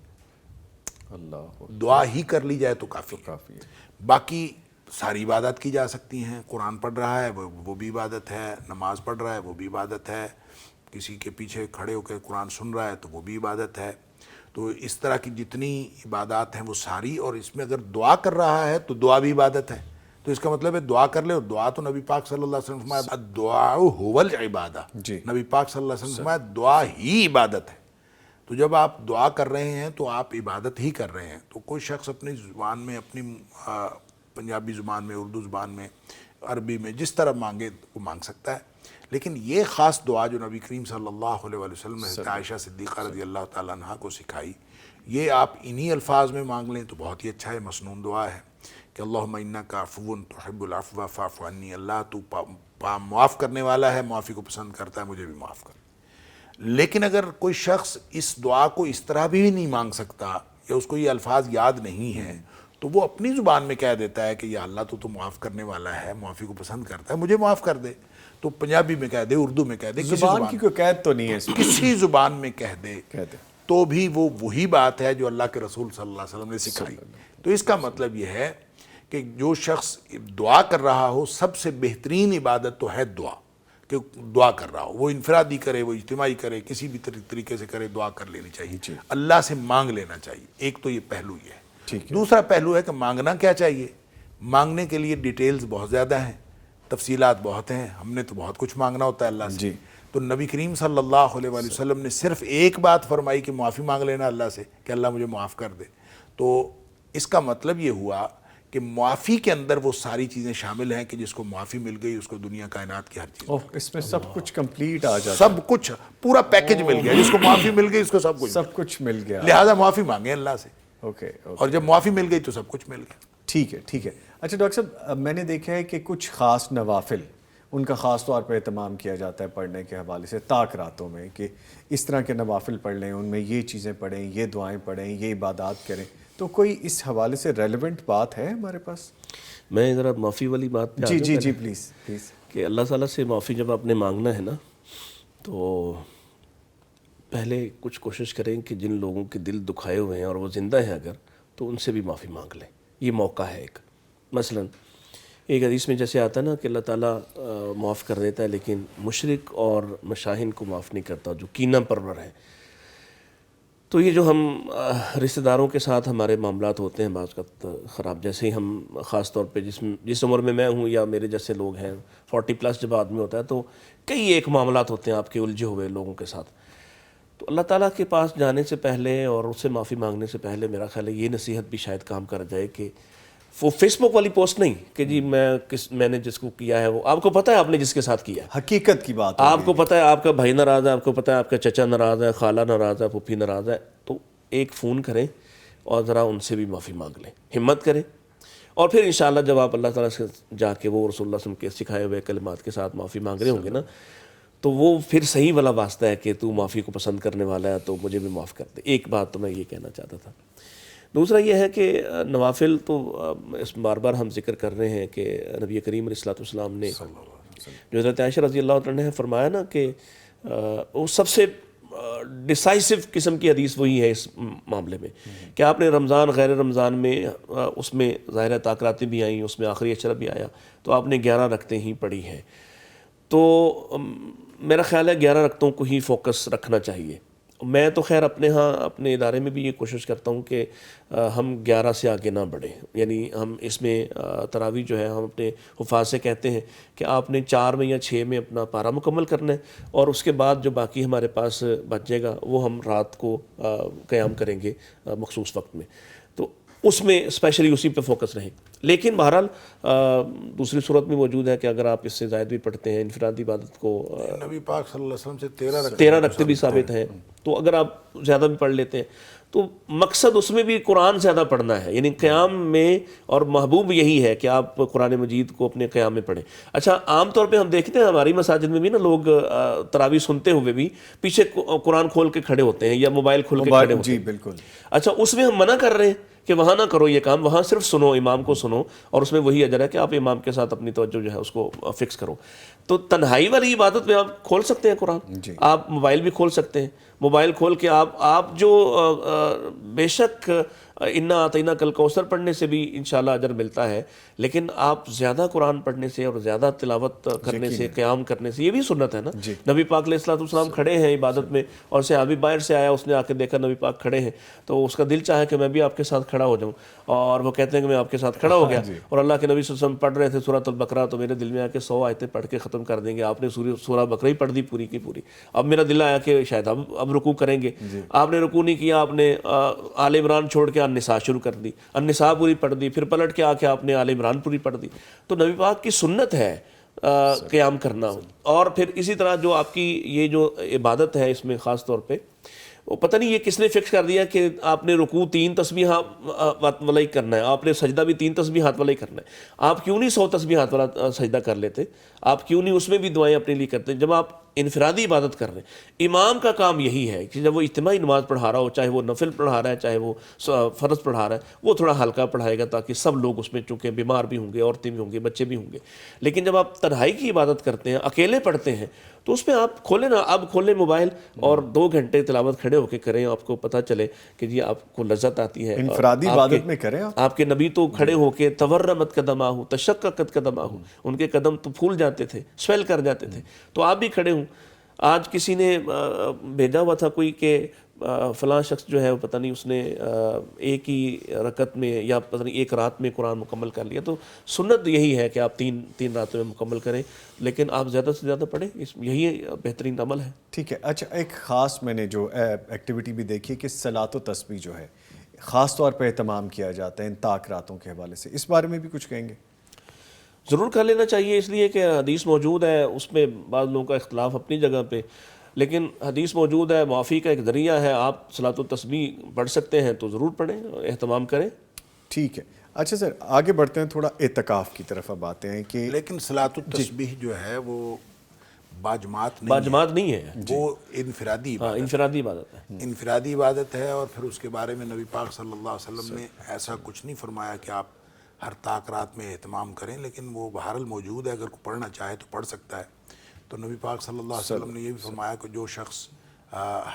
دعا ہی کر لی جائے تو کافی ہے. باقی ساری عبادات کی جا سکتی ہیں. قرآن پڑھ رہا ہے وہ بھی عبادت ہے, نماز پڑھ رہا ہے وہ بھی عبادت ہے, کسی کے پیچھے کھڑے ہو کے قرآن سن رہا ہے تو وہ بھی عبادت ہے. تو اس طرح کی جتنی عبادات ہیں وہ ساری, اور اس میں اگر دعا کر رہا ہے تو دعا بھی عبادت ہے. تو اس کا مطلب ہے دعا کر لے, اور دعا تو نبی پاک صلی اللہ علیہ وسلم فرمایا الدعاء هو العبادہ. نبی پاک صلی اللہ علیہ وسلم فرمایا دعا ہی عبادت ہے. تو جب آپ دعا کر رہے ہیں تو آپ عبادت ہی کر رہے ہیں. تو کوئی شخص اپنی زبان میں, اپنی پنجابی زبان میں, اردو زبان میں, عربی میں, جس طرح مانگے وہ مانگ سکتا ہے. لیکن یہ خاص دعا جو نبی کریم صلی اللہ علیہ وسلم نے حضرت عائشہ صدیقہ رضی اللہ تعالیٰ عنہ کو سکھائی, یہ آپ انہی الفاظ میں مانگ لیں تو بہت ہی اچھا ہے. مسنون دعا ہے کہ اللہم انک عفو تحب العفو فاعف عنی, اللہ تو معاف کرنے والا ہے, معافی کو پسند کرتا ہے, مجھے بھی معاف کر. لیکن اگر کوئی شخص اس دعا کو اس طرح بھی نہیں مانگ سکتا یا اس کو یہ الفاظ یاد نہیں ہیں, تو وہ اپنی زبان میں کہہ دیتا ہے کہ یا اللہ تو معاف کرنے والا ہے, معافی کو پسند کرتا ہے, مجھے معاف کر دے. تو پنجابی میں کہہ دے, اردو میں کہہ دے, زبان کی کوئی قید تو نہیں ہے, کسی زبان میں کہہ دے تو بھی وہ وہی بات ہے جو اللہ کے رسول صلی اللہ علیہ وسلم نے سکھائی. تو اس کا مطلب یہ ہے کہ جو شخص دعا کر رہا ہو, سب سے بہترین عبادت تو ہے دعا, کہ دعا کر رہا ہو, وہ انفرادی کرے, وہ اجتماعی کرے, کسی بھی طریقے سے کرے, دعا کر لینی چاہیے, اللہ سے مانگ لینا چاہیے. ایک تو یہ پہلو یہ ہے. دوسرا پہلو ہے کہ مانگنا کیا چاہیے. مانگنے کے لیے ڈیٹیلز بہت زیادہ ہیں, تفصیلات بہت ہیں, ہم نے تو بہت کچھ مانگنا ہوتا ہے اللہ سے. تو نبی کریم صلی اللہ علیہ وآلہ وسلم نے صرف ایک بات فرمائی کہ معافی مانگ لینا اللہ سے کہ اللہ مجھے معاف کر دے. تو اس کا مطلب یہ ہوا کہ معافی کے اندر وہ ساری چیزیں شامل ہیں کہ جس کو معافی مل گئی اس کو دنیا کائنات کی ہر چیز, اس میں سب کچھ کمپلیٹ آ جاتا, سب کچھ پورا پیکج مل گیا. جس کو معافی مل گئی اس کو سب کچھ مل گیا. لہٰذا معافی مانگیں اللہ سے. اوکے. اور جب معافی مل گئی تو سب کچھ مل گیا. ٹھیک ہے. اچھا ڈاکٹر صاحب, میں نے دیکھا ہے کہ کچھ خاص نوافل ان کا خاص طور پہ اہتمام کیا جاتا ہے پڑھنے کے حوالے سے طاق راتوں میں, کہ اس طرح کے نوافل پڑھ لیں, ان میں یہ چیزیں پڑھیں, یہ دعائیں پڑھیں, یہ عبادات کریں. تو کوئی اس حوالے سے ریلیونٹ بات ہے ہمارے پاس؟ میں ذرا معافی والی بات پہ جی پلیز کہ اللہ تعالیٰ سے معافی جب آپ نے مانگنا ہے نا, تو پہلے کچھ کوشش کریں کہ جن لوگوں کے دل دکھائے ہوئے ہیں اور وہ زندہ ہیں اگر, تو ان سے بھی معافی مانگ لیں. یہ موقع ہے ایک. مثلاً ایک حدیث میں جیسے آتا ہے نا کہ اللہ تعالیٰ معاف کر دیتا ہے لیکن مشرک اور مشاہن کو معاف نہیں کرتا جو کینہ پرور ہے. تو یہ جو ہم رشتہ داروں کے ساتھ ہمارے معاملات ہوتے ہیں بعض وقت خراب, جیسے ہی ہم خاص طور پہ جس عمر میں ہوں یا میرے جیسے لوگ ہیں 40+ جب آدمی ہوتا ہے تو کئی ایک معاملات ہوتے ہیں آپ کے الجھے ہوئے لوگوں کے ساتھ. تو اللہ تعالیٰ کے پاس جانے سے پہلے اور اس سے معافی مانگنے سے پہلے میرا خیال ہے یہ نصیحت بھی شاید کام کر جائے کہ وہ فیس بک والی پوسٹ نہیں کہ جی میں نے جس کو کیا ہے وہ آپ کو پتہ ہے آپ نے جس کے ساتھ کیا ہے, حقیقت کی بات, آپ کو پتہ ہے آپ کا بھائی ناراض ہے, آپ کو پتہ ہے آپ کا چچا ناراض ہے, خالہ ناراض ہے, پھوپھی ناراض ہے, تو ایک فون کریں اور ذرا ان سے بھی معافی مانگ لیں, ہمت کریں. اور پھر انشاءاللہ جب آپ اللہ تعالیٰ سے جا کے وہ رسول اللہ صلی اللہ علیہ وسلم کے سکھائے ہوئے کلمات کے ساتھ معافی مانگ رہے ہوں گے نا, تو وہ پھر صحیح والا واسطہ ہے کہ تو معافی کو پسند کرنے والا ہے تو مجھے بھی معاف کر دے. ایک بات تو میں یہ کہنا چاہتا تھا. دوسرا یہ ہے کہ نوافل تو اس بار بار ہم ذکر کر رہے ہیں کہ نبی کریم علیہ الصلوۃ والسلام نے جو حضرت عائشہ رضی اللہ عنہ نے فرمایا نا کہ وہ سب سے ڈیسائسو قسم کی حدیث وہی ہے اس معاملے میں کہ آپ نے رمضان غیر رمضان میں اس میں ظاہر طاق راتیں بھی آئیں, اس میں آخری عشرہ بھی آیا, تو آپ نے 11 رکعتیں ہی پڑھی ہیں. تو میرا خیال ہے 11 رکعتوں کو ہی فوکس رکھنا چاہیے. میں تو خیر اپنے اپنے ادارے میں بھی یہ کوشش کرتا ہوں کہ ہم 11 سے آگے نہ بڑھیں. یعنی ہم اس میں تراویح جو ہے ہم اپنے حفاظ سے کہتے ہیں کہ آپ نے 4 میں یا 6 میں اپنا پارہ مکمل کرنا ہے, اور اس کے بعد جو باقی ہمارے پاس بچ جائے گا وہ ہم رات کو قیام کریں گے مخصوص وقت میں. تو اس میں اسپیشلی اسی پہ فوکس رہیں. لیکن بہرحال دوسری صورت میں موجود ہے کہ اگر آپ اس سے زائد بھی پڑھتے ہیں انفرادی عبادت کو, نبی پاک صلی اللہ علیہ وسلم سے 13 رکعتیں بھی ثابت ہیں, تو اگر آپ زیادہ بھی پڑھ لیتے ہیں تو مقصد اس میں بھی قرآن زیادہ پڑھنا ہے. یعنی قیام میں اور محبوب یہی ہے کہ آپ قرآن مجید کو اپنے قیام میں پڑھیں. اچھا عام طور پہ ہم دیکھتے ہیں ہماری مساجد میں بھی نا لوگ تراویح سنتے ہوئے بھی پیچھے قرآن کھول کے کھڑے ہوتے ہیں یا موبائل کھول کے کھڑے ہوتے ہیں. جی بالکل. اچھا اس میں ہم منع کر رہے ہیں کہ وہاں نہ کرو یہ کام, وہاں صرف سنو, امام کو سنو, اور اس میں وہی اجر ہے کہ آپ امام کے ساتھ اپنی توجہ جو ہے اس کو فکس کرو. تو تنہائی والی عبادت میں آپ کھول سکتے ہیں قرآن, آپ موبائل بھی کھول سکتے ہیں. موبائل کھول کے آپ جو بے شک انا اعطیناک کل کوثر پڑھنے سے بھی انشاءاللہ اجر ملتا ہے, لیکن آپ زیادہ قرآن پڑھنے سے اور زیادہ تلاوت کرنے سے, قیام کرنے سے, یہ بھی سنت ہے نا. نبی پاک علیہ الصلوۃ والسلام کھڑے ہیں عبادت میں, اور صحابی باہر سے آیا, اس نے آ کے دیکھا نبی پاک کھڑے ہیں, تو اس کا دل چاہے کہ میں بھی آپ کے ساتھ کھڑا ہو جاؤں, اور وہ کہتے ہیں کہ میں آپ کے ساتھ کھڑا ہو گیا. اور اللہ کے نبی صلی اللہ علیہ وسلم پڑھ رہے تھے سورۃ البقرہ, تو میرے دل میں آ کے 100 آیتیں پڑھ کے ختم کر دیں گے. آپ نے سورہ بقرہ ہی پڑھ دی پوری کی پوری. اب میرا دل آیا کہ شاید اب رکوع کریں گے. آپ نے رکوع نہیں کیا, آپ نے آل عمران چھوڑ کے النساء شروع کر دی, النساء پوری پڑھ دی, پھر پلٹ کے آ کے آپ نے آل عمران پوری پڑھ دی. تو نبی پاک کی سنت ہے قیام کرنا. اور پھر اسی طرح جو آپ کی یہ جو عبادت ہے اس میں خاص طور پہ وہ پتہ نہیں یہ کس نے فکس کر دیا کہ آپ نے رکوع 3 تسبیحات والا ہی کرنا ہے, آپ نے سجدہ بھی 3 تسبیحات والا ہی کرنا ہے. آپ کیوں نہیں 100 تسبیحات والا سجدہ کر لیتے؟ آپ کیوں نہیں اس میں بھی دعائیں اپنے لیے کرتے جب آپ انفرادی عبادت کر رہے ہیں؟ امام کا کام یہی ہے کہ جب وہ اجتماعی نماز پڑھا رہا ہو, چاہے وہ نفل پڑھا رہا ہے چاہے وہ فرض پڑھا رہا ہے, وہ تھوڑا ہلکا پڑھائے گا تاکہ سب لوگ اس میں, چونکہ بیمار بھی ہوں گے, عورتیں بھی ہوں گے, بچے بھی ہوں گے. لیکن جب آپ تنہائی کی عبادت کرتے ہیں, اکیلے پڑھتے ہیں, تو اس میں آپ کھولیں نا, اب کھولیں موبائل اور 2 گھنٹے تلاوت کھڑے ہو کے کریں, آپ کو پتہ چلے کہ جی آپ کو لذت آتی ہے. انفرادی عبادت میں کریں. آپ کے نبی تو کھڑے ہو کے تورمت قدماہ تشققت قدماہ, ان کے قدم تو پھول جاتے تھے, سویل کر جاتے تھے. تو آپ بھی کھڑے ہوں. آج کسی نے بھیجا ہوا تھا کوئی کہ فلاں شخص جو ہے وہ پتہ نہیں اس نے ایک ہی رکعت میں یا پتہ نہیں ایک رات میں قرآن مکمل کر لیا. تو سنت یہی ہے کہ آپ تین راتوں میں مکمل کریں, لیکن آپ زیادہ سے زیادہ پڑھیں, یہی بہترین عمل ہے. ٹھیک ہے. اچھا, ایک خاص میں نے جو ایکٹیویٹی بھی دیکھی ہے کہ صلاۃ و تسبیح جو ہے خاص طور پہ اہتمام کیا جاتا ہے ان طاق راتوں کے حوالے سے, اس بارے میں بھی کچھ کہیں گے؟ ضرور کر لینا چاہیے, اس لیے کہ حدیث موجود ہے, اس میں بعض لوگوں کا اختلاف اپنی جگہ پہ, لیکن حدیث موجود ہے, معافی کا ایک ذریعہ ہے. آپ صلاۃ و تسبیح پڑھ سکتے ہیں تو ضرور پڑھیں, اہتمام کریں. ٹھیک ہے. اچھا سر, آگے بڑھتے ہیں, تھوڑا اعتکاف کی طرف اب آتے ہیں کہ لیکن صلاۃ التسبیح جو ہے وہ باجماعت نہیں ہے, وہ انفرادی عبادت انفرادی عبادت ہے. انفرادی عبادت ہے. اور پھر اس کے بارے میں نبی پاک صلی اللہ علیہ وسلم نے ایسا کچھ نہیں فرمایا کہ آپ ہر طاق رات میں اہتمام کریں, لیکن وہ بہرحال موجود ہے, اگر کوئی پڑھنا چاہے تو پڑھ سکتا ہے. تو نبی پاک صلی اللہ علیہ وسلم نے یہ بھی فرمایا کہ جو شخص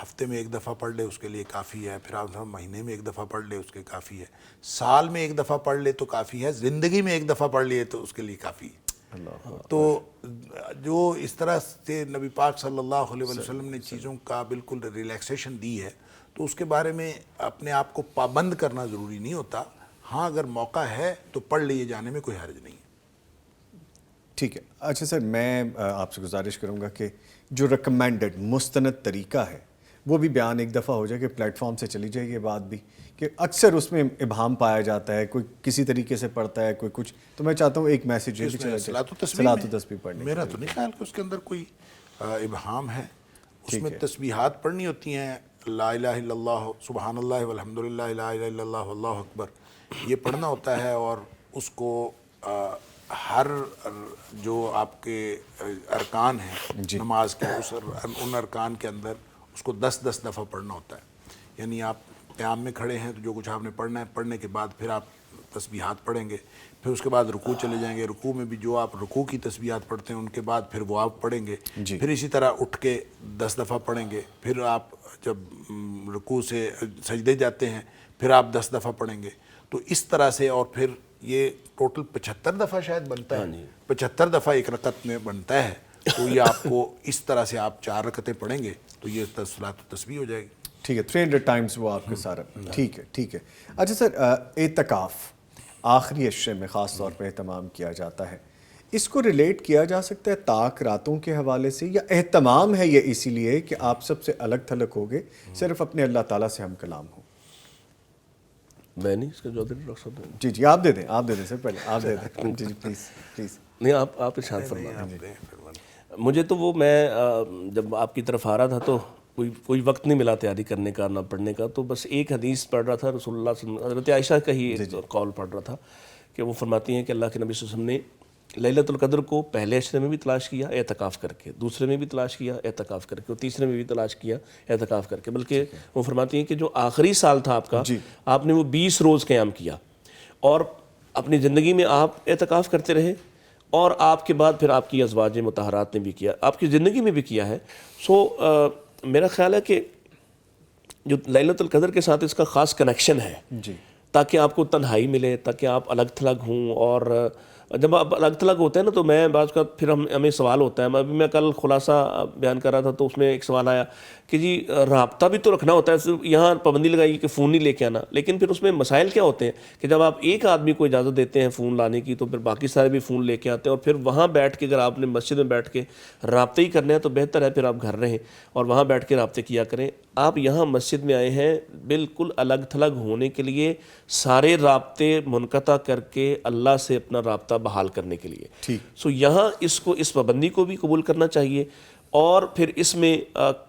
ہفتے میں ایک دفعہ پڑھ لے اس کے لیے کافی ہے, پھر آپ مہینے میں ایک دفعہ پڑھ لے اس کے کافی ہے, سال میں ایک دفعہ پڑھ لے تو کافی ہے, زندگی میں ایک دفعہ پڑھ لیے تو اس کے لیے کافی ہے. تو جو اس طرح سے نبی پاک صلی اللہ علیہ وسلم نے چیزوں کا بالکل ریلیکسیشن دی ہے, تو اس کے بارے میں اپنے آپ کو پابند کرنا ضروری نہیں ہوتا. ہاں اگر موقع ہے تو پڑھ لیے جانے میں کوئی حرج نہیں ہے. ٹھیک ہے. اچھا سر, میں آپ سے گزارش کروں گا کہ جو ریکمینڈڈ مستند طریقہ ہے وہ بھی بیان ایک دفعہ ہو جائے کہ پلیٹ فارم سے چلی جائے یہ بات بھی, کہ اکثر اس میں ابہام پایا جاتا ہے, کوئی کسی طریقے سے پڑھتا ہے, کوئی کچھ. تو میں چاہتا ہوں ایک میسیج صلاۃ و تسبیح پڑھنے. میرا تو نہیں خیال کہ اس کے اندر کوئی ابہام ہے. اس میں تسبیحات پڑھنی ہوتی ہیں, لا الہ الا اللہ, سبحان اللہ والحمد للہ, لا الہ الا اللہ واللہ اکبر, یہ پڑھنا ہوتا ہے. اور اس کو ہر جو آپ کے ارکان ہیں نماز کے, ان ارکان کے اندر اس کو 10 دفعہ پڑھنا ہوتا ہے. یعنی آپ قیام میں کھڑے ہیں تو جو کچھ آپ نے پڑھنا ہے, پڑھنے کے بعد پھر آپ تسبیحات پڑھیں گے, پھر اس کے بعد رکوع چلے جائیں گے, رکوع میں بھی جو آپ رکوع کی تسبیحات پڑھتے ہیں ان کے بعد پھر وہ آپ پڑھیں گے, پھر اسی طرح اٹھ کے 10 دفعہ پڑھیں گے, پھر آپ جب رکوع سے سجدے جاتے ہیں پھر آپ 10 دفعہ پڑھیں گے. تو اس طرح سے, اور پھر یہ ٹوٹل 75 دفعہ شاید بنتا ہے, 75 دفعہ ایک رکعت میں بنتا ہے. تو یہ آپ کو اس طرح سے آپ 4 رکعتیں پڑھیں گے تو یہ صلاۃ التسبیح ہو جائے گی. ٹھیک ہے, 300 ٹائمز وہ آپ کے سارا. ٹھیک ہے, ٹھیک ہے. اچھا سر, اعتکاف آخری عشرے میں خاص طور پہ اہتمام کیا جاتا ہے, اس کو ریلیٹ کیا جا سکتا ہے طاق راتوں کے حوالے سے, یا اہتمام ہے یہ اسی لیے کہ آپ سب سے الگ تھلگ ہو گئے, صرف اپنے اللہ تعالیٰ سے ہم کلام ہو؟ میں نہیں, اس کا جواب ڈاکٹر صاحب. جی آپ دے دیں سر, پہلے آپ دے دیں. جی پلیز. نہیں, آپ ارشاد فرمائیں. مجھے تو وہ, میں جب آپ کی طرف آ رہا تھا تو کوئی وقت نہیں ملا تیاری کرنے کا, نہ پڑھنے کا, تو بس ایک حدیث پڑھ رہا تھا رسول اللہ صلی اللہ علیہ وسلم, حضرت عائشہ کا ہی ایک قول پڑھ رہا تھا کہ وہ فرماتی ہیں کہ اللہ کے نبی صلی اللہ علیہ وسلم نے لیلۃ القدر کو پہلے عشرے میں بھی تلاش کیا اعتکاف کر کے, دوسرے میں بھی تلاش کیا اعتکاف کر کے, اور تیسرے میں بھی تلاش کیا اعتکاف کر کے. بلکہ وہ فرماتی ہیں کہ جو آخری سال تھا آپ کا, آپ نے وہ 20 روز قیام کیا, اور اپنی زندگی میں آپ اعتکاف کرتے رہے, اور آپ کے بعد پھر آپ کی ازواج مطہرات نے بھی کیا, آپ کی زندگی میں بھی کیا ہے. سو میرا خیال ہے کہ جو لیلۃ القدر کے ساتھ اس کا خاص کنیکشن ہے, تاکہ آپ کو تنہائی ملے, تاکہ آپ الگ تھلگ ہوں. اور جب آپ الگ تھلگ ہوتے ہیں نا, تو میں بعض کا پھر ہمیں سوال ہوتا ہے, ابھی میں کل خلاصہ بیان کر رہا تھا تو اس میں ایک سوال آیا کہ جی رابطہ بھی تو رکھنا ہوتا ہے, صرف یہاں پابندی لگائی کہ فون نہیں لے کے آنا, لیکن پھر اس میں مسائل کیا ہوتے ہیں کہ جب آپ ایک آدمی کو اجازت دیتے ہیں فون لانے کی, تو پھر باقی سارے بھی فون لے کے آتے ہیں, اور پھر وہاں بیٹھ کے اگر آپ نے مسجد میں بیٹھ کے رابطے ہی کرنے ہیں تو بہتر ہے پھر آپ گھر رہیں اور وہاں بیٹھ کے رابطے کیا کریں. آپ یہاں مسجد میں آئے ہیں بالکل الگ تھلگ ہونے کے لیے, سارے رابطے منقطع کر کے اللہ سے اپنا رابطہ بحال کرنے کے لیے. سو یہاں اس پابندی کو بھی قبول کرنا چاہیے, اور پھر اس میں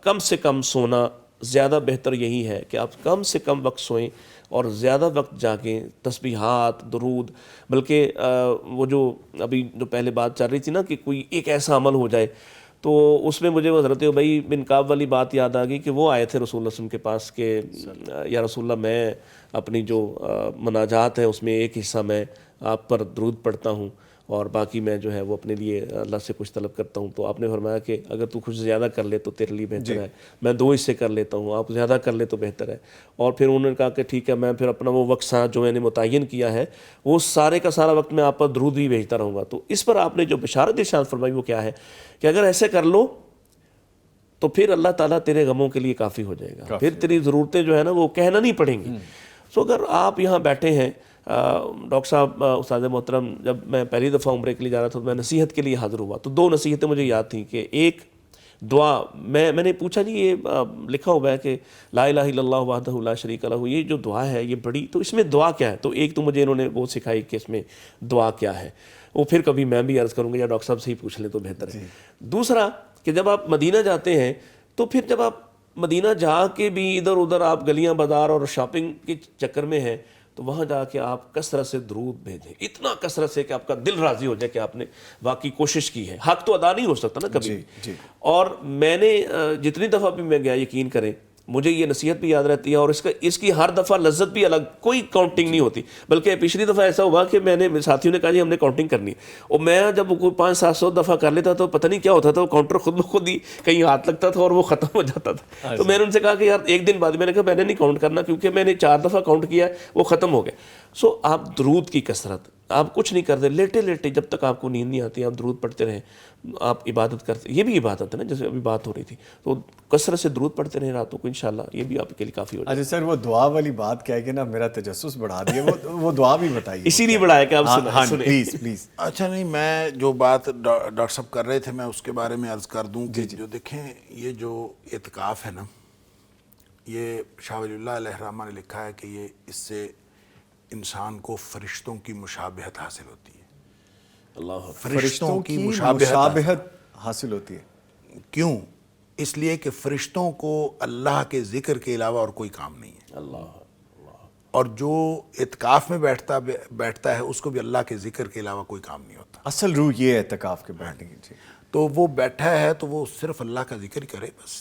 کم سے کم سونا زیادہ بہتر یہی ہے کہ آپ کم سے کم وقت سوئیں اور زیادہ وقت جاگیں, تسبیحات, درود. بلکہ وہ جو ابھی جو پہلے بات چل رہی تھی نا کہ کوئی ایک ایسا عمل ہو جائے, تو اس میں مجھے وہ حضرت ابی بن کعب والی بات یاد آ گئی کہ وہ آئے تھے رسول اللہ صلی اللہ علیہ وسلم کے پاس کہ یا رسول اللہ, میں اپنی جو مناجات ہے اس میں ایک حصہ میں آپ پر درود پڑھتا ہوں اور باقی میں جو ہے وہ اپنے لیے اللہ سے کچھ طلب کرتا ہوں. تو آپ نے فرمایا کہ اگر تو کچھ زیادہ کر لے تو تیرے لیے بہتر ہے, میں 2 حصے کر لیتا ہوں, آپ زیادہ کر لے تو بہتر ہے. اور پھر انہوں نے کہا کہ ٹھیک ہے, میں پھر اپنا وہ وقت جو میں نے متعین کیا ہے وہ سارے کا سارا وقت میں آپ پر درود ہی بھیجتا رہوں گا. تو اس پر آپ نے جو بشارت ارشاد فرمائی وہ کیا ہے کہ اگر ایسے کر لو تو پھر اللہ تعالیٰ تیرے غموں کے لیے کافی ہو جائے گا، پھر تیری ضرورتیں جو ہے نا وہ کہنا نہیں پڑیں گی. سو اگر آپ یہاں بیٹھے ہیں، ڈاکٹر صاحب استاد محترم، جب میں پہلی دفعہ عمرے کے لیے جا رہا تھا تو میں نصیحت کے لیے حاضر ہوا، تو 2 نصیحتیں مجھے یاد تھیں کہ ایک دعا، میں نے پوچھا جی یہ لکھا ہوا ہے کہ لا الہ الا اللہ وحدہ لا شریک لہ، یہ جو دعا ہے یہ بڑی، تو اس میں دعا کیا ہے؟ تو ایک تو مجھے انہوں نے وہ سکھائی کہ اس میں دعا کیا ہے، وہ پھر کبھی میں بھی عرض کروں گا یا ڈاکٹر صاحب سے ہی پوچھ لیں تو بہتر ہے. دوسرا کہ جب آپ مدینہ جاتے ہیں تو پھر جب آپ مدینہ جا کے بھی ادھر ادھر آپ گلیاں بازار اور شاپنگ کے چکر میں ہیں، تو وہاں جا کے آپ کثرت سے درود بھیجیں، اتنا کثرت سے کہ آپ کا دل راضی ہو جائے کہ آپ نے واقعی کوشش کی ہے. حق تو ادا نہیں ہو سکتا نا کبھی بھی. اور میں نے جتنی دفعہ بھی میں گیا، یقین کریں مجھے یہ نصیحت بھی یاد رہتی ہے، اور اس کی ہر دفعہ لذت بھی الگ، کوئی کاؤنٹنگ نہیں ہوتی. بلکہ پچھلی دفعہ ایسا ہوا کہ میں نے ساتھیوں نے کہا جی ہم نے کاؤنٹنگ کرنی ہے، اور میں جب کوئی 500-700 دفعہ کر لیتا تو پتہ نہیں کیا ہوتا تھا، وہ کاؤنٹر خود بخود ہی کہیں ہاتھ لگتا تھا اور وہ ختم ہو جاتا تھا. تو میں نے ان سے کہا کہ یار ایک دن بعد میں نے کہا میں نے نہیں کاؤنٹ کرنا، کیونکہ میں نے 4 دفعہ کاؤنٹ کیا ہے، وہ ختم ہو گئے. سو آپ درود کی کثرت، آپ کچھ نہیں کرتے، لیٹے لیٹے جب تک آپ کو نیند نہیں آتی آپ درود پڑھتے رہیں، آپ عبادت کرتے، یہ بھی عبادت ہے نا جیسے ابھی بات ہو رہی تھی، تو کثرت سے درود پڑھتے رہیں راتوں کو، انشاءاللہ یہ بھی آپ کے لیے کافی ہو جائے. اچھا سر، وہ دعا والی بات کیا ہے کہ نا میرا تجسس بڑھا دیا، وہ دعا بھی بتائیے. اسی لیے بڑھایا کہ آپ سنیں. پلیز. اچھا نہیں، میں جو بات ڈاکٹر صاحب کر رہے تھے میں اس کے بارے میں عرض کر دوں کہ جو دیکھیں یہ جو اعتکاف ہے نا، یہ شاہ ولی اللہ علیہ الرحمہ نے لکھا ہے کہ یہ اس سے انسان کو فرشتوں کی مشابہت حاصل ہوتی ہے. اللہ فرشتوں کی مشابہت حاصل ہوتی ہے. کیوں؟ اس لیے کہ فرشتوں کو اللہ کے ذکر کے علاوہ اور کوئی کام نہیں ہے. اللہ. اور جو اعتکاف میں بیٹھتا ہے اس کو بھی اللہ کے ذکر کے علاوہ کوئی کام نہیں ہوتا. اصل روح یہ ہے اعتکاف کے بیٹھنے کی. تو وہ بیٹھا ہے تو وہ صرف اللہ کا ذکر کرے بس،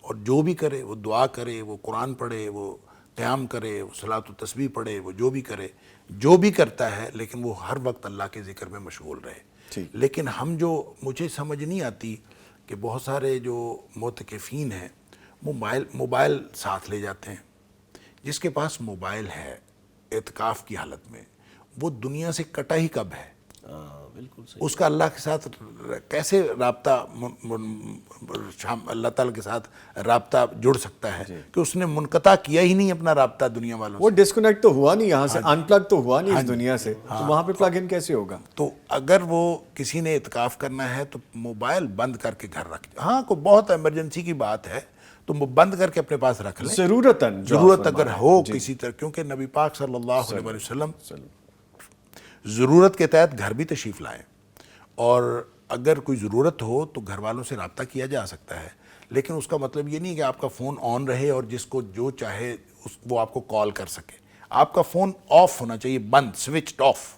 اور جو بھی کرے، وہ دعا کرے، وہ قرآن پڑھے، وہ قیام کرے، وہ صلاۃ و تسبیح پڑھے، وہ جو بھی کرے، جو بھی کرتا ہے، لیکن وہ ہر وقت اللہ کے ذکر میں مشغول رہے. لیکن ہم جو، مجھے سمجھ نہیں آتی کہ بہت سارے جو معتکفین ہیں موبائل ساتھ لے جاتے ہیں. جس کے پاس موبائل ہے اعتکاف کی حالت میں، وہ دنیا سے کٹا ہی کب ہے؟ بالکل صحیح. اس کا اللہ کے ساتھ کیسے رابطہ، اللہ تعالیٰ کے ساتھ رابطہ جڑ سکتا ہے کہ اس نے منقطع کیا ہی نہیں اپنا رابطہ دنیا والوں سے. وہ ڈسکنیکٹ تو ہوا نہیں یہاں سے، ان پلگ تو ہوا نہیں اس دنیا سے، تو وہاں پہ پلگ ان کیسے ہوگا؟ تو اگر وہ کسی نے اعتکاف کرنا ہے تو موبائل بند کر کے گھر رکھ، ہاں کوئی بہت ایمرجنسی کی بات ہے تو وہ بند کر کے اپنے پاس رکھ لیں، ضرورت اگر ہو کسی طرح. کیونکہ نبی پاک صلی اللہ علیہ وسلم ضرورت کے تحت گھر بھی تشریف لائیں، اور اگر کوئی ضرورت ہو تو گھر والوں سے رابطہ کیا جا سکتا ہے. لیکن اس کا مطلب یہ نہیں کہ آپ کا فون آن رہے اور جس کو جو چاہے وہ آپ کو کال کر سکے. آپ کا فون آف ہونا چاہیے، بند، سوئچ آف.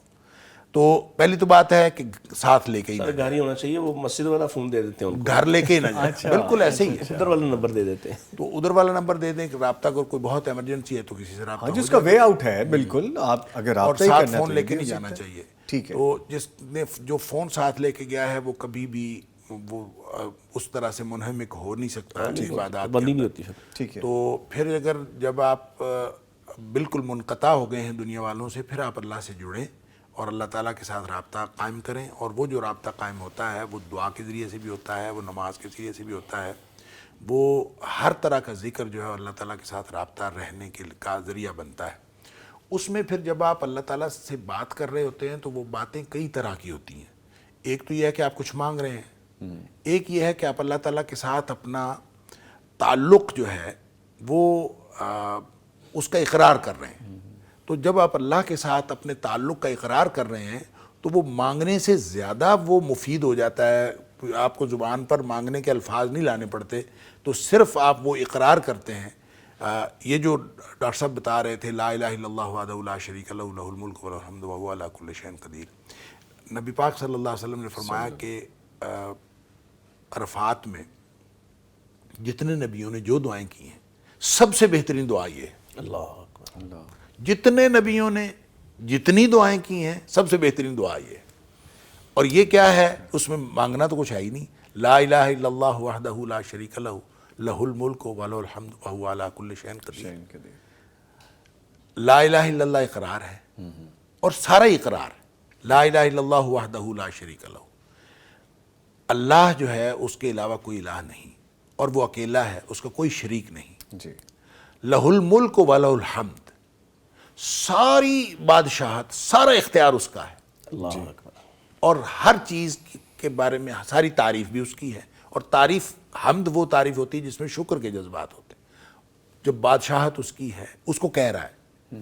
تو پہلی تو بات ہے کہ ساتھ لے کے ہی گھر ہی ہونا چاہیے. وہ مسجد والا فون دے دیتے ہیں ان کو، گھر لے کے ہی نہ جائیں. بالکل ایسے ہی ہے، ادھر والا نمبر دے دیتے ہیں. تو ادھر والا نمبر دے دیں کہ رابطہ اگر کوئی بہت ایمرجنسی ہے تو کسی سے رابطہ، جس کا وے آؤٹ ہے. بالکل، آپ اگر اور رابطہ ہی ساتھ کرنا ہے فون تو لے یہ کے بھی نہیں ہو جانا سکتا ہے. چاہیے. ٹھیک ہے. تو جس نے جو فون ساتھ لے کے گیا ہے وہ کبھی بھی وہ اس طرح سے منہمک ہو نہیں سکتا عبادات بندی نہیں ہوتی. ٹھیک ہے. تو پھر اگر جب آپ بالکل منقطع ہو گئے ہیں دنیا والوں سے، پھر آپ اللہ سے جڑیں اور اللہ تعالیٰ کے ساتھ رابطہ قائم کریں. اور وہ جو رابطہ قائم ہوتا ہے وہ دعا کے ذریعے سے بھی ہوتا ہے، وہ نماز کے ذریعے سے بھی ہوتا ہے، وہ ہر طرح کا ذکر جو ہے اللہ تعالیٰ کے ساتھ رابطہ رہنے کا ذریعہ بنتا ہے. اس میں پھر جب آپ اللہ تعالیٰ سے بات کر رہے ہوتے ہیں تو وہ باتیں کئی طرح کی ہوتی ہیں. ایک تو یہ ہے کہ آپ کچھ مانگ رہے ہیں، ایک یہ ہے کہ آپ اللہ تعالیٰ کے ساتھ اپنا تعلق جو ہے وہ اس کا اقرار کر رہے ہیں. تو جب آپ اللہ کے ساتھ اپنے تعلق کا اقرار کر رہے ہیں تو وہ مانگنے سے زیادہ وہ مفید ہو جاتا ہے. آپ کو زبان پر مانگنے کے الفاظ نہیں لانے پڑتے، تو صرف آپ وہ اقرار کرتے ہیں. یہ جو ڈاکٹر صاحب بتا رہے تھے لا الہ الا اللہ وحدہ لا شریک لہ لہ الملک ولہ الحمد وہو علی کل شیء قدیر، نبی پاک صلی اللہ علیہ وسلم نے فرمایا کہ عرفات میں جتنے نبیوں نے جو دعائیں کی ہیں سب سے بہترین دعا یہ ہے. اللہ اکبر. جتنے نبیوں نے جتنی دعائیں کی ہیں سب سے بہترین دعا یہ ہے. اور یہ کیا ہے؟ اس میں مانگنا تو کچھ ہے ہی نہیں. لا الہ الا اللہ وحدہ لا شریک لہ لہ الملک ولہ الحمد وہو علی کل شیء قدیر. لا الہ الا اللہ اقرار ہے، اور سارا اقرار لا الہ الا اللہ وحدہ لا شریک لہ، اللہ جو ہے اس کے علاوہ کوئی الہ نہیں، اور وہ اکیلا ہے، اس کا کوئی شریک نہیں. جی لہ الملک و لہ الحمد، ساری بادشاہت، سارا اختیار اس کا ہے، اللہ اکبر. اور ہر چیز کے بارے میں ساری تعریف بھی اس کی ہے. اور تعریف، حمد وہ تعریف ہوتی ہے جس میں شکر کے جذبات ہوتے ہیں. جو بادشاہت اس کی ہے، اس کو کہہ رہا ہے،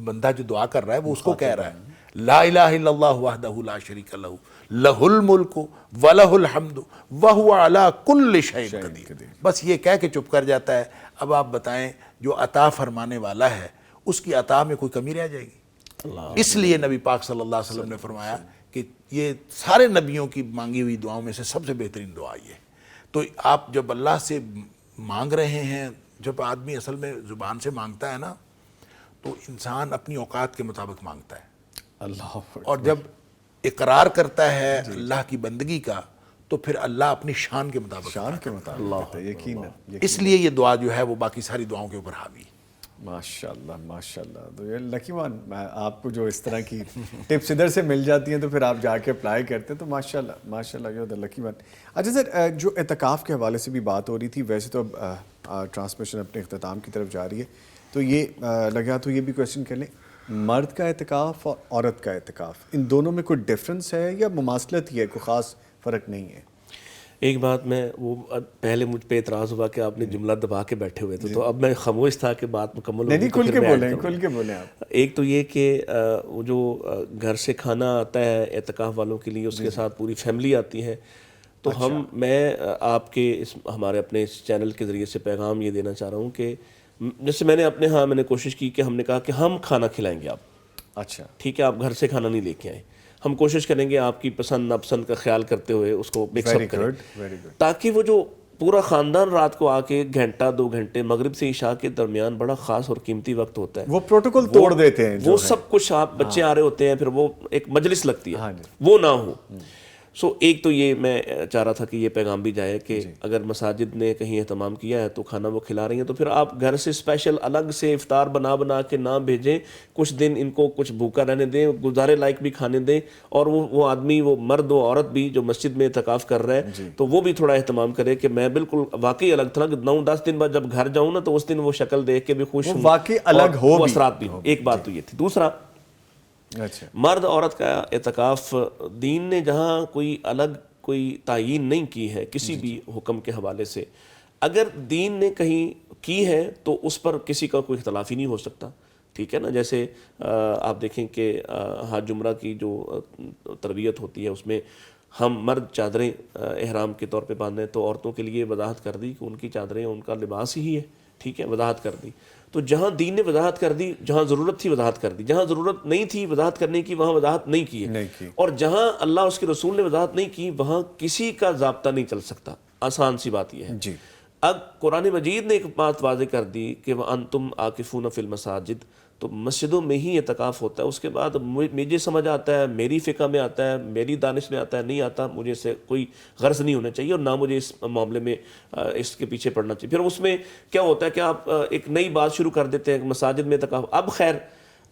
بندہ جو دعا کر رہا ہے وہ اس کو کہہ رہا ہے لا الہ الا اللہ وحدہ لا شریک لہ لہ الملک ولہ الحمد وہو علی کل شیء قدیر. بس یہ کہہ کے چپ کر جاتا ہے. اب آپ بتائیں جو عطا فرمانے والا ہے اس کی عطا میں کوئی کمی رہ جائے گی؟ اس لیے نبی پاک صلی اللہ علیہ وسلم نے فرمایا کہ یہ سارے نبیوں کی مانگی ہوئی دعاؤں میں سے سب سے بہترین دعا یہ ہے. تو آپ جب اللہ سے مانگ رہے ہیں، جب آدمی اصل میں زبان سے مانگتا ہے نا تو انسان اپنی اوقات کے مطابق مانگتا ہے. اللہ اور جب اقرار کرتا ہے اللہ کی بندگی کا تو پھر اللہ اپنی شان کے مطابق شان کے مطابق یقیناً. اس لیے یہ دعا جو ہے وہ باقی ساری دعاؤں کے اوپر حاوی ہے. ماشاء اللہ ماشاء اللہ. تو یہ لکی مان، آپ کو جو اس طرح کی ٹپس ادھر سے مل جاتی ہیں تو پھر آپ جا کے اپلائی کرتے ہیں تو ماشاء اللہ ماشاء اللہ. یو لکی مان. اچھا سر، جو اعتکاف کے حوالے سے بھی بات ہو رہی تھی، ویسے تو ٹرانسمیشن اپنے اختتام کی طرف جا رہی ہے، تو یہ لگا تو یہ بھی کویشچن کر لیں، مرد کا اعتکاف اور عورت کا اعتکاف، ان دونوں میں کوئی ڈفرینس ہے یا مماثلت ہی ہے، کوئی خاص فرق نہیں ہے؟ ایک بات میں وہ پہلے مجھ پہ اعتراض ہوا کہ آپ نے جملہ دبا کے بیٹھے ہوئے تھے، تو اب میں خاموش تھا کہ بات مکمل ہوگی. نہیں کھل کے بولیں، کھل کے بولیں آپ. ایک تو یہ کہ وہ جو گھر سے کھانا آتا ہے اعتکاف والوں کے لیے، اس کے ساتھ پوری فیملی آتی ہے. تو میں آپ کے ہمارے اپنے اس چینل کے ذریعے سے پیغام یہ دینا چاہ رہا ہوں کہ جیسے میں نے کوشش کی کہ ہم نے کہا کہ ہم کھانا کھلائیں گے آپ. اچھا ٹھیک ہے، آپ گھر سے کھانا نہیں لے کے آئیں، ہم کوشش کریں گے آپ کی پسند ناپسند کا خیال کرتے ہوئے اس کو مکس اپ کریں، تاکہ وہ جو پورا خاندان رات کو آ کے گھنٹہ 2 گھنٹے مغرب سے عشاء کے درمیان بڑا خاص اور قیمتی وقت ہوتا ہے، وہ پروٹوکول توڑ دیتے ہیں، وہ سب کچھ آپ بچے آ رہے ہوتے ہیں، پھر وہ ایک مجلس لگتی ہے، وہ نہ ہو. ایک تو یہ میں چاہ رہا تھا کہ یہ پیغام بھی جائے کہ اگر مساجد نے کہیں اہتمام کیا ہے تو کھانا وہ کھلا رہی ہیں، تو پھر آپ گھر سے اسپیشل الگ سے افطار بنا کے نہ بھیجیں، کچھ دن ان کو کچھ بھوکا رہنے دیں، گزارے لائق بھی کھانے دیں. اور وہ آدمی، وہ مرد و عورت بھی جو مسجد میں اعتکاف کر رہے ہیں تو وہ بھی تھوڑا اہتمام کرے کہ میں بالکل واقعی الگ تھا کہ 9-10 دن بعد جب گھر جاؤں نا تو اس دن وہ شکل دیکھ کے بھی خوش ہوں، واقعی الگ ہو، اثرات بھی ہوں. ایک بات تو یہ تھی. دوسرا، مرد عورت کا اعتکاف دین نے جہاں کوئی تعیین نہیں کی ہے کسی بھی حکم کے حوالے سے، اگر دین نے کہیں کی ہے تو اس پر کسی کا کوئی اختلاف ہی نہیں ہو سکتا. ٹھیک ہے نا؟ جیسے آپ دیکھیں کہ حج عمرہ کی جو تربیت ہوتی ہے اس میں ہم مرد چادریں احرام کے طور پہ باندھیں تو عورتوں کے لیے وضاحت کر دی کہ ان کی چادریں ان کا لباس ہی ہے. ٹھیک ہے، وضاحت کر دی. تو جہاں دین نے وضاحت کر دی، جہاں ضرورت تھی وضاحت کر دی، جہاں ضرورت نہیں تھی وضاحت کرنے کی وہاں وضاحت نہیں کی ہے، اور جہاں اللہ اس کے رسول نے وضاحت نہیں کی وہاں کسی کا ضابطہ نہیں چل سکتا. آسان سی بات یہ ہے. اب قرآن مجید نے ایک بات واضح کر دی کہ وَأَنْتُمْ عَاكِفُونَ فِي الْمَسَاجِدِ، تو مسجدوں میں ہی اعتکاف ہوتا ہے. اس کے بعد مجھے سمجھ آتا ہے، میری فقہ میں آتا ہے، میری دانش میں آتا ہے، نہیں آتا مجھے اس سے کوئی غرض نہیں ہونا چاہیے اور نہ مجھے اس معاملے میں اس کے پیچھے پڑنا چاہیے. پھر اس میں کیا ہوتا ہے کہ آپ ایک نئی بات شروع کر دیتے ہیں مساجد میں اعتکاف. اب خیر،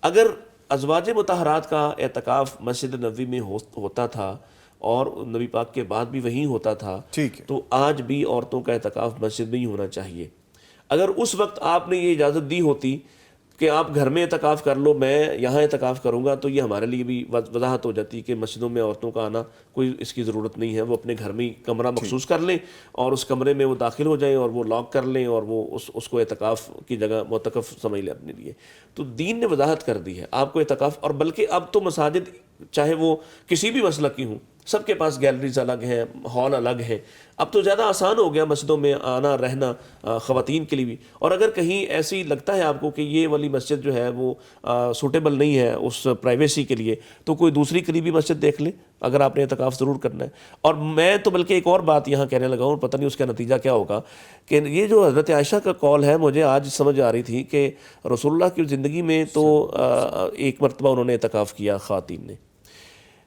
اگر ازواج مطہرات کا اعتکاف مسجد نبوی میں ہوتا تھا اور نبی پاک کے بعد بھی وہیں ہوتا تھا، تو آج بھی عورتوں کا اعتکاف مسجد میں ہی ہونا چاہیے. اگر اس وقت آپ نے یہ اجازت دی ہوتی کہ آپ گھر میں اعتکاف کر لو، میں یہاں اعتکاف کروں گا، تو یہ ہمارے لیے بھی وضاحت ہو جاتی کہ مسجدوں میں عورتوں کا آنا کوئی اس کی ضرورت نہیں ہے. وہ اپنے گھر میں کمرہ مخصوص کر لیں اور اس کمرے میں وہ داخل ہو جائیں اور وہ لاک کر لیں اور وہ اس کو اعتکاف کی جگہ معتکف سمجھ لیں اپنے لیے. تو دین نے وضاحت کر دی ہے آپ کو اعتکاف. اور بلکہ اب تو مساجد چاہے وہ کسی بھی مسلک کی ہوں، سب کے پاس گیلریز الگ ہیں، ہال الگ ہیں. اب تو زیادہ آسان ہو گیا مسجدوں میں آنا رہنا خواتین کے لیے بھی. اور اگر کہیں ایسی لگتا ہے آپ کو کہ یہ والی مسجد جو ہے وہ سوٹیبل نہیں ہے اس پرائیویسی کے لیے، تو کوئی دوسری قریبی مسجد دیکھ لیں اگر آپ نے اعتکاف ضرور کرنا ہے. اور میں تو بلکہ ایک اور بات یہاں کہنے لگا ہوں، پتہ نہیں اس کا نتیجہ کیا ہوگا، کہ یہ جو حضرت عائشہ کا قول ہے مجھے آج سمجھ آ رہی تھی کہ رسول اللہ کی زندگی میں تو ایک مرتبہ انہوں نے اعتکاف کیا خواتین نے،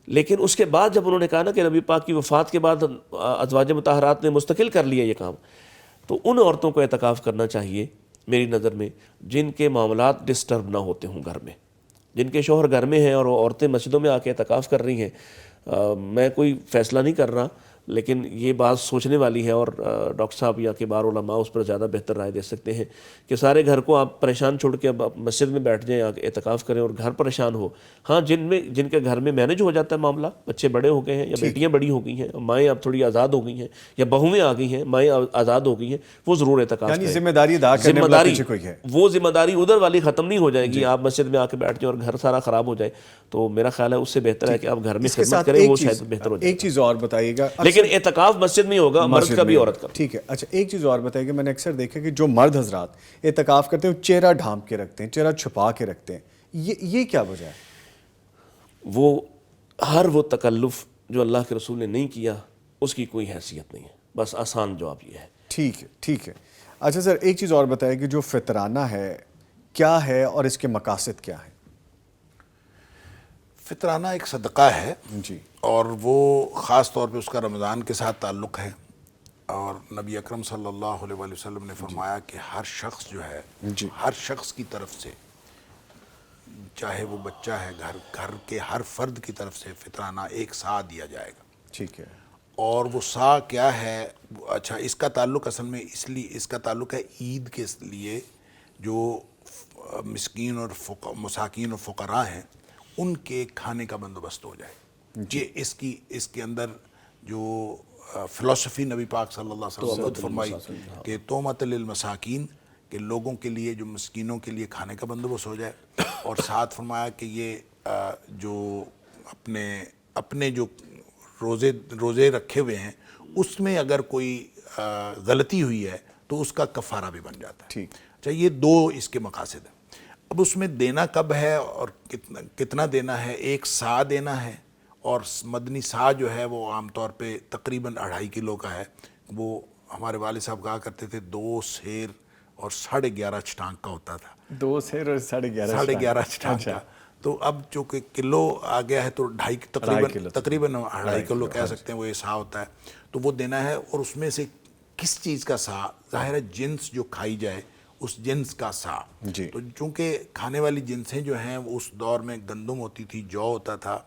لیکن اس کے بعد جب انہوں نے کہا نا کہ نبی پاک کی وفات کے بعد ازواج مطہرات نے مستقل کر لیا یہ کام، تو ان عورتوں کو اعتکاف کرنا چاہیے میری نظر میں جن کے معاملات ڈسٹرب نہ ہوتے ہوں گھر میں، جن کے شوہر گھر میں ہیں اور وہ عورتیں مسجدوں میں آ کے اعتکاف کر رہی ہیں. میں کوئی فیصلہ نہیں کر رہا، لیکن یہ بات سوچنے والی ہے، اور ڈاکٹر صاحب یا کبار علماء اس پر زیادہ بہتر رائے دے سکتے ہیں کہ سارے گھر کو آپ پریشان چھوڑ کے اب آپ مسجد میں بیٹھ جائیں، اعتکاف کریں اور گھر پریشان ہو. ہاں جن کے گھر میں مینج ہو جاتا ہے معاملہ، بچے بڑے ہو گئے ہیں یا بیٹیاں بڑی ہو گئی ہیں، مائیں اب تھوڑی آزاد ہو گئی ہیں یا بہویں آ گئی ہیں، مائیں آزاد ہو گئی ہیں، وہ ضرور اعتکاف یعنی کریں. ذمہ داری ادا کرنے والا پیچھے کوئی ہے. وہ ذمہ داری ادھر والی ختم نہیں ہو جائے گی. آپ مسجد میں آ کے بیٹھ جائیں اور گھر سارا خراب ہو جائے، تو میرا خیال ہے اس سے بہتر ہے کہ آپ گھر میں اس کے خدمت ساتھ کریں، وہ شاید بہتر ہو جائے. ایک چیز اور بتائیے گا، لیکن اعتکاف مسجد میں ہوگا، مرد کا بھی عورت کا. ٹھیک ہے. اچھا ایک چیز اور بتائیے گا، میں نے اکثر دیکھا کہ جو مرد حضرات اعتکاف کرتے ہیں وہ چہرہ ڈھانپ کے رکھتے ہیں، چہرہ چھپا کے رکھتے ہیں، یہ کیا وجہ ہے؟ وہ تکلف جو اللہ کے رسول نے نہیں کیا اس کی کوئی حیثیت نہیں ہے. بس آسان جواب یہ ہے. ٹھیک ہے. اچھا سر ایک چیز اور بتائیے کہ جو فطرانہ ہے کیا ہے اور اس کے مقاصد کیا ہیں؟ فطرانہ ایک صدقہ ہے جی، اور وہ خاص طور پہ اس کا رمضان کے ساتھ تعلق ہے. اور نبی اکرم صلی اللہ علیہ وآلہ وسلم نے فرمایا کہ ہر شخص جو ہے، ہر شخص کی طرف سے، چاہے وہ بچہ ہے، گھر کے ہر فرد کی طرف سے فطرانہ ایک سا دیا جائے گا. ٹھیک ہے. اور وہ سا کیا ہے؟ اچھا اس کا تعلق اصل میں اس کا تعلق ہے عید کے لیے جو مسکین اور مساکین اور فقراء ہیں ان کے کھانے کا بندوبست ہو جائے. یہ اس کے اندر جو فلسفی نبی پاک صلی اللہ علیہ وسلم نے فرمائی کہ تومۃ للمساکین، کہ لوگوں کے لیے جو مسکینوں کے لیے کھانے کا بندوبست ہو جائے. اور ساتھ فرمایا کہ یہ جو اپنے جو روزے رکھے ہوئے ہیں اس میں اگر کوئی غلطی ہوئی ہے تو اس کا کفارہ بھی بن جاتا ہے. ٹھیک. اچھا یہ دو اس کے مقاصد ہیں. اب اس میں دینا کب ہے اور کتنا دینا ہے؟ ایک سا دینا ہے، اور مدنی سا جو ہے وہ عام طور پہ تقریباً 2.5 کلو کا ہے. وہ ہمارے والد صاحب کہا کرتے تھے 2 سیر اور 11.5 چھٹانک کا ہوتا تھا. 2 سیر اور 11.5 چھٹانک کا. تو اب چونکہ کلو آ گیا ہے تو تقریباً 2.5 کلو کہہ سکتے ہیں وہ سا ہوتا ہے. تو وہ دینا ہے. اور اس میں سے کس چیز کا سا؟ ظاہر ہے جنس جو کھائی جائے اس جنس کا سا. تو چونکہ کھانے والی جنسیں جو ہیں وہ اس دور میں گندم ہوتی تھی، جو ہوتا تھا،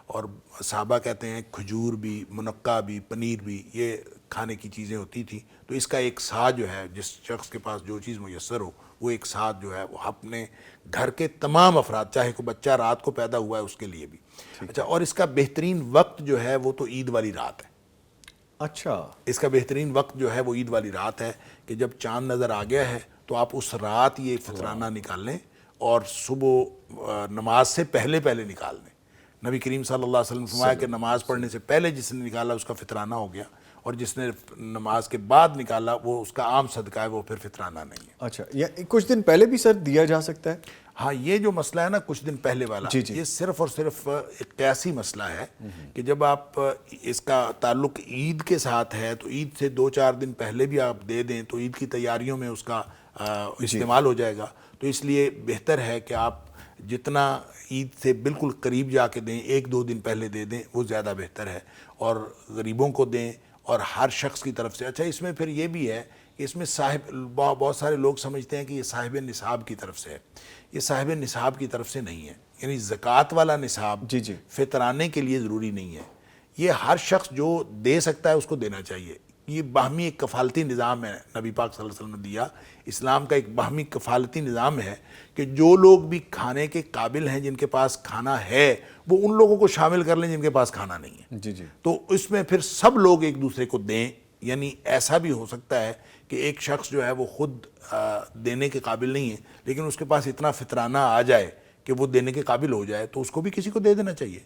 اور صحابہ کہتے ہیں کھجور بھی، منقع بھی، پنیر بھی، یہ کھانے کی چیزیں ہوتی تھی. تو اس کا ایک سا جو ہے، جس شخص کے پاس جو چیز میسر ہو وہ ایک ساتھ جو ہے وہ اپنے گھر کے تمام افراد، چاہے کوئی بچہ رات کو پیدا ہوا ہے اس کے لیے بھی. اچھا اور اس کا بہترین وقت جو ہے وہ تو عید والی رات ہے. اچھا اس کا بہترین وقت جو ہے وہ عید والی رات ہے کہ جب چاند نظر آ گیا ہے تو آپ اس رات یہ فطرانہ نکال لیں اور صبح نماز سے پہلے نکال لیں. نبی کریم صلی اللہ علیہ وسلم نے فرمایا کہ نماز پڑھنے سے پہلے جس نے نکالا اس کا فطرانہ ہو گیا، اور جس نے نماز کے بعد نکالا وہ اس کا عام صدقہ ہے، وہ پھر فطرانہ نہیں ہے. اچھا کچھ دن پہلے بھی سر دیا جا سکتا ہے؟ ہاں یہ جو مسئلہ ہے نا کچھ دن پہلے والا، یہ صرف اور صرف ایک قیاسی مسئلہ ہے کہ جب آپ اس کا تعلق عید کے ساتھ ہے تو عید سے 2-4 دن پہلے بھی آپ دے دیں تو عید کی تیاریوں میں اس کا استعمال ہو جائے گا. تو اس لیے بہتر ہے کہ آپ جتنا عید سے بالکل قریب جا کے دیں، 1-2 دن پہلے دے دیں، وہ زیادہ بہتر ہے. اور غریبوں کو دیں اور ہر شخص کی طرف سے. اچھا اس میں پھر یہ بھی ہے کہ اس میں بہت سارے لوگ سمجھتے ہیں کہ یہ صاحب نصاب کی طرف سے ہے. یہ صاحب نصاب کی طرف سے نہیں ہے. یعنی زکوٰۃ والا نصاب فطرانے کے لیے ضروری نہیں ہے. یہ ہر شخص جو دے سکتا ہے اس کو دینا چاہیے. یہ باہمی ایک کفالتی نظام ہے نبی پاک صلی اللہ علیہ وسلم نے دیا. اسلام کا ایک باہمی کفالتی نظام ہے کہ جو لوگ بھی کھانے کے قابل ہیں، جن کے پاس کھانا ہے، وہ ان لوگوں کو شامل کر لیں جن کے پاس کھانا نہیں ہے. تو اس میں پھر سب لوگ ایک دوسرے کو دیں. یعنی ایسا بھی ہو سکتا ہے کہ ایک شخص جو ہے وہ خود دینے کے قابل نہیں ہے لیکن اس کے پاس اتنا فطرانہ آ جائے کہ وہ دینے کے قابل ہو جائے تو اس کو بھی کسی کو دے دینا چاہیے،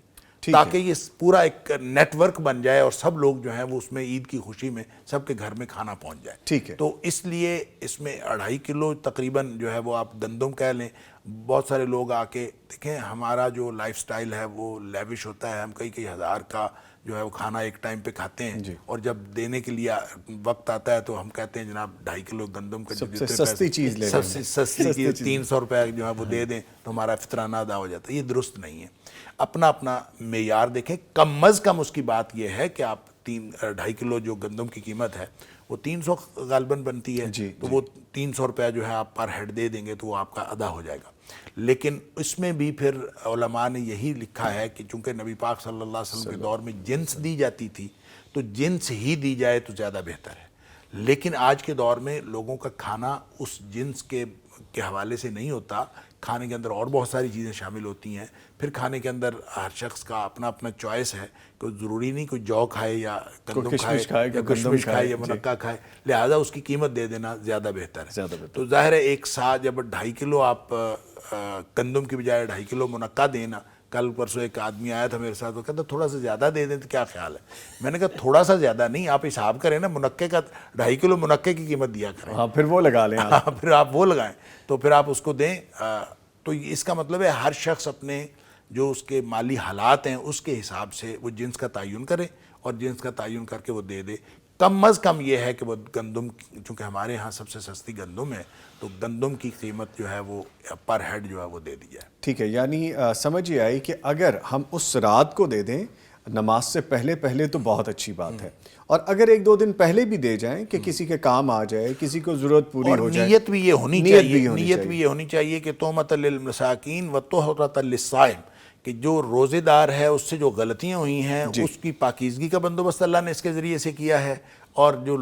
تاکہ یہ پورا ایک نیٹ ورک بن جائے اور سب لوگ جو ہیں وہ اس میں عید کی خوشی میں سب کے گھر میں کھانا پہنچ جائے. ٹھیک ہے. تو اس لیے اس میں 2.5 کلو تقریباً جو ہے وہ آپ گندم کہہ لیں. بہت سارے لوگ آ کے دیکھیں ہمارا جو لائف سٹائل ہے وہ لیوش ہوتا ہے. ہم کئی ہزار کا جو ہے وہ کھانا ایک ٹائم پہ کھاتے ہیں اور جب دینے کے لیے وقت آتا ہے تو ہم کہتے ہیں جناب 2.5 کلو گندم کا سب سے سستی چیز لے سب سے سستی چیز 300 روپے جو ہے وہ دے دیں تو ہمارا فطرانہ ادا ہو جاتا ہے. یہ درست نہیں ہے. اپنا معیار دیکھیں. کم از کم اس کی بات یہ ہے کہ آپ 2.5 کلو جو گندم کی قیمت ہے وہ 300 غالباً بنتی ہے تو وہ 300 روپے جو ہے آپ پر ہیڈ دے دیں گے تو وہ آپ کا ادا ہو جائے گا. لیکن اس میں بھی پھر علماء نے یہی لکھا ہے کہ چونکہ نبی پاک صلی اللہ علیہ وسلم کے دور میں جنس دی جاتی تھی تو جنس ہی دی جائے تو زیادہ بہتر ہے. لیکن آج کے دور میں لوگوں کا کھانا اس جنس کے حوالے سے نہیں ہوتا. کھانے کے اندر اور بہت ساری چیزیں شامل ہوتی ہیں. پھر کھانے کے اندر ہر شخص کا اپنا اپنا چوائس ہے. کوئی ضروری نہیں کوئی جو کھائے یا گندم کھائے یا کشمش کھائے یا منقع کھائے, لہٰذا اس کی قیمت دے دینا زیادہ بہتر ہے. تو ظاہر ہے ایک ساتھ جب 2.5 کلو آپ گندم کی بجائے 2.5 کلو منقع دینا. کل پرسوں ایک آدمی آیا تھا میرے ساتھ, وہ کہتا تھوڑا سا زیادہ دے دیں تو کیا خیال ہے. میں نے کہا تھوڑا سا زیادہ نہیں, آپ حساب کریں نا, منقع کا 2.5 کلو منقع کی قیمت دیا کریں. ہاں پھر وہ لگا لیں, پھر آپ وہ لگائیں تو پھر آپ اس کو دیں. تو اس کا مطلب ہے ہر شخص اپنے جو اس کے مالی حالات ہیں اس کے حساب سے وہ جنس کا تعین کرے اور جنس کا تعین کر کے وہ دے دے. کم از کم یہ ہے کہ وہ گندم, چونکہ ہمارے ہاں سب سے سستی گندم ہے, تو گندم کی قیمت جو ہے وہ پر ہیڈ جو ہے وہ دے دی جائے. ٹھیک ہے, یعنی سمجھ یہ آئی کہ اگر ہم اس رات کو دے دیں نماز سے پہلے تو بہت اچھی بات ہے, اور اگر 1-2 دن پہلے بھی دے جائیں کہ کسی کے کام آ جائے, کسی کو ضرورت پوری ہو جائے. نیت بھی یہ ہونی چاہیے کہ تومۃ للمساکین و طہرۃ للصائم, کہ جو روزے دار ہے اس سے جو غلطیاں ہوئی ہیں اس کی پاکیزگی کا بندوبست اللہ نے اس کے ذریعے سے کیا ہے, اور جو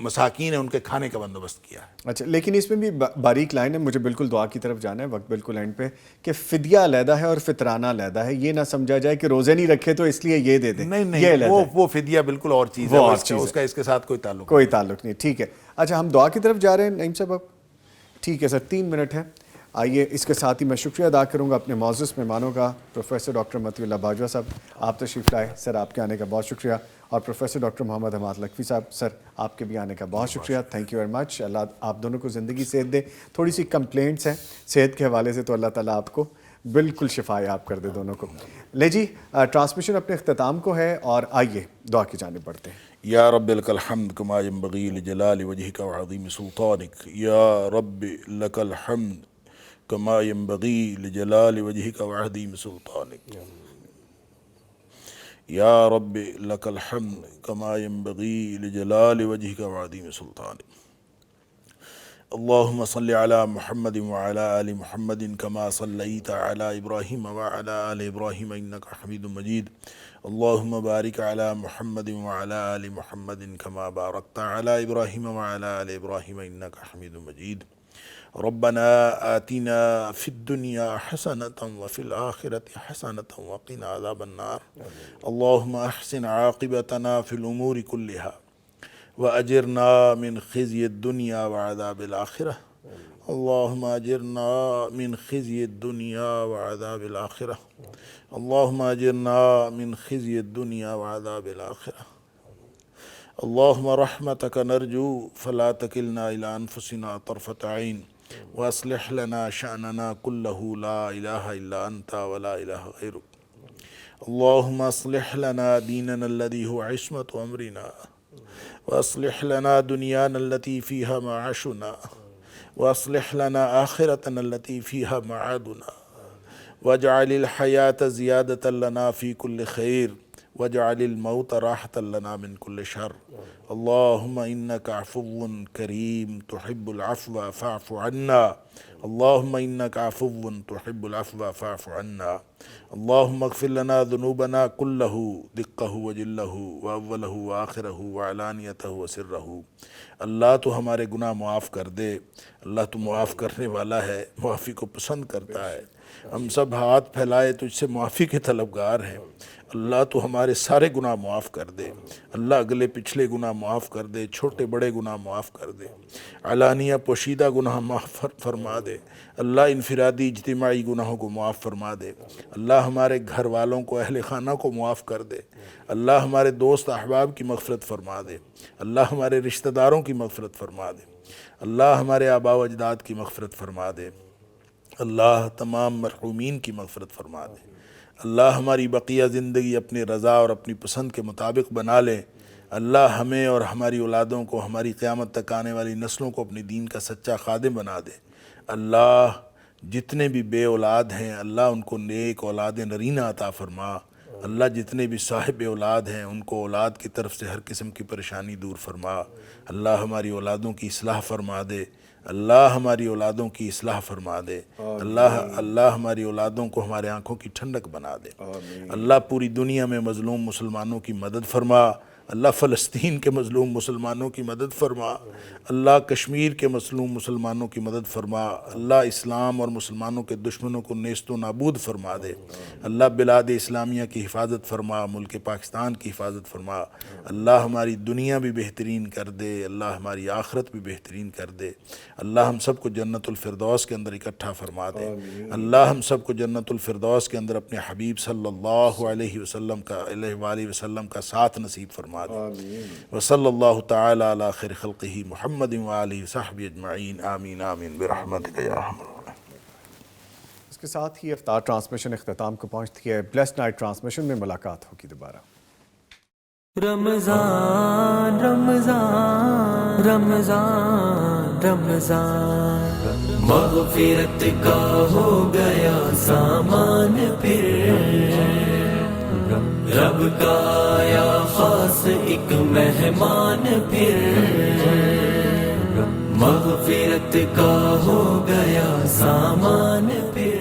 مساکین ہیں ان کے کھانے کا بندوبست کیا ہے. اچھا, لیکن اس میں بھی باریک لائن ہے, مجھے بالکل دعا کی طرف جانا ہے, وقت بالکل اینڈ پہ, کہ فدیہ علیحدہ ہے اور فطرانہ علیحدہ ہے. یہ نہ سمجھا جائے کہ روزے نہیں رکھے تو اس لیے یہ دے دیں. نہیں, وہ فدیہ بالکل اور چیز ہے, اس کا اس کے ساتھ کوئی تعلق نہیں. ٹھیک ہے, اچھا ہم دعا کی طرف جا رہے ہیں نعیم صاحب. ٹھیک ہے سر, 3 منٹ ہے. آئیے اس کے ساتھ ہی میں شکریہ ادا کروں گا اپنے معزز مہمانوں کا. پروفیسر ڈاکٹر مطیع اللہ باجوہ صاحب, آپ تشریف لائے, سر آپ کے آنے کا بہت شکریہ. اور پروفیسر ڈاکٹر محمد حماد لکھوی صاحب, سر آپ کے بھی آنے کا بہت شکریہ. Thank you very much. Allah آپ دونوں کو زندگی صحت دے. تھوڑی سی کمپلینٹس ہیں صحت کے حوالے سے, تو اللہ تعالیٰ آپ کو بالکل شفا یاب کر دے دونوں کو. لے جی, ٹرانسمیشن اپنے اختتام کو ہے, اور آئیے دعا کی جانب بڑھتے ہیں. یا رب لک الحمد کما ینبغی لجلال وجہک وعظیم سلطانک. یا رب لک الحمد کما ینبغی لجلال وجہک وعظیم سلطانک. یا رب لک الحمد کما ینبغی لجلال وجہک وعظیم سلطانک. اللہم صلی علی محمد وعلی آل محمد کما صلیت علی ابراہیم وعلی آل ابراہیم انکا حمید مجید. اللہم بارک علی محمد وعلی آل محمد کما بارکت علی ابراہیم وعلی آل ابراہیم انکا حمید مجید. ربنا آتنا فی الدنیا حسنة وفی الآخرة حسنة وقنا عذاب النار. اللہم احسن عاقبتنا فی الامور کلها وأجرنا من خزي الدنيا وعذاب الآخرة. اللهم أجرنا من خزي الدنيا وعذاب الآخرة. اللهم أجرنا من خزي الدنيا وعذاب الآخرة. اللهم رحمتك نرجو فلا تكلنا إلى أنفسنا طرفة عين وأصلح لنا شأننا كله لا إله إلا أنت ولا إله غيرك. اللهم أصلح لنا ديننا الذي هو عصمة أمرنا وأصلح لنا دنيانا التي فيها معاشنا وأصلح لنا آخرتنا التي فيها معادنا واجعل الحياة زيادة لنا في كل خير واجعل الموت راحة لنا من كل شر. اللهم إنك عفو كريم تحب العفو فاعف عنا. اللهم إنك عفو تحب العفو فاعف عنا. اللهم اغفر لنا ذنوبنا كله دقه وجله وأوله وآخره وعلانيته وسره. اللہ تو ہمارے گناہ معاف کر دے. اللہ تو معاف کرنے والا ہے, معافی کو پسند کرتا ہے. ہم سب ہاتھ پھیلائے تجھ سے معافی کے طلبگار ہیں. اللہ تو ہمارے سارے گناہ معاف کر دے. اللہ اگلے پچھلے گناہ معاف کر دے, چھوٹے بڑے گناہ معاف کر دے, علانیہ پوشیدہ گناہ معاف فرما دے. اللہ انفرادی اجتماعی گناہوں کو معاف فرما دے. اللہ ہمارے گھر والوں کو, اہل خانہ کو معاف کر دے. اللہ ہمارے دوست احباب کی مغفرت فرما دے. اللہ ہمارے رشتہ داروں کی مغفرت فرما دے. اللہ ہمارے آباء و اجداد کی مغفرت فرما دے. اللہ تمام مرحومین کی مغفرت فرما دے. اللہ ہماری بقیہ زندگی اپنی رضا اور اپنی پسند کے مطابق بنا لے. اللہ ہمیں اور ہماری اولادوں کو, ہماری قیامت تک آنے والی نسلوں کو اپنی دین کا سچا خادم بنا دے. اللہ جتنے بھی بے اولاد ہیں اللہ ان کو نیک اولاد نرینہ عطا فرما. اللہ جتنے بھی صاحب اولاد ہیں ان کو اولاد کی طرف سے ہر قسم کی پریشانی دور فرما. اللہ ہماری اولادوں کی اصلاح فرما دے. اللہ ہماری اولادوں کی اصلاح فرما دے. اللہ ہماری اولادوں کو ہمارے آنکھوں کی ٹھنڈک بنا دے. اللہ پوری دنیا میں مظلوم مسلمانوں کی مدد فرما. اللہ فلسطین کے مظلوم مسلمانوں کی مدد فرما، اللہ کشمیر کے مظلوم مسلمانوں کی مدد فرما، اللہ اسلام اور مسلمانوں کے دشمنوں کو نیست و نابود فرما دے، اللہ بلاد اسلامیہ کی حفاظت فرما، ملک پاکستان کی حفاظت فرما، اللہ ہماری دنیا بھی بہترین کر دے، اللہ ہماری آخرت بھی بہترین کر دے، اللہ ہم سب کو جنت الفردوس کے اندر اکٹھا فرما دے، اللہ ہم سب کو جنت الفردوس کے اندر اپنے حبیب صلی اللہ علیہ وسلم کا ساتھ نصیب فرما دے، وصلی اللہ تعالی علی خیر خلقہ محمد وآلہ وصحبہ اجمعین، آمین آمین برحمتک یا ارحم الراحمین۔ اس کے ساتھ ہی افطار ٹرانسمیشن اختتام کو پہنچتی ہے۔ بلیسڈ نائٹ ٹرانسمیشن میں ملاقات ہوگی دوبارہ۔ رمضان رمضان رمضان رمضان، مغفرت کا ہو گیا سامان پھر، رب کا آیا خاص ایک مہمان پھر، مغفرت کا ہو گیا سامان پھر۔